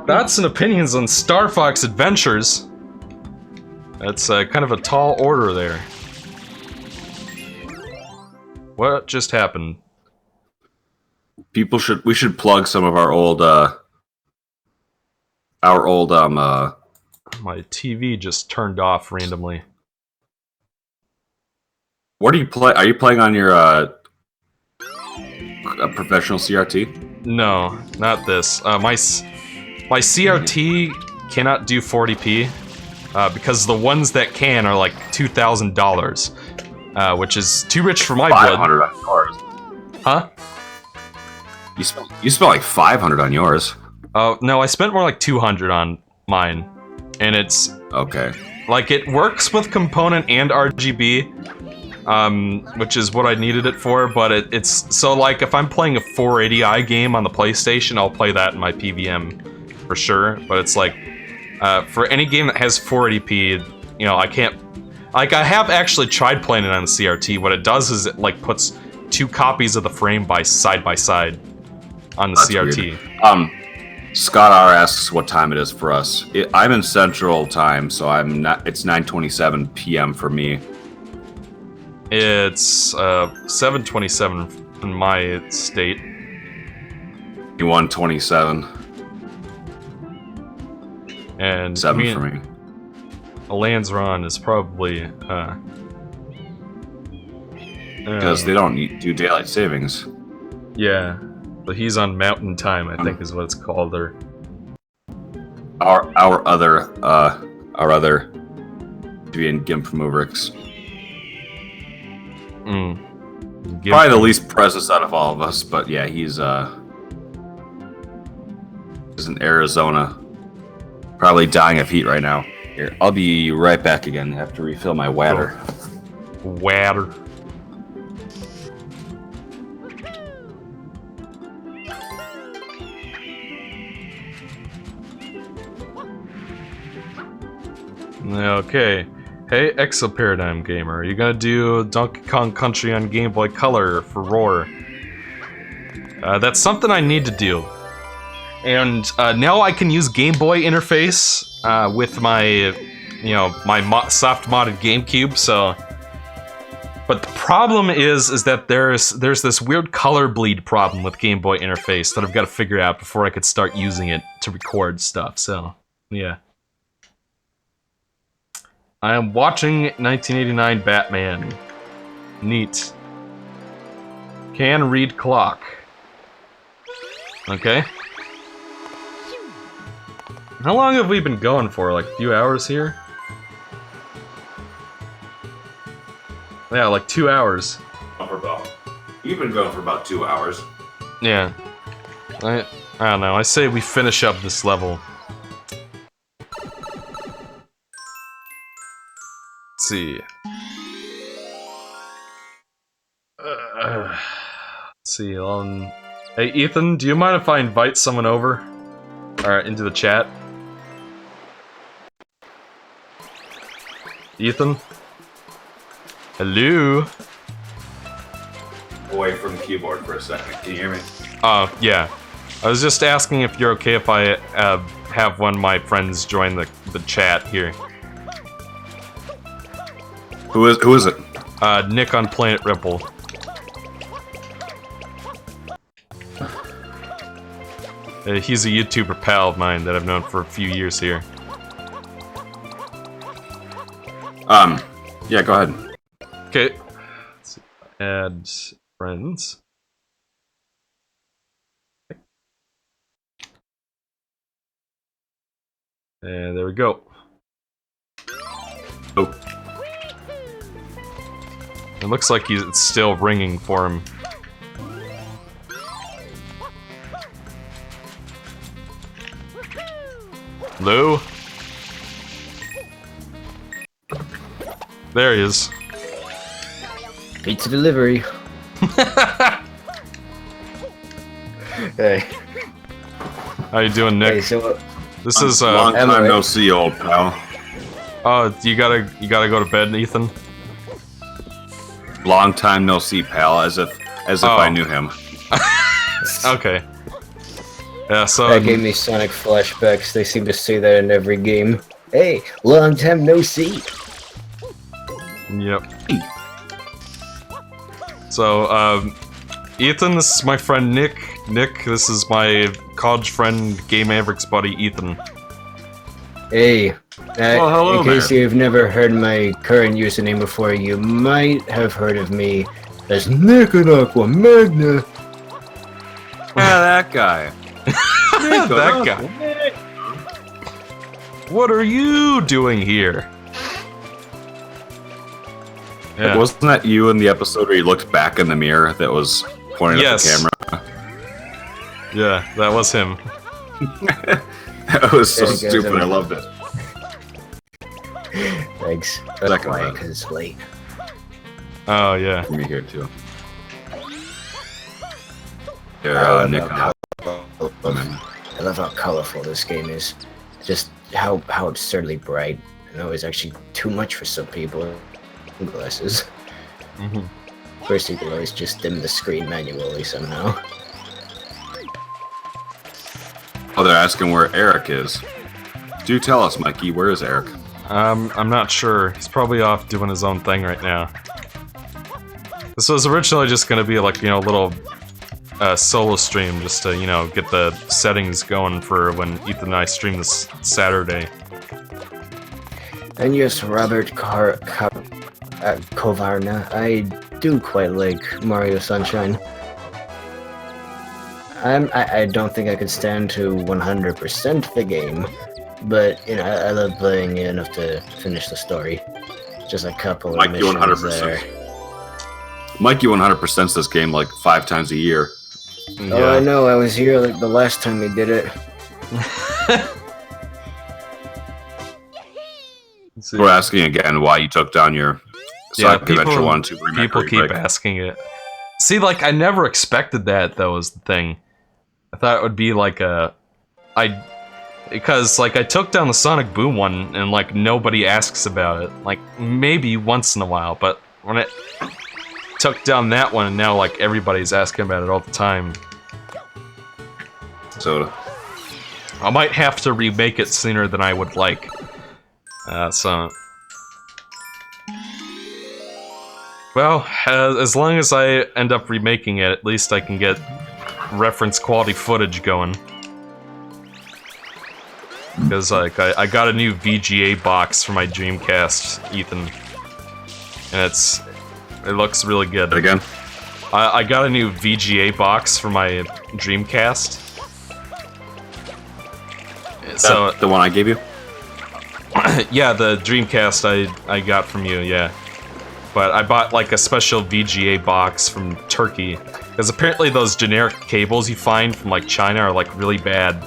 Thoughts and opinions on Star Fox Adventures. That's kind of a tall order there. What just happened? We should plug some of our old My TV just turned off randomly. What do you play? Are you playing on your a professional CRT? No, not this. My CRT cannot do 40p because the ones that can are like $2,000, which is too rich for my blood. 500 on yours. Huh? You spent like 500 on yours. Oh no, I spent more like 200 on mine, and it's Okay. like it works with component and RGB, which is what I needed it for. But it's so like if I'm playing a 480i game on the PlayStation, I'll play that in my PVM for sure. But it's like for any game that has 480p, you know, I can't. Like I have actually tried playing it on the CRT. What it does is it like puts 2 copies of the frame by side on the That's CRT. Weird. Scott R asks what time it is for us. I'm in Central Time, so I'm not. It's 9:27 p.m. for me. It's 7:27 in my state. 1:27. And 7 for me. Lanzron is probably Because they don't do daylight savings. yeah, but he's on Mountain Time, I think is what it's called. Or Our other being Gimp from Uvrix. Probably the least presence out of all of us, but yeah, he's in Arizona. Probably dying of heat right now. Here, I'll be right back again. I have to refill my water. Water. Okay. Hey, Exoparadigm Gamer, are you gonna do Donkey Kong Country on Game Boy Color for Roar? That's something I need to do. And now I can use Game Boy interface with my, my soft modded GameCube. So, but the problem is that there's this weird color bleed problem with Game Boy interface that I've got to figure out before I could start using it to record stuff. So, yeah. I am watching 1989 Batman. Neat. Can read clock. Okay. How long have we been going for? Like a few hours here? Yeah, like 2 hours. You've been going for about 2 hours. Yeah. I don't know, I say we finish up this level. Let's see. Let's see, hey Ethan, do you mind if I invite someone over? Or into the chat? Ethan? Hello? Away from the keyboard for a second. Can you hear me? Oh, yeah. I was just asking if you're okay if I have one of my friends join the chat here. Who is it? Nick on Planet Ripple. He's a YouTuber pal of mine that I've known for a few years here. Yeah, go ahead. Okay. Let's see. Add friends. And there we go. Oh. It looks like it's still ringing for him. Hello? There he is. Pizza delivery. Hey. How you doing, Nick? Hey, so This is Long time no see, old pal. Oh, you gotta go to bed, Ethan? Long time no see, pal. As if I knew him. Okay. Yeah, so that gave me Sonic flashbacks. They seem to say that in every game. Hey, long time no see. Yep. So, Ethan, this is my friend Nick. Nick, this is my college friend, Gay Mavericks buddy, Ethan. Hey, hello in case there. you've never heard my current username before, you might have heard of me as Nick and Aqua Magna. Yeah, that guy. That guy. What are you doing here? Yeah. Wasn't that you in the episode where you looked back in the mirror that was pointing at the camera? Yeah, that was him. That was so There you go, stupid. Zoe. I loved it. Thanks. Second Quiet round. because it's late. Oh, yeah. Me here too. I Yeah, love Nick. how I love how colorful this game is. Just how absurdly bright. I know it's actually too much for some people. Glasses. Mhm. First, you can always just dim the screen manually somehow. Oh, they're asking where Eric is. Do tell us, Mikey. Where is Eric? I'm not sure. He's probably off doing his own thing right now. This was originally just gonna be like, a little solo stream just to, get the settings going for when Ethan and I stream this Saturday. And yes, Robert Kovarna, I do quite like Mario Sunshine. I don't think I could stand to 100% the game, but I love playing it enough to finish the story. Just a couple of Mikey missions 100%. there. Mikey 100%'s this game like 5 times a year. Oh, I know. I was here like the last time we did it. We're asking again why you took down your Sonic Adventure 1 2 remake. People keep asking it. See, like, I never expected that, though, was the thing. I thought it would be like because, like, I took down the Sonic Boom one, and, like, nobody asks about it. Like, maybe once in a while, but when it took down that one, and now, like, everybody's asking about it all the time. So, I might have to remake it sooner than I would like. So... Well, as long as I end up remaking it, at least I can get reference quality footage going. Because, like, I got a new VGA box for my Dreamcast, Ethan. And it looks really good. again? I got a new VGA box for my Dreamcast. So, The one I gave you? yeah, the Dreamcast I got from you, yeah. but I bought like a special VGA box from Turkey because apparently those generic cables you find from like China are like really bad.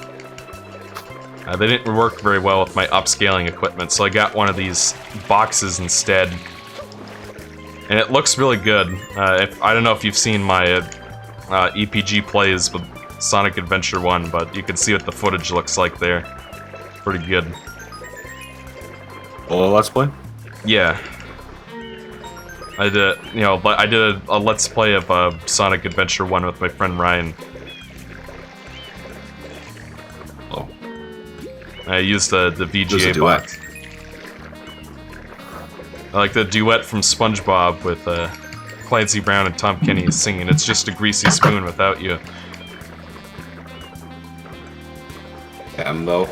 They didn't work very well with my upscaling equipment, so I got one of these boxes instead. And it looks really good. I don't know if you've seen my EPG plays with Sonic Adventure 1, but you can see what the footage looks like there. Pretty good. Oh, let's play? Yeah. I did, I did a Let's Play of Sonic Adventure 1 with my friend Ryan. Oh. I used the VGA duet. box. I like the duet from SpongeBob with Clancy Brown and Tom Kenny singing "It's Just a Greasy Spoon Without You." Though.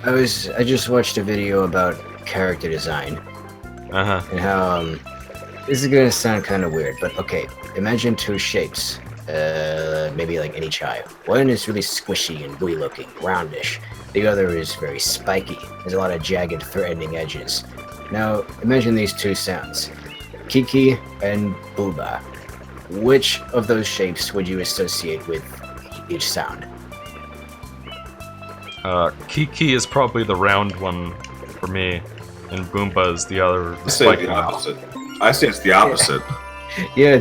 I just watched a video about character design. And how this is gonna sound kind of weird, but okay. Imagine two shapes, maybe like any child. One is really squishy and gooey looking, roundish. The other is very spiky. There's a lot of jagged, threatening edges. Now, imagine these two sounds, Kiki and Booba. Which of those shapes would you associate with each sound? Kiki is probably the round one for me, and Boomba is the other. I say the opposite. I say it's the opposite. Yeah,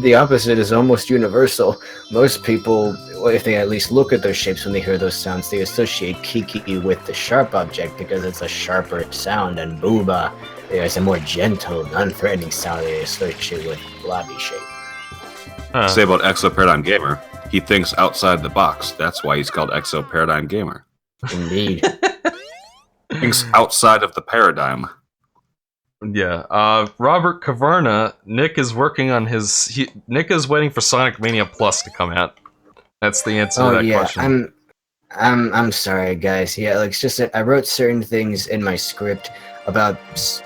the opposite is almost universal. Most people, if they at least look at those shapes when they hear those sounds, they associate Kiki with the sharp object because it's a sharper sound, and Booba is a more gentle, non-threatening sound they associate with blobby shape. Say about Exo Paradigm Gamer, he thinks outside the box. That's why he's called Exo Paradigm Gamer. Indeed. Thinks outside of the paradigm. Yeah, Robert Caverna, Nick is working on Nick is waiting for Sonic Mania Plus to come out. That's the answer to that question. I'm sorry, guys. Yeah, like it's just that I wrote certain things in my script about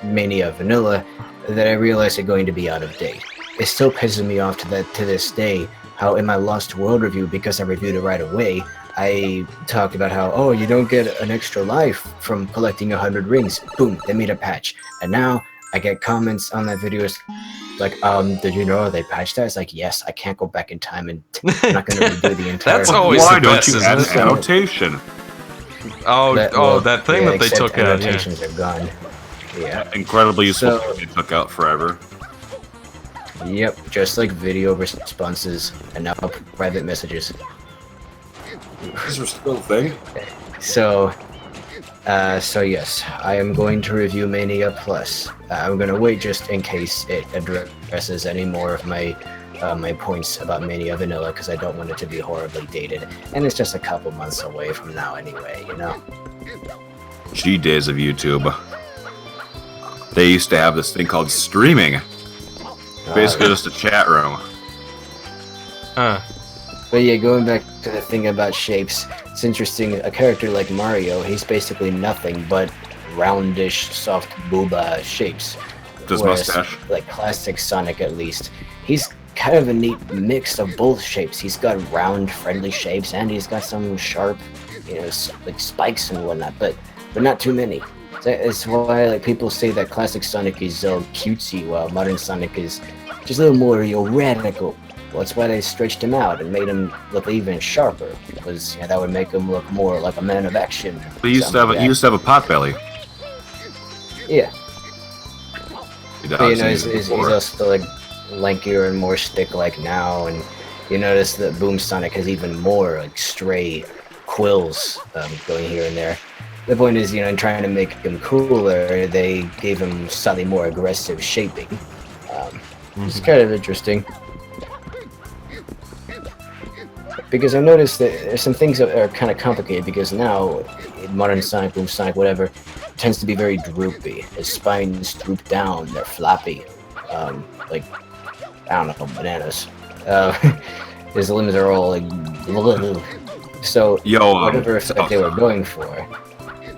Mania Vanilla that I realized are going to be out of date. It still pisses me off to this day how in my Lost World review, because I reviewed it right away, I talked about how, oh, you don't get an extra life from collecting 100 rings. Boom, they made a patch. And now I get comments on that video like, did you know they patched that? It's like, yes, I can't go back in time and I'm not going to redo the entire... That's always Why the best, don't you add isn't an it? annotation? That thing that they took out, yeah. Annotations are gone. Yeah. Incredibly useful thing they took out forever. Yep, just like video responses and now private messages. These are still a thing. So yes, I am going to review Mania Plus. I'm gonna wait just in case it addresses any more of my my points about Mania Vanilla because I don't want it to be horribly dated, and it's just a couple months away from now anyway, you know. Gee, days of YouTube. They used to have this thing called streaming. Basically, just a chat room. But yeah, going back to the thing about shapes, it's interesting. A character like Mario, he's basically nothing but roundish, soft booba shapes. His mustache. Like classic Sonic, at least, he's kind of a neat mix of both shapes. He's got round, friendly shapes, and he's got some sharp, like spikes and whatnot. But not too many. That's why like people say that classic Sonic is cutesy, while modern Sonic is just a little more radical. Well, that's why they stretched him out and made him look even sharper, because that would make him look more like a man of action. He used to have a pot belly. Yeah. He's he's also like lankier and more stick-like now, and you notice that Boom Sonic has even more like stray quills going here and there. The point is, in trying to make him cooler, they gave him slightly more aggressive shaping. It's kind of interesting. Because I noticed that there's some things that are kind of complicated, because now, in modern Sonic, Boom Sonic, whatever, tends to be very droopy. His spines droop down, they're floppy. Like, I don't know, bananas. His limbs are all like... So, whatever effect they were going for...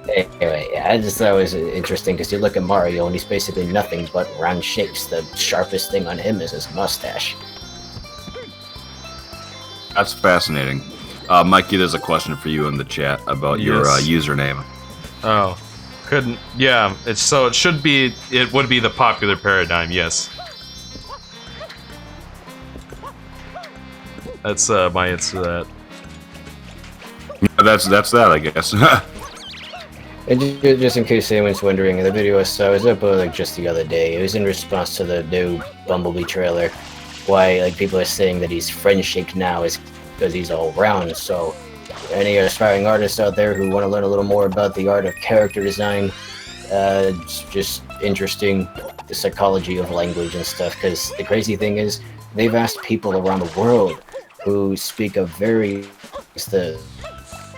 Anyway, I just thought it was interesting, because you look at Mario, and he's basically nothing but round shapes. The sharpest thing on him is his mustache. That's fascinating. Mikey, there's a question for you in the chat about your username. Oh. Couldn't. Yeah. It's so it should be. It would be the popular paradigm. Yes. That's my answer to that. Yeah, that's that, I guess. And just in case anyone's wondering, the video I saw was uploaded like just the other day. It was in response to the new Bumblebee trailer. Why like people are saying that he's friend-shaped now is because he's all round. So any aspiring artists out there who want to learn a little more about the art of character design, it's just interesting, the psychology of language and stuff. Because the crazy thing is, they've asked people around the world who speak a very the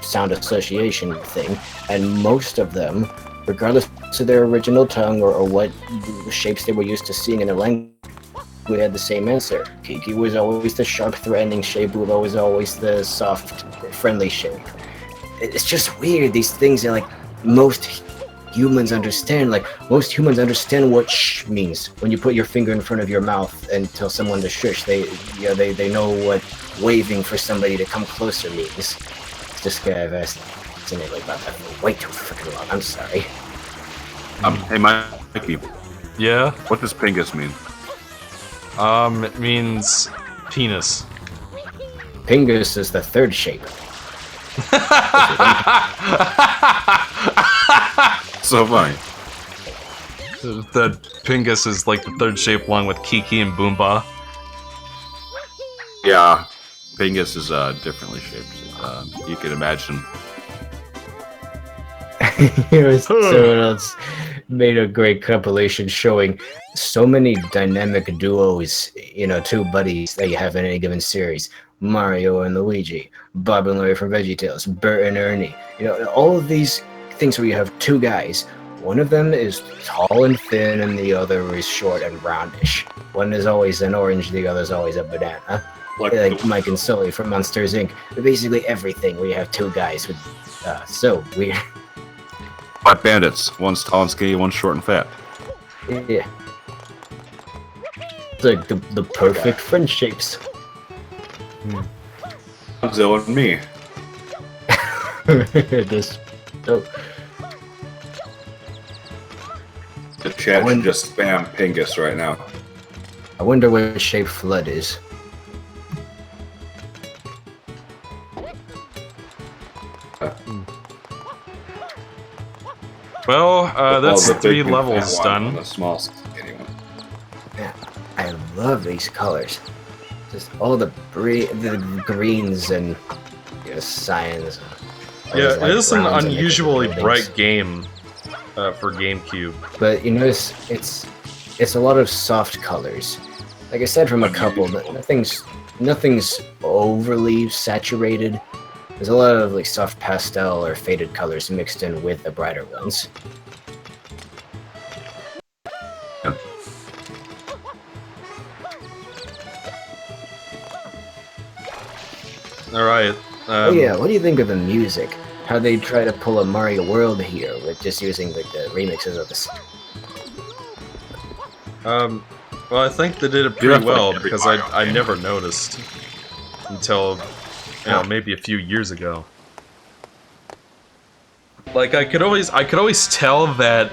sound association thing, and most of them, regardless of their original tongue or what shapes they were used to seeing in their language, we had the same answer. Kiki was always the sharp, threatening shape. Bula was always the soft, friendly shape. It's just weird. These things are like most humans understand. Like most humans understand what shh means. When you put your finger in front of your mouth and tell someone to shush, they know what waving for somebody to come closer means. This guy I've asked about that for way too freaking long. I'm sorry. Hey, Mikey. Yeah. What does Pingus mean? It means penis. Pingus is the third shape. So funny. The Pingus is like the third shape along with Kiki and Boomba. Yeah, Pingus is differently shaped. You can imagine. Someone else made a great compilation showing so many dynamic duos, two buddies that you have in any given series. Mario and Luigi, Bob and Larry from VeggieTales, Bert and Ernie. All of these things where you have two guys. One of them is tall and thin, and the other is short and roundish. One is always an orange, the other is always a banana. Like Mike and Sully from Monsters Inc. Basically everything where you have two guys with so weird. Black Bandits. One's tall and skinny, one's short and fat. Yeah. It's like the perfect friend shapes. Zilla and me. This. Oh. The chat should just spam Pingus right now. I wonder what shape Flood is. Well, that's the 3 big levels fat one done. and the small skinny one. Yeah, I love these colors. Just all the greens and cyan. Yeah, it is an unusually bright game for GameCube. But you notice it's a lot of soft colors. Like I said, from a couple, but nothing's overly saturated. There's a lot of like soft pastel or faded colors mixed in with the brighter ones. Yeah. Alright. Oh yeah, what do you think of the music? How they try to pull a Mario World here with just using like the remixes of this. Well, I think they did it pretty well because I never noticed until maybe a few years ago. Like I could always tell that.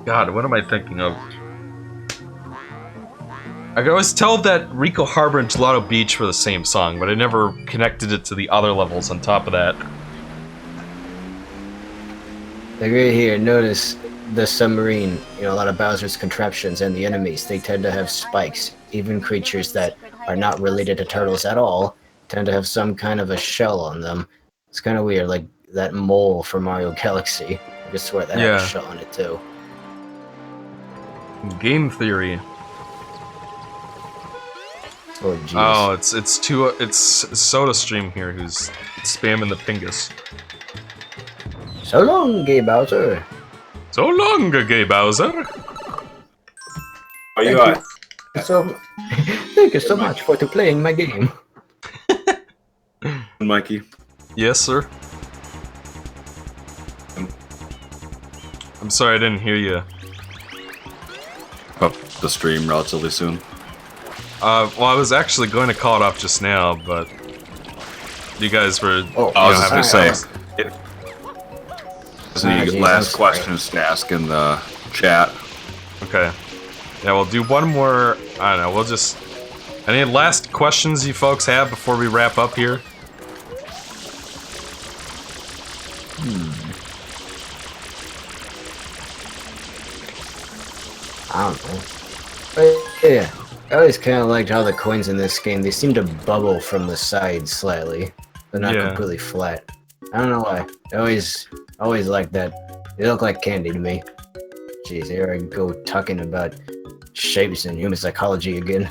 God, what am I thinking of? I could always tell that Rico Harbor and Gelato Beach were the same song, but I never connected it to the other levels on top of that. Like right here, notice the submarine, a lot of Bowser's contraptions and the enemies, they tend to have spikes. Even creatures that are not related to turtles at all tend to have some kind of a shell on them. It's kind of weird, like that mole from Mario Galaxy. I just swear that had a shell on it too. Game theory. Oh, geez. Oh, it's SodaStream here who's spamming the Pingus. So long, Gay Bowser. So long, Gay Bowser. Oh, you are. So, thank you so much for playing my game. Mikey. Yes, sir. I'm sorry, I didn't hear you. Up the stream relatively soon. Well, I was actually going to call it off just now, but You guys were. Oh, I was you know, just having gonna say, Ah, any geez, I'm last sorry. questions to ask in the chat? Okay. Yeah, we'll do one more. I don't know. We'll just. Any last questions you folks have before we wrap up here? I don't know. But yeah, I always kind of liked how the coins in this game, they seem to bubble from the sides slightly. They're not Yeah. completely flat. I don't know why. I always liked that. They look like candy to me. Jeez, here I go talking about shapes and human psychology again.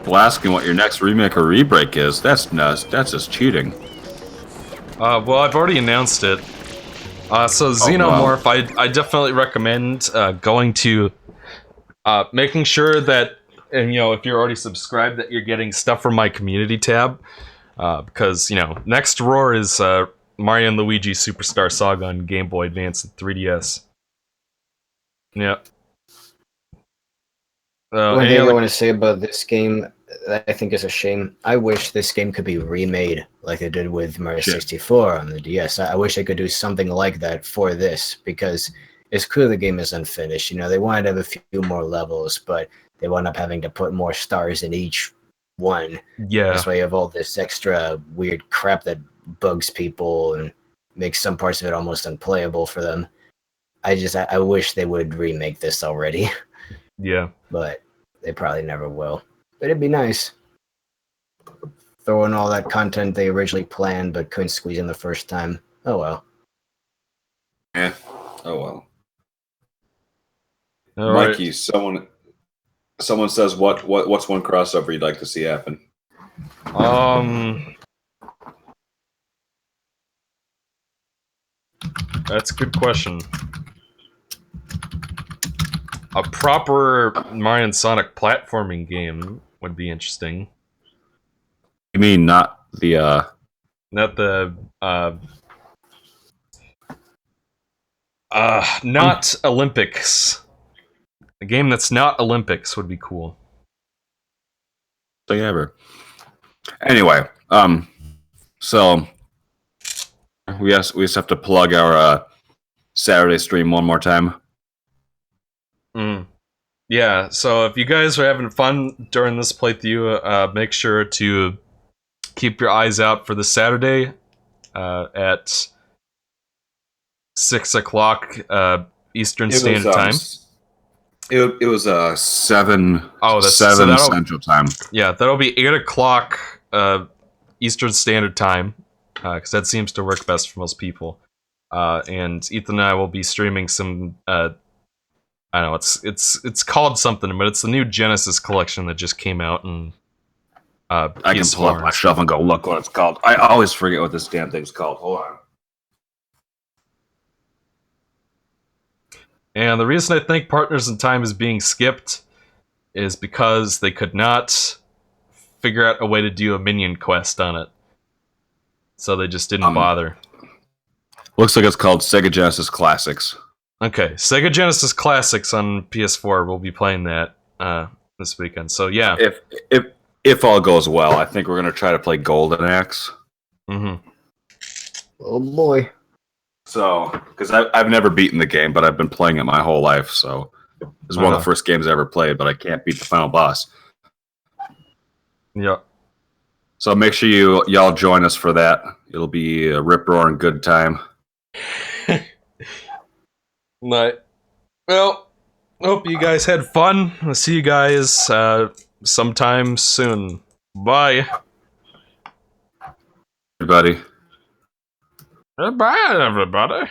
Well, asking what your next remake or rebreak is, that's nuts. That's just cheating. Well, I've already announced it. So Xenomorph, I definitely recommend going to making sure that, and you know, if you're already subscribed, that you're getting stuff from my community tab, because you know, next Roar is Mario and Luigi Superstar Saga on Game Boy Advance and 3DS. Yeah. One any thing I other- want to say about this game that I think is a shame. I wish this game could be remade like they did with Mario Sure. 64 on the DS. I wish they could do something like that for this, because it's clear the game is unfinished. You know, they wanted to have a few more levels, but they wound up having to put more stars in each one. Yeah. That's why you have all this extra weird crap that bugs people and makes some parts of it almost unplayable for them. I wish they would remake this already, Yeah. but they probably never will. But it'd be nice. Throw in all that content they originally planned but couldn't squeeze in the first time. Oh well. Yeah. Oh well. All right. Mikey, someone says what's one crossover you'd like to see happen? That's a good question. A proper Mario and Sonic platforming game would be interesting. You mean not the Not the not Olympics. A game that's not Olympics would be cool. thing ever? Anyway, so we just have to plug our Saturday stream one more time. Yeah, so if you guys are having fun during this playthrough, make sure to keep your eyes out for the Saturday at 6 o'clock Eastern Standard Time. It was 7. Oh, that's 7 that'll- Central Time. Yeah, that'll be 8 o'clock Eastern Standard Time, because that seems to work best for most people. And Ethan and I will be streaming some. I don't know, it's called something, but it's the new Genesis collection that just came out, and I can pull up my shelf and go look what it's called. I always forget what this damn thing's called. Hold on. And the reason I think Partners in Time is being skipped is because they could not figure out a way to do a minion quest on it, so they just didn't bother. Looks like it's called Sega Genesis Classics. Okay, Sega Genesis Classics on PS4. We'll be playing that this weekend. So yeah. If all goes well, I think we're gonna try to play Golden Axe. Mm-hmm. Oh boy. So, because I've never beaten the game, but I've been playing it my whole life. So, it's one of the first games I ever played, but I can't beat the final boss. Yeah. So make sure y'all join us for that. It'll be a rip roaring good time. Right. Well, hope you guys had fun. I'll see you guys sometime soon. Bye. Everybody. Bye, everybody.